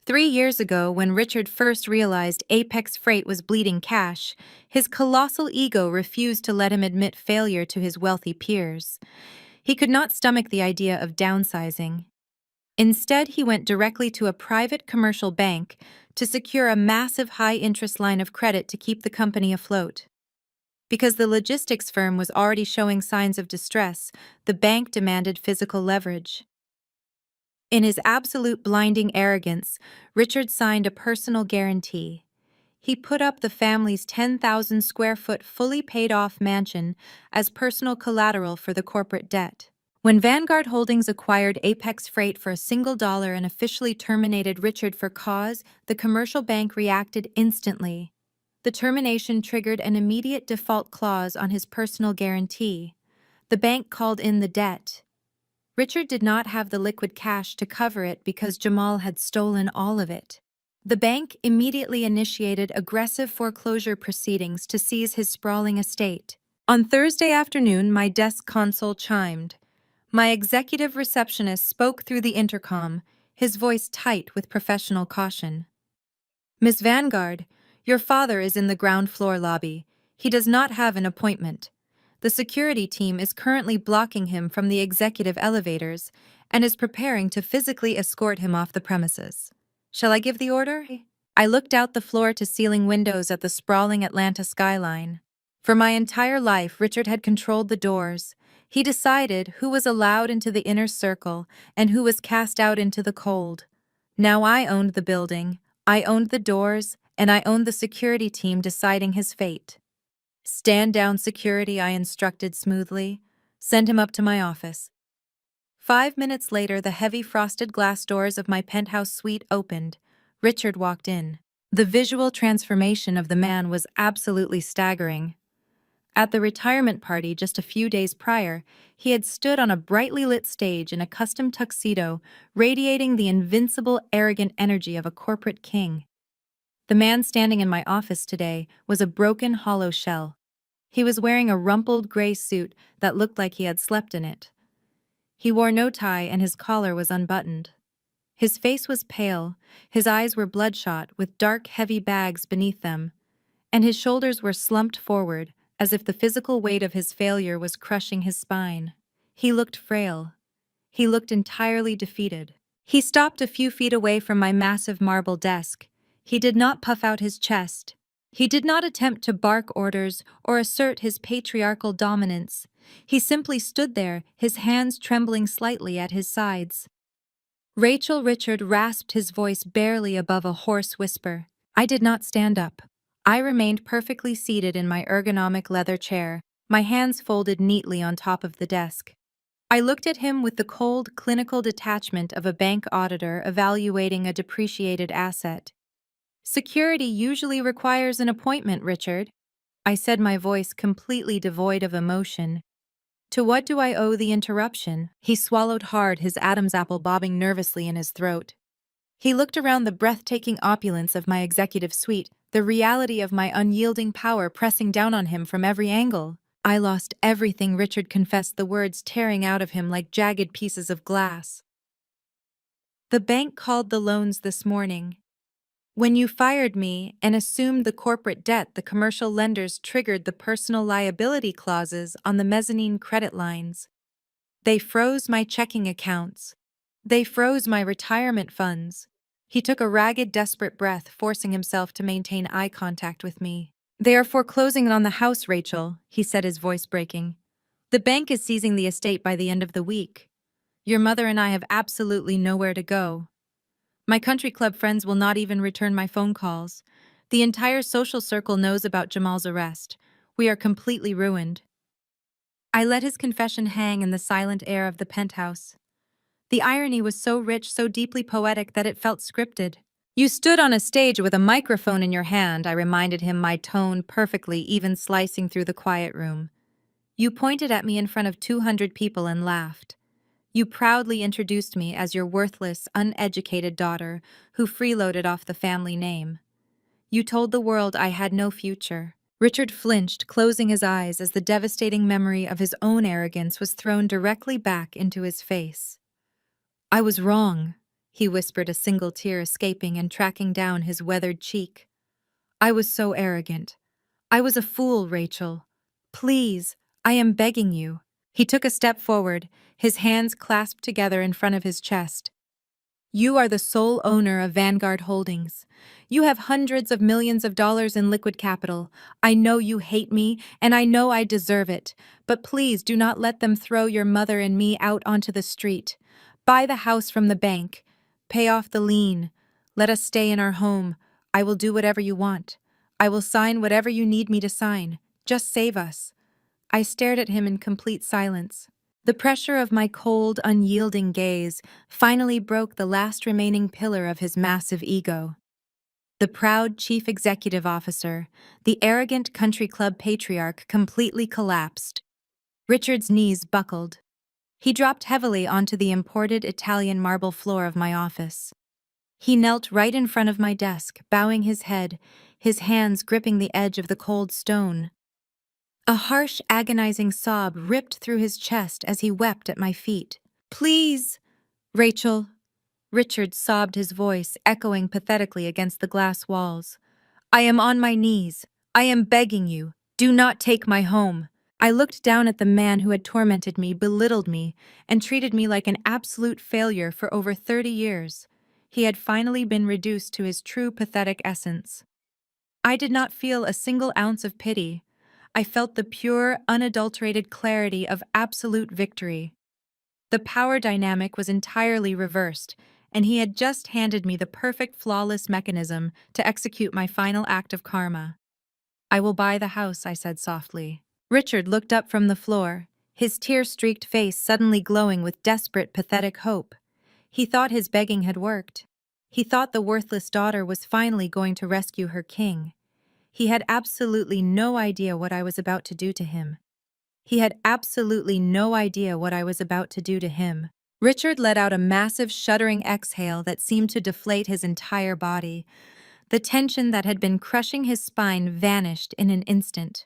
3 years ago, when Richard first realized Apex Freight was bleeding cash, his colossal ego refused to let him admit failure to his wealthy peers. He could not stomach the idea of downsizing. Instead, he went directly to a private commercial bank to secure a massive high-interest line of credit to keep the company afloat. Because the logistics firm was already showing signs of distress, the bank demanded physical leverage. In his absolute blinding arrogance, Richard signed a personal guarantee. He put up the family's 10,000-square-foot fully paid-off mansion as personal collateral for the corporate debt. When Vanguard Holdings acquired Apex Freight for $1 and officially terminated Richard for cause, the commercial bank reacted instantly. The termination triggered an immediate default clause on his personal guarantee. The bank called in the debt. Richard did not have the liquid cash to cover it because Jamal had stolen all of it. The bank immediately initiated aggressive foreclosure proceedings to seize his sprawling estate. On Thursday afternoon, my desk console chimed. My executive receptionist spoke through the intercom, his voice tight with professional caution. Miss Vanguard, your father is in the ground floor lobby. He does not have an appointment. The security team is currently blocking him from the executive elevators and is preparing to physically escort him off the premises. Shall I give the order? I looked out the floor-to-ceiling windows at the sprawling Atlanta skyline. For my entire life, Richard had controlled the doors. He decided who was allowed into the inner circle and who was cast out into the cold. Now I owned the building, I owned the doors, and I owned the security team deciding his fate. Stand down, security, I instructed smoothly. Send him up to my office. 5 minutes later, the heavy frosted glass doors of my penthouse suite opened. Richard walked in. The visual transformation of the man was absolutely staggering. At the retirement party just a few days prior, he had stood on a brightly lit stage in a custom tuxedo, radiating the invincible, arrogant energy of a corporate king. The man standing in my office today was a broken, hollow shell. He was wearing a rumpled gray suit that looked like he had slept in it. He wore no tie and his collar was unbuttoned. His face was pale, his eyes were bloodshot with dark, heavy bags beneath them, and his shoulders were slumped forward, as if the physical weight of his failure was crushing his spine. He looked frail. He looked entirely defeated. He stopped a few feet away from my massive marble desk. He did not puff out his chest. He did not attempt to bark orders or assert his patriarchal dominance. He simply stood there, his hands trembling slightly at his sides. Rachel, Richard rasped his voice barely above a hoarse whisper. I did not stand up. I remained perfectly seated in my ergonomic leather chair, my hands folded neatly on top of the desk. I looked at him with the cold, clinical detachment of a bank auditor evaluating a depreciated asset. Security usually requires an appointment, Richard. I said, my voice completely devoid of emotion. To what do I owe the interruption? He swallowed hard, his Adam's apple bobbing nervously in his throat. He looked around the breathtaking opulence of my executive suite, the reality of my unyielding power pressing down on him from every angle. I lost everything, Richard confessed, the words tearing out of him like jagged pieces of glass. The bank called the loans this morning. When you fired me and assumed the corporate debt, the commercial lenders triggered the personal liability clauses on the mezzanine credit lines. They froze my checking accounts. They froze my retirement funds. He took a ragged, desperate breath, forcing himself to maintain eye contact with me. They are foreclosing on the house, Rachel, he said, his voice breaking. The bank is seizing the estate by the end of the week. Your mother and I have absolutely nowhere to go. My country club friends will not even return my phone calls. The entire social circle knows about Jamal's arrest. We are completely ruined. I let his confession hang in the silent air of the penthouse. The irony was so rich, so deeply poetic that it felt scripted. You stood on a stage with a microphone in your hand, I reminded him, my tone perfectly even slicing through the quiet room. You pointed at me in front of 200 people and laughed. You proudly introduced me as your worthless, uneducated daughter who freeloaded off the family name. You told the world I had no future. Richard flinched, closing his eyes as the devastating memory of his own arrogance was thrown directly back into his face. I was wrong, he whispered, a single tear escaping and tracking down his weathered cheek. I was so arrogant. I was a fool, Rachel. Please, I am begging you. He took a step forward, his hands clasped together in front of his chest. You are the sole owner of Vanguard Holdings. You have hundreds of millions of dollars in liquid capital. I know you hate me, and I know I deserve it. But please do not let them throw your mother and me out onto the street. Buy the house from the bank. Pay off the lien. Let us stay in our home. I will do whatever you want. I will sign whatever you need me to sign. Just save us. I stared at him in complete silence. The pressure of my cold, unyielding gaze finally broke the last remaining pillar of his massive ego. The proud chief executive officer, the arrogant country club patriarch, completely collapsed. Richard's knees buckled. He dropped heavily onto the imported Italian marble floor of my office. He knelt right in front of my desk, bowing his head, his hands gripping the edge of the cold stone. A harsh, agonizing sob ripped through his chest as he wept at my feet. Please, Rachel. Richard sobbed, his voice echoing pathetically against the glass walls. I am on my knees. I am begging you. Do not take my home. I looked down at the man who had tormented me, belittled me, and treated me like an absolute failure for over 30 years. He had finally been reduced to his true pathetic essence. I did not feel a single ounce of pity. I felt the pure, unadulterated clarity of absolute victory. The power dynamic was entirely reversed, and he had just handed me the perfect flawless mechanism to execute my final act of karma. "I will buy the house," I said softly. Richard looked up from the floor, his tear-streaked face suddenly glowing with desperate, pathetic hope. He thought his begging had worked. He thought the worthless daughter was finally going to rescue her king. He had absolutely no idea what I was about to do to him. He had absolutely no idea what I was about to do to him. Richard let out a massive, shuddering exhale that seemed to deflate his entire body. The tension that had been crushing his spine vanished in an instant.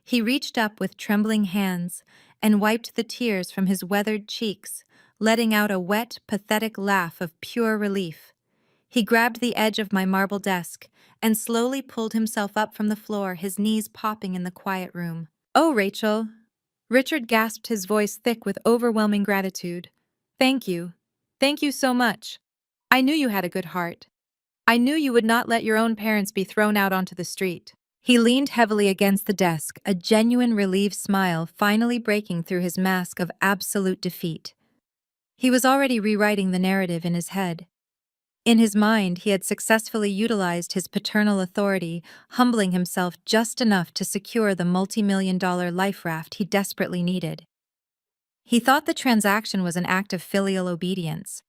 He reached up with trembling hands and wiped the tears from his weathered cheeks, letting out a wet, pathetic laugh of pure relief. He grabbed the edge of my marble desk and slowly pulled himself up from the floor, his knees popping in the quiet room. "Oh, Rachel." Richard gasped, his voice thick with overwhelming gratitude. "Thank you. Thank you so much. I knew you had a good heart. I knew you would not let your own parents be thrown out onto the street." He leaned heavily against the desk, a genuine relieved smile finally breaking through his mask of absolute defeat. He was already rewriting the narrative in his head. In his mind, he had successfully utilized his paternal authority, humbling himself just enough to secure the multi-million-dollar life raft he desperately needed. He thought the transaction was an act of filial obedience.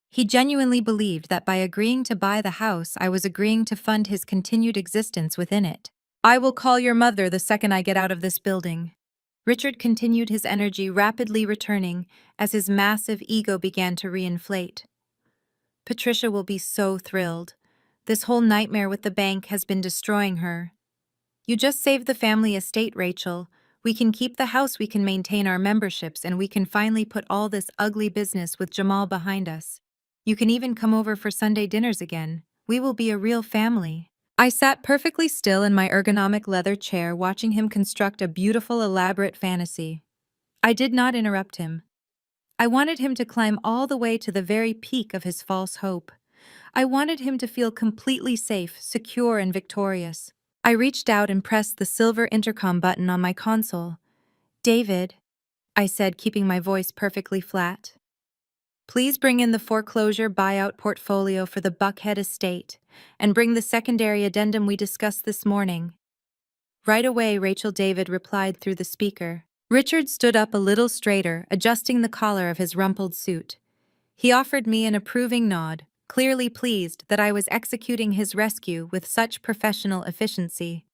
He genuinely believed that by agreeing to buy the house, I was agreeing to fund his continued existence within it. "I will call your mother the second I get out of this building." Richard continued, his energy rapidly returning as his massive ego began to reinflate. "Patricia will be so thrilled. This whole nightmare with the bank has been destroying her. You just saved the family estate, Rachel. We can keep the house, we can maintain our memberships, and we can finally put all this ugly business with Jamal behind us. You can even come over for Sunday dinners again. We will be a real family." I sat perfectly still in my ergonomic leather chair, watching him construct a beautiful, elaborate fantasy. I did not interrupt him. I wanted him to climb all the way to the very peak of his false hope. I wanted him to feel completely safe, secure, and victorious. I reached out and pressed the silver intercom button on my console. "David," I said, keeping my voice perfectly flat, "please bring in the foreclosure buyout portfolio for the Buckhead estate, and bring the secondary addendum we discussed this morning." "Right away," Rachel. David replied through the speaker. Richard stood up a little straighter, adjusting the collar of his rumpled suit. He offered me an approving nod, clearly pleased that I was executing his rescue with such professional efficiency.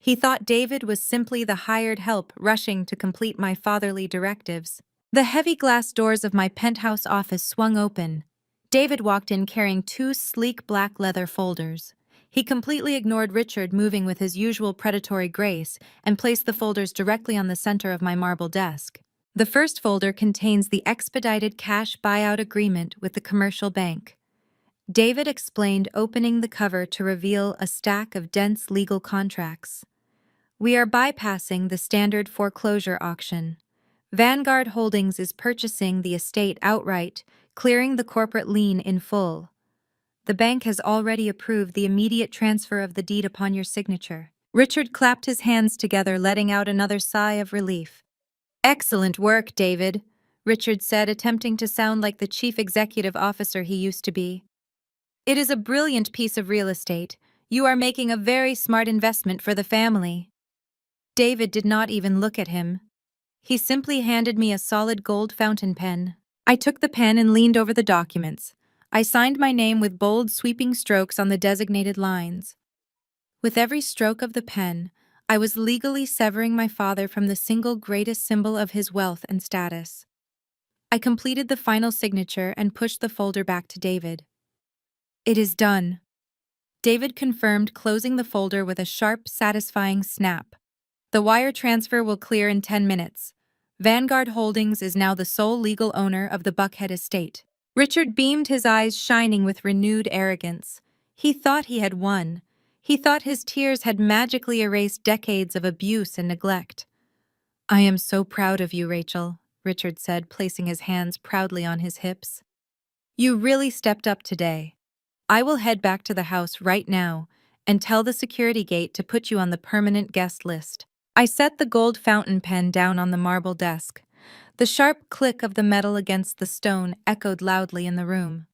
He thought David was simply the hired help rushing to complete my fatherly directives. The heavy glass doors of my penthouse office swung open. David walked in carrying two sleek black leather folders. He completely ignored Richard moving with his usual predatory grace and placed the folders directly on the center of my marble desk. The first folder contains the expedited cash buyout agreement with the commercial bank. David explained, opening the cover to reveal a stack of dense legal contracts. "We are bypassing the standard foreclosure auction. Vanguard Holdings is purchasing the estate outright, clearing the corporate lien in full. The bank has already approved the immediate transfer of the deed upon your signature." Richard clapped his hands together, letting out another sigh of relief. "Excellent work, David," Richard said, attempting to sound like the chief executive officer he used to be. "It is a brilliant piece of real estate. You are making a very smart investment for the family." David did not even look at him. He simply handed me a solid gold fountain pen. I took the pen and leaned over the documents. I signed my name with bold, sweeping strokes on the designated lines. With every stroke of the pen, I was legally severing my father from the single greatest symbol of his wealth and status. I completed the final signature and pushed the folder back to David. "It is done," David confirmed, closing the folder with a sharp, satisfying snap. "The wire transfer will clear in 10 minutes. Vanguard Holdings is now the sole legal owner of the Buckhead estate." Richard beamed, his eyes shining with renewed arrogance. He thought he had won. He thought his tears had magically erased decades of abuse and neglect. "I am so proud of you, Rachel," Richard said, placing his hands proudly on his hips. "You really stepped up today. I will head back to the house right now and tell the security gate to put you on the permanent guest list." I set the gold fountain pen down on the marble desk. The sharp click of the metal against the stone echoed loudly in the room.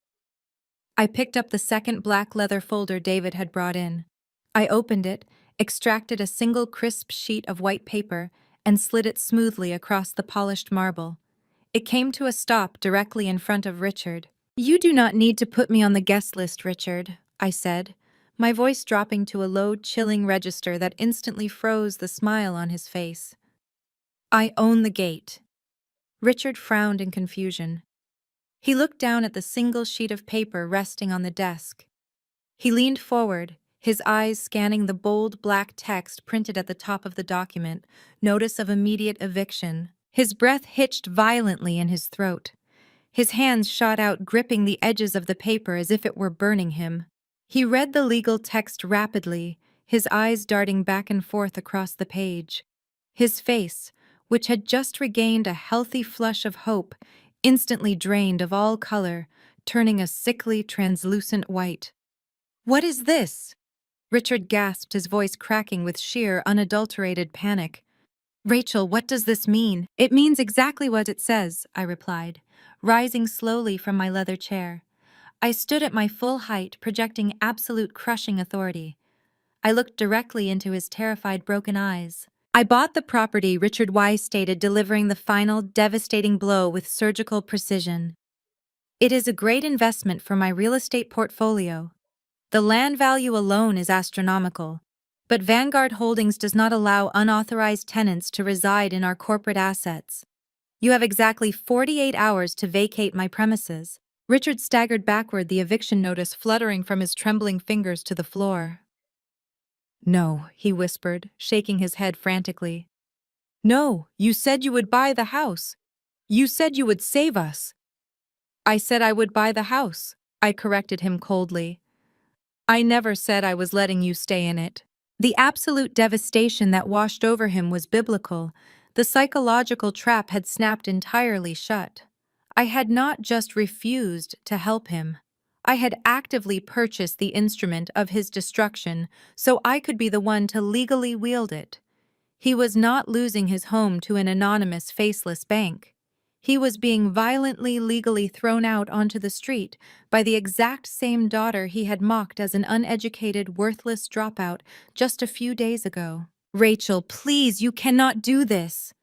I picked up the second black leather folder David had brought in. I opened it, extracted a single crisp sheet of white paper, and slid it smoothly across the polished marble. It came to a stop directly in front of Richard. "You do not need to put me on the guest list, Richard," I said, my voice dropping to a low, chilling register that instantly froze the smile on his face. "I own the gate." Richard frowned in confusion. He looked down at the single sheet of paper resting on the desk. He leaned forward, his eyes scanning the bold black text printed at the top of the document, notice of immediate eviction. His breath hitched violently in his throat. His hands shot out, gripping the edges of the paper as if it were burning him. He read the legal text rapidly, his eyes darting back and forth across the page. His face, which had just regained a healthy flush of hope, instantly drained of all color, turning a sickly, translucent white. "What is this?" Richard gasped, his voice cracking with sheer, unadulterated panic. "Rachel, what does this mean?" "It means exactly what it says," I replied, rising slowly from my leather chair. I stood at my full height, projecting absolute crushing authority. I looked directly into his terrified, broken eyes. "I bought the property," Richard Wise stated, delivering the final, devastating blow with surgical precision. "It is a great investment for my real estate portfolio. The land value alone is astronomical, but Vanguard Holdings does not allow unauthorized tenants to reside in our corporate assets. You have exactly 48 hours to vacate my premises." Richard staggered backward, the eviction notice fluttering from his trembling fingers to the floor. "No," he whispered, shaking his head frantically. "No, you said you would buy the house. You said you would save us." "I said I would buy the house," I corrected him coldly. "I never said I was letting you stay in it." The absolute devastation that washed over him was biblical. The psychological trap had snapped entirely shut. I had not just refused to help him. I had actively purchased the instrument of his destruction so I could be the one to legally wield it. He was not losing his home to an anonymous, faceless bank. He was being violently legally thrown out onto the street by the exact same daughter he had mocked as an uneducated, worthless dropout just a few days ago. "Rachel, please, you cannot do this!"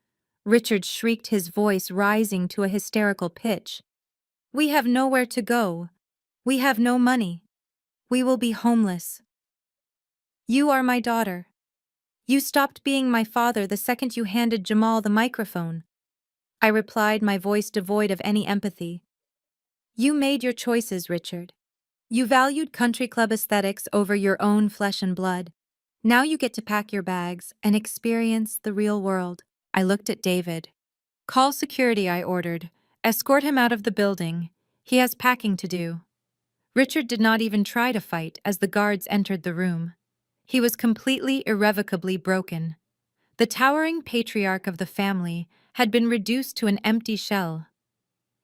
Richard shrieked, his voice rising to a hysterical pitch. "We have nowhere to go. We have no money. We will be homeless. You are my daughter. You stopped being my father the second you handed Jamal the microphone." I replied, my voice devoid of any empathy. "You made your choices, Richard. You valued country club aesthetics over your own flesh and blood. Now you get to pack your bags and experience the real world." I looked at David. "Call security," I ordered. "Escort him out of the building. He has packing to do." Richard did not even try to fight as the guards entered the room. He was completely, irrevocably broken. The towering patriarch of the family had been reduced to an empty shell.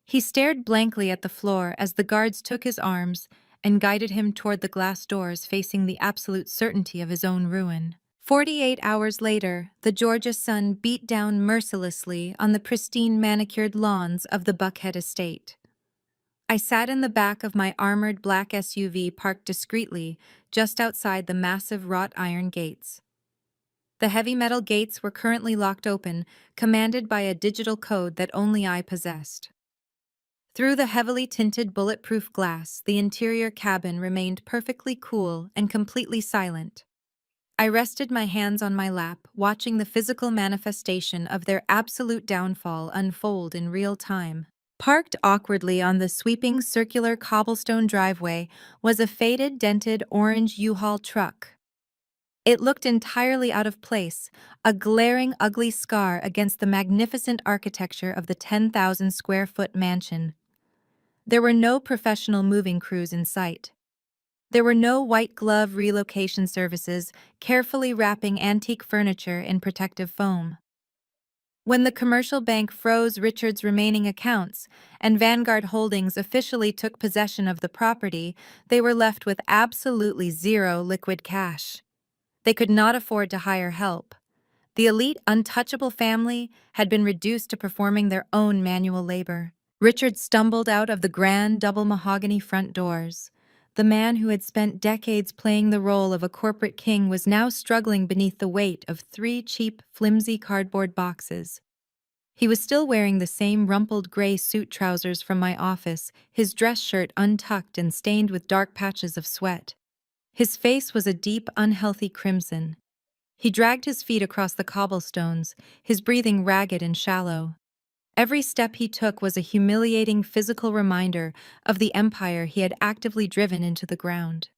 He stared blankly at the floor as the guards took his arms and guided him toward the glass doors, facing the absolute certainty of his own ruin. 48 hours later, the Georgia sun beat down mercilessly on the pristine, manicured lawns of the Buckhead estate. I sat in the back of my armored black SUV parked discreetly just outside the massive wrought iron gates. The heavy metal gates were currently locked open, commanded by a digital code that only I possessed. Through the heavily tinted bulletproof glass, the interior cabin remained perfectly cool and completely silent. I rested my hands on my lap, watching the physical manifestation of their absolute downfall unfold in real time. Parked awkwardly on the sweeping circular cobblestone driveway was a faded, dented orange U-Haul truck. It looked entirely out of place, a glaring, ugly scar against the magnificent architecture of the 10,000-square-foot mansion. There were no professional moving crews in sight. There were no white-glove relocation services carefully wrapping antique furniture in protective foam. When the commercial bank froze Richard's remaining accounts and Vanguard Holdings officially took possession of the property, they were left with absolutely zero liquid cash. They could not afford to hire help. The elite, untouchable family had been reduced to performing their own manual labor. Richard stumbled out of the grand double mahogany front doors. The man who had spent decades playing the role of a corporate king was now struggling beneath the weight of 3 cheap, flimsy cardboard boxes. He was still wearing the same rumpled gray suit trousers from my office, his dress shirt untucked and stained with dark patches of sweat. His face was a deep, unhealthy crimson. He dragged his feet across the cobblestones, his breathing ragged and shallow. Every step he took was a humiliating physical reminder of the empire he had actively driven into the ground.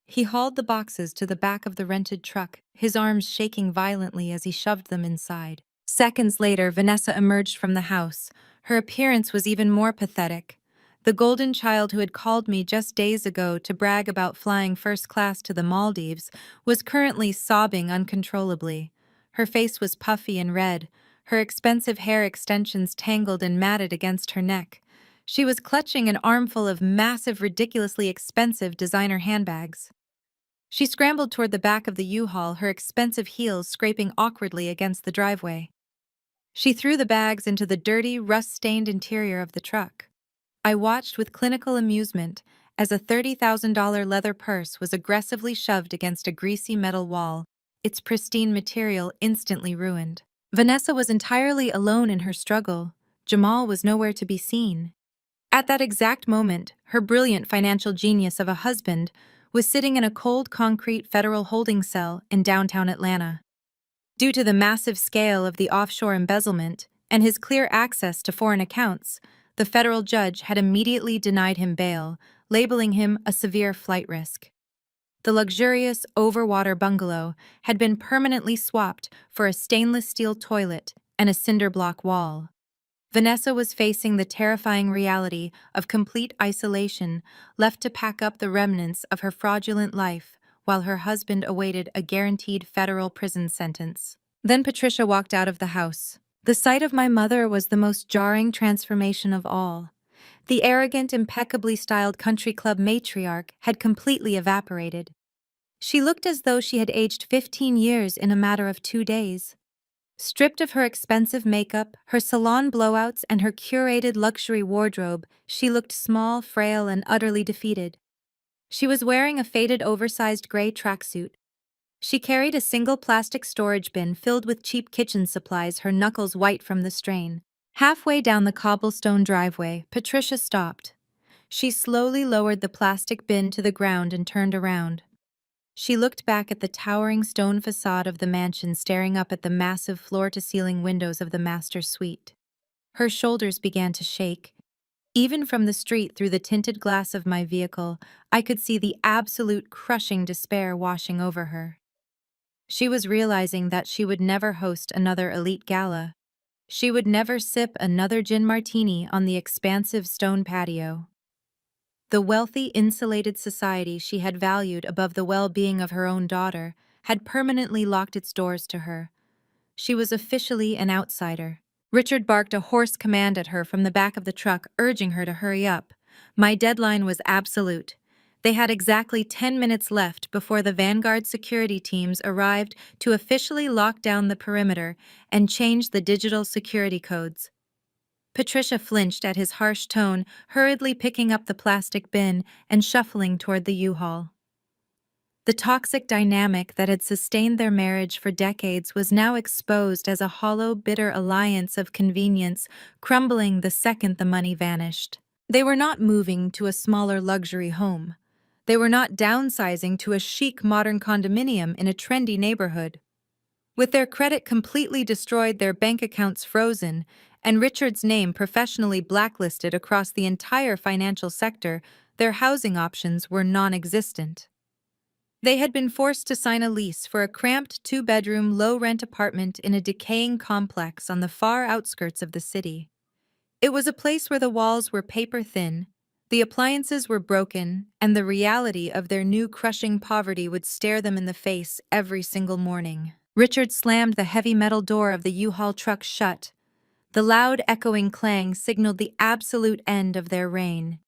He hauled the boxes to the back of the rented truck, his arms shaking violently as he shoved them inside. Seconds later, Vanessa emerged from the house. Her appearance was even more pathetic. The golden child who had called me just days ago to brag about flying first class to the Maldives was currently sobbing uncontrollably. Her face was puffy and red, her expensive hair extensions tangled and matted against her neck. She was clutching an armful of massive, ridiculously expensive designer handbags. She scrambled toward the back of the U-Haul, her expensive heels scraping awkwardly against the driveway. She threw the bags into the dirty, rust-stained interior of the truck. I watched with clinical amusement as a $30,000 leather purse was aggressively shoved against a greasy metal wall, its pristine material instantly ruined. Vanessa was entirely alone in her struggle. Jamal was nowhere to be seen. At that exact moment, her brilliant financial genius of a husband was sitting in a cold concrete federal holding cell in downtown Atlanta. Due to the massive scale of the offshore embezzlement and his clear access to foreign accounts, the federal judge had immediately denied him bail, labeling him a severe flight risk. The luxurious overwater bungalow had been permanently swapped for a stainless steel toilet and a cinder block wall. Vanessa was facing the terrifying reality of complete isolation, left to pack up the remnants of her fraudulent life while her husband awaited a guaranteed federal prison sentence. Then Patricia walked out of the house. The sight of my mother was the most jarring transformation of all. The arrogant, impeccably styled country club matriarch had completely evaporated. She looked as though she had aged 15 years in a matter of 2 days. Stripped of her expensive makeup, her salon blowouts, and her curated luxury wardrobe, she looked small, frail, and utterly defeated. She was wearing a faded, oversized gray tracksuit. She carried a single plastic storage bin filled with cheap kitchen supplies, her knuckles white from the strain. Halfway down the cobblestone driveway, Patricia stopped. She slowly lowered the plastic bin to the ground and turned around. She looked back at the towering stone facade of the mansion, staring up at the massive floor-to-ceiling windows of the master suite. Her shoulders began to shake. Even from the street through the tinted glass of my vehicle, I could see the absolute crushing despair washing over her. She was realizing that she would never host another elite gala. She would never sip another gin martini on the expansive stone patio. The wealthy, insulated society she had valued above the well-being of her own daughter had permanently locked its doors to her. She was officially an outsider. Richard barked a hoarse command at her from the back of the truck, urging her to hurry up. My deadline was absolute. They had exactly 10 minutes left before the Vanguard security teams arrived to officially lock down the perimeter and change the digital security codes. Patricia flinched at his harsh tone, hurriedly picking up the plastic bin and shuffling toward the U-Haul. The toxic dynamic that had sustained their marriage for decades was now exposed as a hollow, bitter alliance of convenience, crumbling the second the money vanished. They were not moving to a smaller luxury home. They were not downsizing to a chic modern condominium in a trendy neighborhood. With their credit completely destroyed, their bank accounts frozen, and Richard's name professionally blacklisted across the entire financial sector, their housing options were non-existent. They had been forced to sign a lease for a cramped 2-bedroom, low-rent apartment in a decaying complex on the far outskirts of the city. It was a place where the walls were paper-thin, the appliances were broken, and the reality of their new crushing poverty would stare them in the face every single morning. Richard slammed the heavy metal door of the U-Haul truck shut. The loud, echoing clang signaled the absolute end of their reign.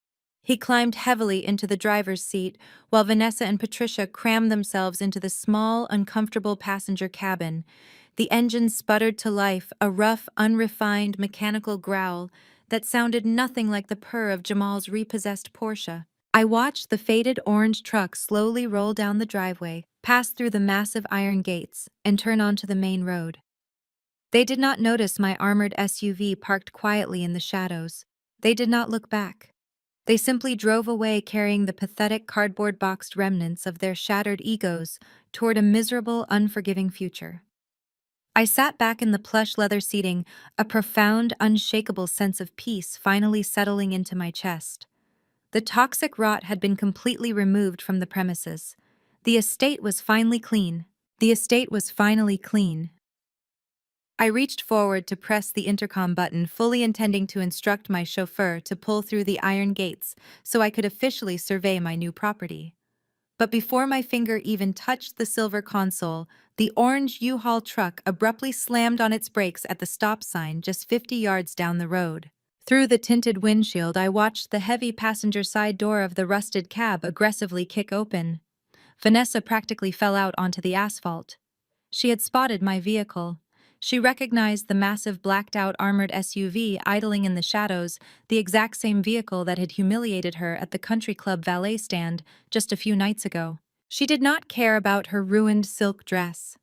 He climbed heavily into the driver's seat, while Vanessa and Patricia crammed themselves into the small, uncomfortable passenger cabin. The engine sputtered to life, a rough, unrefined, mechanical growl that sounded nothing like the purr of Jamal's repossessed Porsche. I watched the faded orange truck slowly roll down the driveway, pass through the massive iron gates, and turn onto the main road. They did not notice my armored SUV parked quietly in the shadows. They did not look back. They simply drove away carrying the pathetic cardboard-boxed remnants of their shattered egos toward a miserable, unforgiving future. I sat back in the plush leather seating, a profound, unshakable sense of peace finally settling into my chest. The toxic rot had been completely removed from the premises. The estate was finally clean. The estate was finally clean. I reached forward to press the intercom button, fully intending to instruct my chauffeur to pull through the iron gates so I could officially survey my new property. But before my finger even touched the silver console, the orange U-Haul truck abruptly slammed on its brakes at the stop sign just 50 yards down the road. Through the tinted windshield, I watched the heavy passenger side door of the rusted cab aggressively kick open. Vanessa practically fell out onto the asphalt. She had spotted my vehicle. She recognized the massive blacked-out armored SUV idling in the shadows, the exact same vehicle that had humiliated her at the country club valet stand just a few nights ago. She did not care about her ruined silk dress.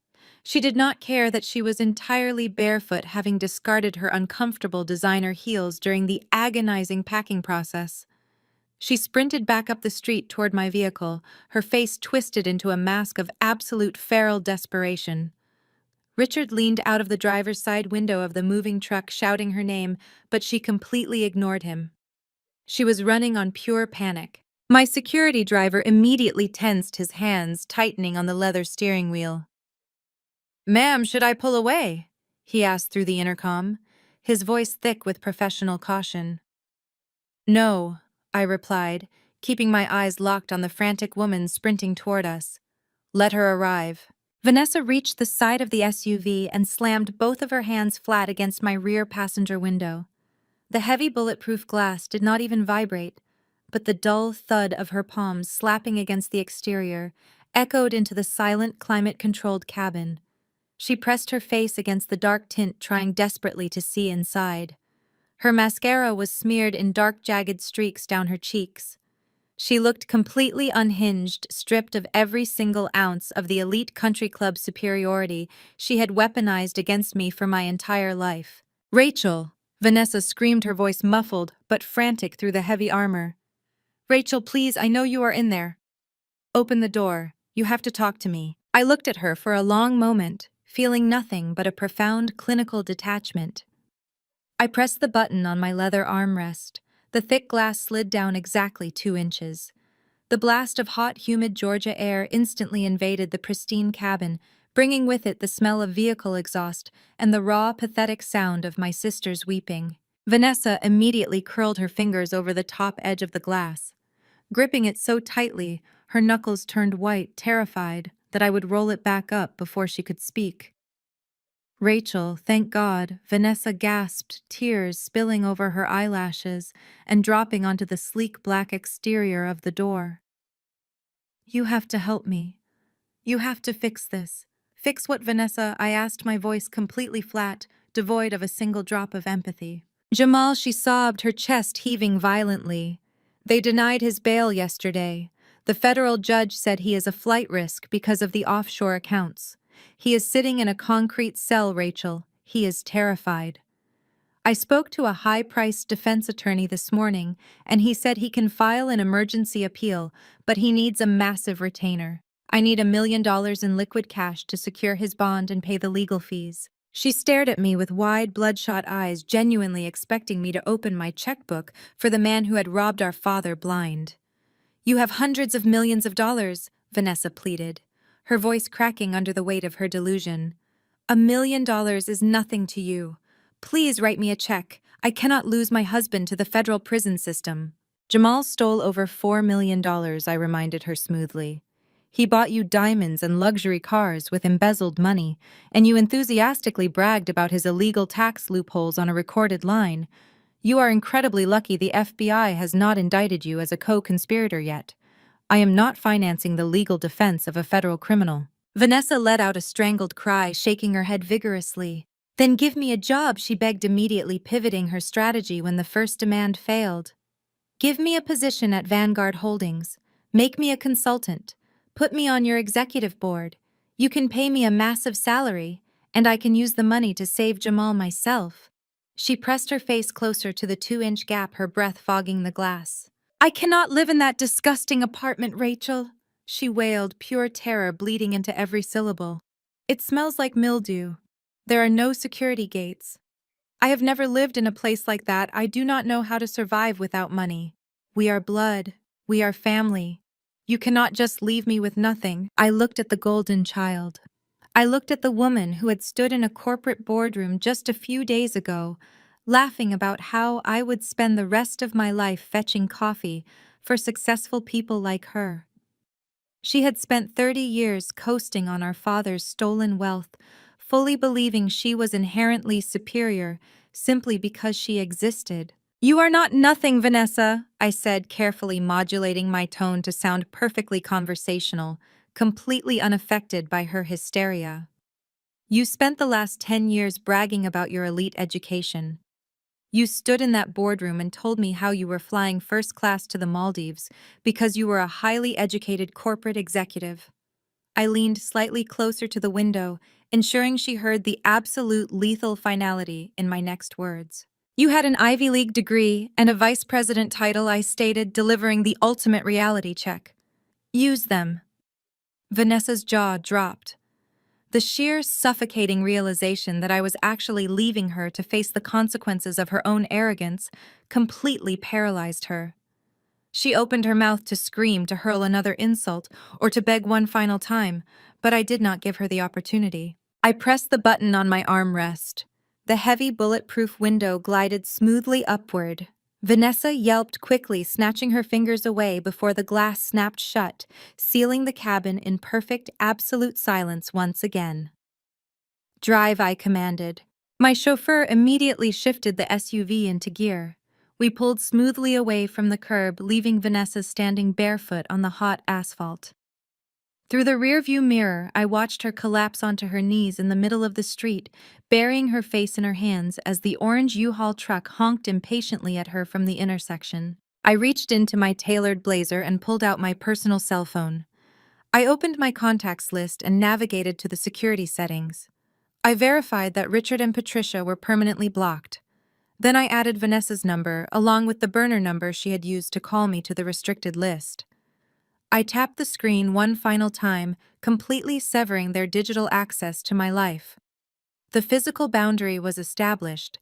She did not care that she was entirely barefoot, having discarded her uncomfortable designer heels during the agonizing packing process. She sprinted back up the street toward my vehicle, her face twisted into a mask of absolute feral desperation. Richard leaned out of the driver's side window of the moving truck shouting her name, but she completely ignored him. She was running on pure panic. My security driver immediately tensed, his hands tightening on the leather steering wheel. "Ma'am, should I pull away?" he asked through the intercom, his voice thick with professional caution. "No," I replied, keeping my eyes locked on the frantic woman sprinting toward us. "Let her arrive." Vanessa reached the side of the SUV and slammed both of her hands flat against my rear passenger window. The heavy bulletproof glass did not even vibrate, but the dull thud of her palms slapping against the exterior echoed into the silent, climate-controlled cabin. She pressed her face against the dark tint, trying desperately to see inside. Her mascara was smeared in dark, jagged streaks down her cheeks. She looked completely unhinged, stripped of every single ounce of the elite country club superiority she had weaponized against me for my entire life. "Rachel!" Vanessa screamed, her voice muffled but frantic through the heavy armor. "Rachel, please, I know you are in there. Open the door. You have to talk to me." I looked at her for a long moment, feeling nothing but a profound clinical detachment. I pressed the button on my leather armrest. The thick glass slid down exactly 2 inches. The blast of hot, humid Georgia air instantly invaded the pristine cabin, bringing with it the smell of vehicle exhaust and the raw, pathetic sound of my sister's weeping. Vanessa immediately curled her fingers over the top edge of the glass. Gripping it so tightly, her knuckles turned white, terrified that I would roll it back up before she could speak. "Rachel, thank God," Vanessa gasped, tears spilling over her eyelashes and dropping onto the sleek black exterior of the door. "You have to help me. You have to fix this." "Fix what, Vanessa?" I asked, my voice completely flat, devoid of a single drop of empathy. "Jamal," she sobbed, her chest heaving violently. "They denied his bail yesterday. The federal judge said he is a flight risk because of the offshore accounts. He is sitting in a concrete cell, Rachel. He is terrified." I spoke to a high-priced defense attorney this morning, and he said he can file an emergency appeal, but he needs a massive retainer. "I need $1 million in liquid cash to secure his bond and pay the legal fees." She stared at me with wide, bloodshot eyes, genuinely expecting me to open my checkbook for the man who had robbed our father blind. "You have hundreds of millions of dollars," Vanessa pleaded, her voice cracking under the weight of her delusion. $1 million is nothing to you. Please write me a check. I cannot lose my husband to the federal prison system." "Jamal stole over $4 million, I reminded her smoothly. "He bought you diamonds and luxury cars with embezzled money, and you enthusiastically bragged about his illegal tax loopholes on a recorded line. You are incredibly lucky the FBI has not indicted you as a co-conspirator yet. I am not financing the legal defense of a federal criminal." Vanessa let out a strangled cry, shaking her head vigorously. "Then give me a job," she begged, immediately pivoting her strategy when the first demand failed. Give me a position at Vanguard Holdings. Make me a consultant. Put me on your executive board. You can pay me a massive salary, and I can use the money to save Jamal myself. She pressed her face closer to the 2-inch gap, her breath fogging the glass. I cannot live in that disgusting apartment, Rachel, she wailed, pure terror bleeding into every syllable. It smells like mildew. There are no security gates. I have never lived in a place like that. I do not know how to survive without money. We are blood. We are family. You cannot just leave me with nothing. I looked at the golden child. I looked at the woman who had stood in a corporate boardroom just a few days ago, laughing about how I would spend the rest of my life fetching coffee for successful people like her. She had spent 30 years coasting on our father's stolen wealth, fully believing she was inherently superior simply because she existed. You are not nothing, Vanessa, I said, carefully modulating my tone to sound perfectly conversational, completely unaffected by her hysteria. You spent the last 10 years bragging about your elite education. You stood in that boardroom and told me how you were flying first class to the Maldives because you were a highly educated corporate executive. I leaned slightly closer to the window, ensuring she heard the absolute lethal finality in my next words. You had an Ivy League degree and a vice president title, I stated, delivering the ultimate reality check. Use them. Vanessa's jaw dropped. The sheer suffocating realization that I was actually leaving her to face the consequences of her own arrogance completely paralyzed her. She opened her mouth to scream, to hurl another insult, or to beg one final time, but I did not give her the opportunity. I pressed the button on my armrest. The heavy bulletproof window glided smoothly upward. Vanessa yelped quickly, snatching her fingers away before the glass snapped shut, sealing the cabin in perfect, absolute silence once again. Drive, I commanded. My chauffeur immediately shifted the SUV into gear. We pulled smoothly away from the curb, leaving Vanessa standing barefoot on the hot asphalt. Through the rearview mirror, I watched her collapse onto her knees in the middle of the street, burying her face in her hands as the orange U-Haul truck honked impatiently at her from the intersection. I reached into my tailored blazer and pulled out my personal cell phone. I opened my contacts list and navigated to the security settings. I verified that Richard and Patricia were permanently blocked. Then I added Vanessa's number, along with the burner number she had used to call me to the restricted list. I tapped the screen one final time, completely severing their digital access to my life. The physical boundary was established,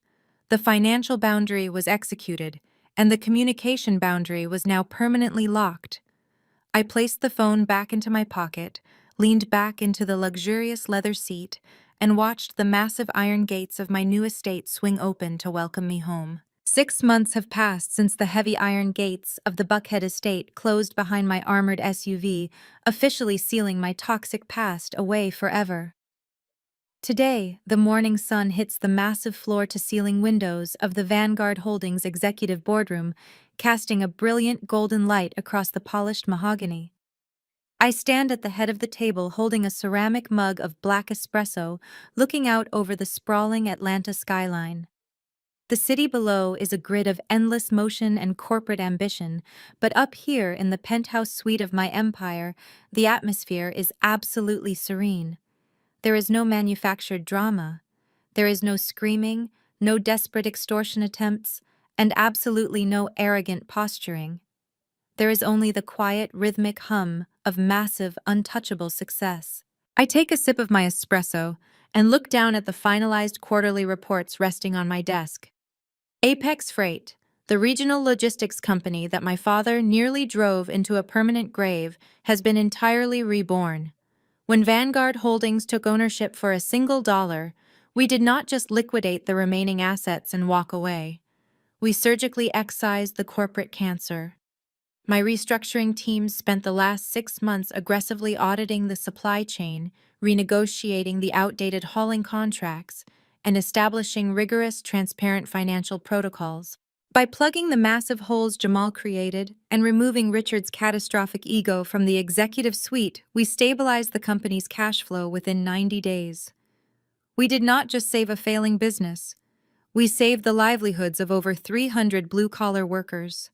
the financial boundary was executed, and the communication boundary was now permanently locked. I placed the phone back into my pocket, leaned back into the luxurious leather seat, and watched the massive iron gates of my new estate swing open to welcome me home. 6 months have passed since the heavy iron gates of the Buckhead estate closed behind my armored SUV, officially sealing my toxic past away forever. Today, the morning sun hits the massive floor-to-ceiling windows of the Vanguard Holdings executive boardroom, casting a brilliant golden light across the polished mahogany. I stand at the head of the table holding a ceramic mug of black espresso, looking out over the sprawling Atlanta skyline. The city below is a grid of endless motion and corporate ambition, but up here in the penthouse suite of my empire, the atmosphere is absolutely serene. There is no manufactured drama. There is no screaming, no desperate extortion attempts, and absolutely no arrogant posturing. There is only the quiet, rhythmic hum of massive, untouchable success. I take a sip of my espresso and look down at the finalized quarterly reports resting on my desk. Apex Freight, the regional logistics company that my father nearly drove into a permanent grave, has been entirely reborn. When Vanguard Holdings took ownership for $1, we did not just liquidate the remaining assets and walk away. We surgically excised the corporate cancer. My restructuring team spent the last 6 months aggressively auditing the supply chain, renegotiating the outdated hauling contracts, and establishing rigorous, transparent financial protocols. By plugging the massive holes Jamal created and removing Richard's catastrophic ego from the executive suite, we stabilized the company's cash flow within 90 days. We did not just save a failing business. We saved the livelihoods of over 300 blue-collar workers.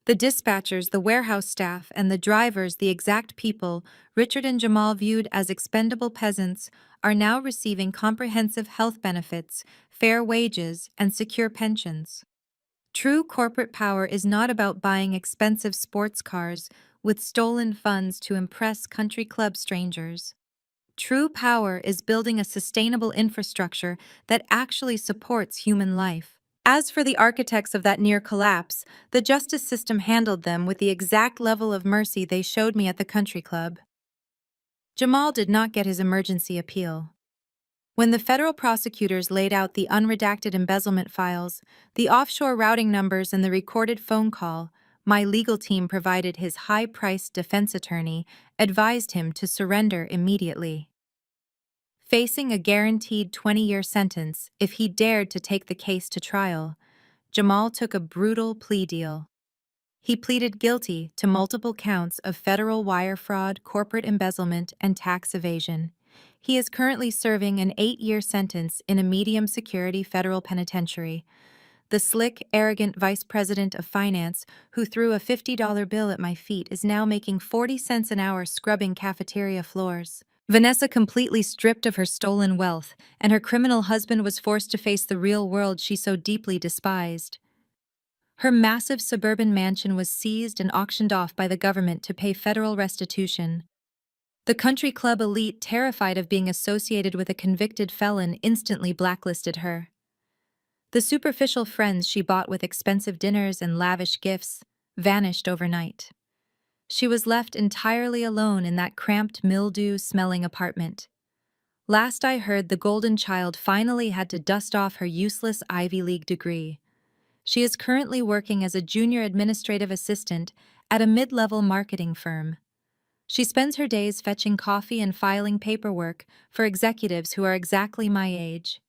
The dispatchers, the warehouse staff, and the drivers, the exact people Richard and Jamal viewed as expendable peasants, are now receiving comprehensive health benefits, fair wages, and secure pensions. True corporate power is not about buying expensive sports cars with stolen funds to impress country club strangers. True power is building a sustainable infrastructure that actually supports human life. As for the architects of that near collapse, the justice system handled them with the exact level of mercy they showed me at the country club. Jamal did not get his emergency appeal. When the federal prosecutors laid out the unredacted embezzlement files, the offshore routing numbers, and the recorded phone call, my legal team provided his high-priced defense attorney, advised him to surrender immediately. Facing a guaranteed 20-year sentence if he dared to take the case to trial, Jamal took a brutal plea deal. He pleaded guilty to multiple counts of federal wire fraud, corporate embezzlement, and tax evasion. He is currently serving an 8-year sentence in a medium-security federal penitentiary. The slick, arrogant vice president of finance who threw a $50 bill at my feet is now making 40 cents an hour scrubbing cafeteria floors. Vanessa completely stripped of her stolen wealth, and her criminal husband was forced to face the real world she so deeply despised. Her massive suburban mansion was seized and auctioned off by the government to pay federal restitution. The country club elite, terrified of being associated with a convicted felon, instantly blacklisted her. The superficial friends she bought with expensive dinners and lavish gifts vanished overnight. She was left entirely alone in that cramped, mildew-smelling apartment. Last I heard, the golden child finally had to dust off her useless Ivy League degree. She is currently working as a junior administrative assistant at a mid-level marketing firm. She spends her days fetching coffee and filing paperwork for executives who are exactly my age.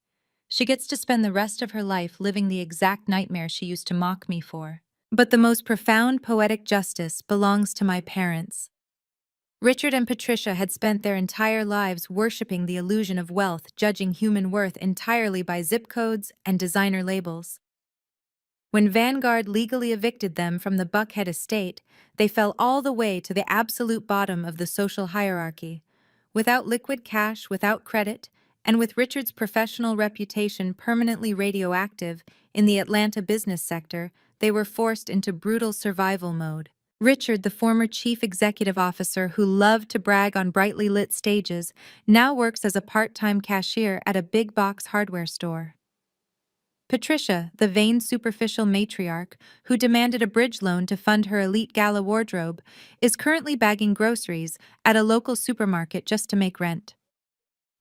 She gets to spend the rest of her life living the exact nightmare she used to mock me for. But the most profound poetic justice belongs to my parents. Richard and Patricia had spent their entire lives worshiping the illusion of wealth, judging human worth entirely by zip codes and designer labels. When Vanguard legally evicted them from the Buckhead estate, they fell all the way to the absolute bottom of the social hierarchy. Without liquid cash, without credit, and with Richard's professional reputation permanently radioactive in the Atlanta business sector, they were forced into brutal survival mode. Richard, the former chief executive officer who loved to brag on brightly lit stages, now works as a part-time cashier at a big-box hardware store. Patricia, the vain superficial matriarch who demanded a bridge loan to fund her elite gala wardrobe, is currently bagging groceries at a local supermarket just to make rent.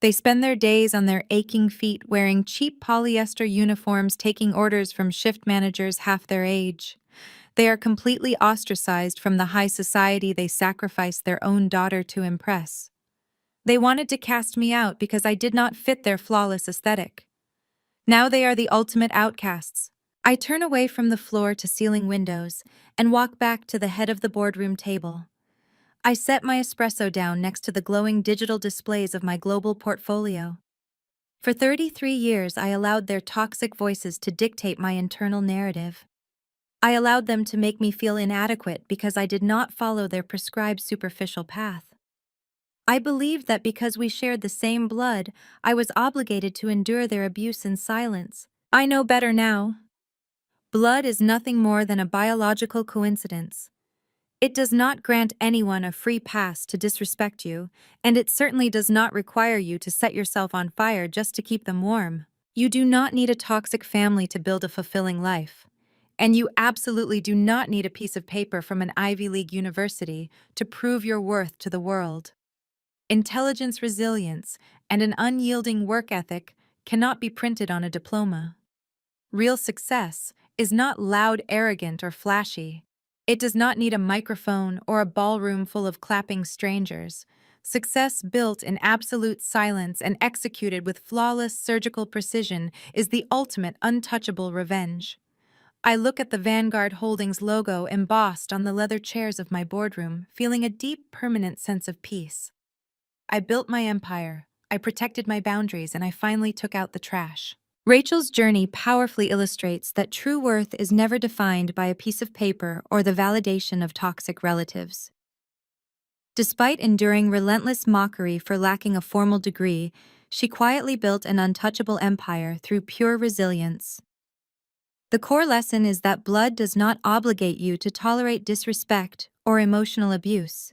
They spend their days on their aching feet wearing cheap polyester uniforms, taking orders from shift managers half their age. They are completely ostracized from the high society they sacrificed their own daughter to impress. They wanted to cast me out because I did not fit their flawless aesthetic. Now they are the ultimate outcasts. I turn away from the floor-to-ceiling windows and walk back to the head of the boardroom table. I set my espresso down next to the glowing digital displays of my global portfolio. For 33 years, I allowed their toxic voices to dictate my internal narrative. I allowed them to make me feel inadequate because I did not follow their prescribed superficial path. I believed that because we shared the same blood, I was obligated to endure their abuse in silence. I know better now. Blood is nothing more than a biological coincidence. It does not grant anyone a free pass to disrespect you, and it certainly does not require you to set yourself on fire just to keep them warm. You do not need a toxic family to build a fulfilling life. And you absolutely do not need a piece of paper from an Ivy League university to prove your worth to the world. Intelligence, resilience, and an unyielding work ethic cannot be printed on a diploma. Real success is not loud, arrogant, or flashy. It does not need a microphone or a ballroom full of clapping strangers. Success built in absolute silence and executed with flawless surgical precision is the ultimate untouchable revenge. I look at the Vanguard Holdings logo embossed on the leather chairs of my boardroom, feeling a deep, permanent sense of peace. I built my empire, I protected my boundaries, and I finally took out the trash. Rachel's journey powerfully illustrates that true worth is never defined by a piece of paper or the validation of toxic relatives. Despite enduring relentless mockery for lacking a formal degree, she quietly built an untouchable empire through pure resilience. The core lesson is that blood does not obligate you to tolerate disrespect or emotional abuse.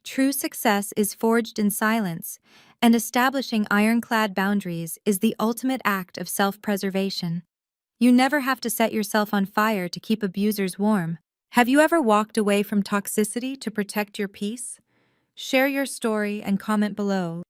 True success is forged in silence, and establishing ironclad boundaries is the ultimate act of self-preservation. You never have to set yourself on fire to keep abusers warm. Have you ever walked away from toxicity to protect your peace? Share your story and comment below.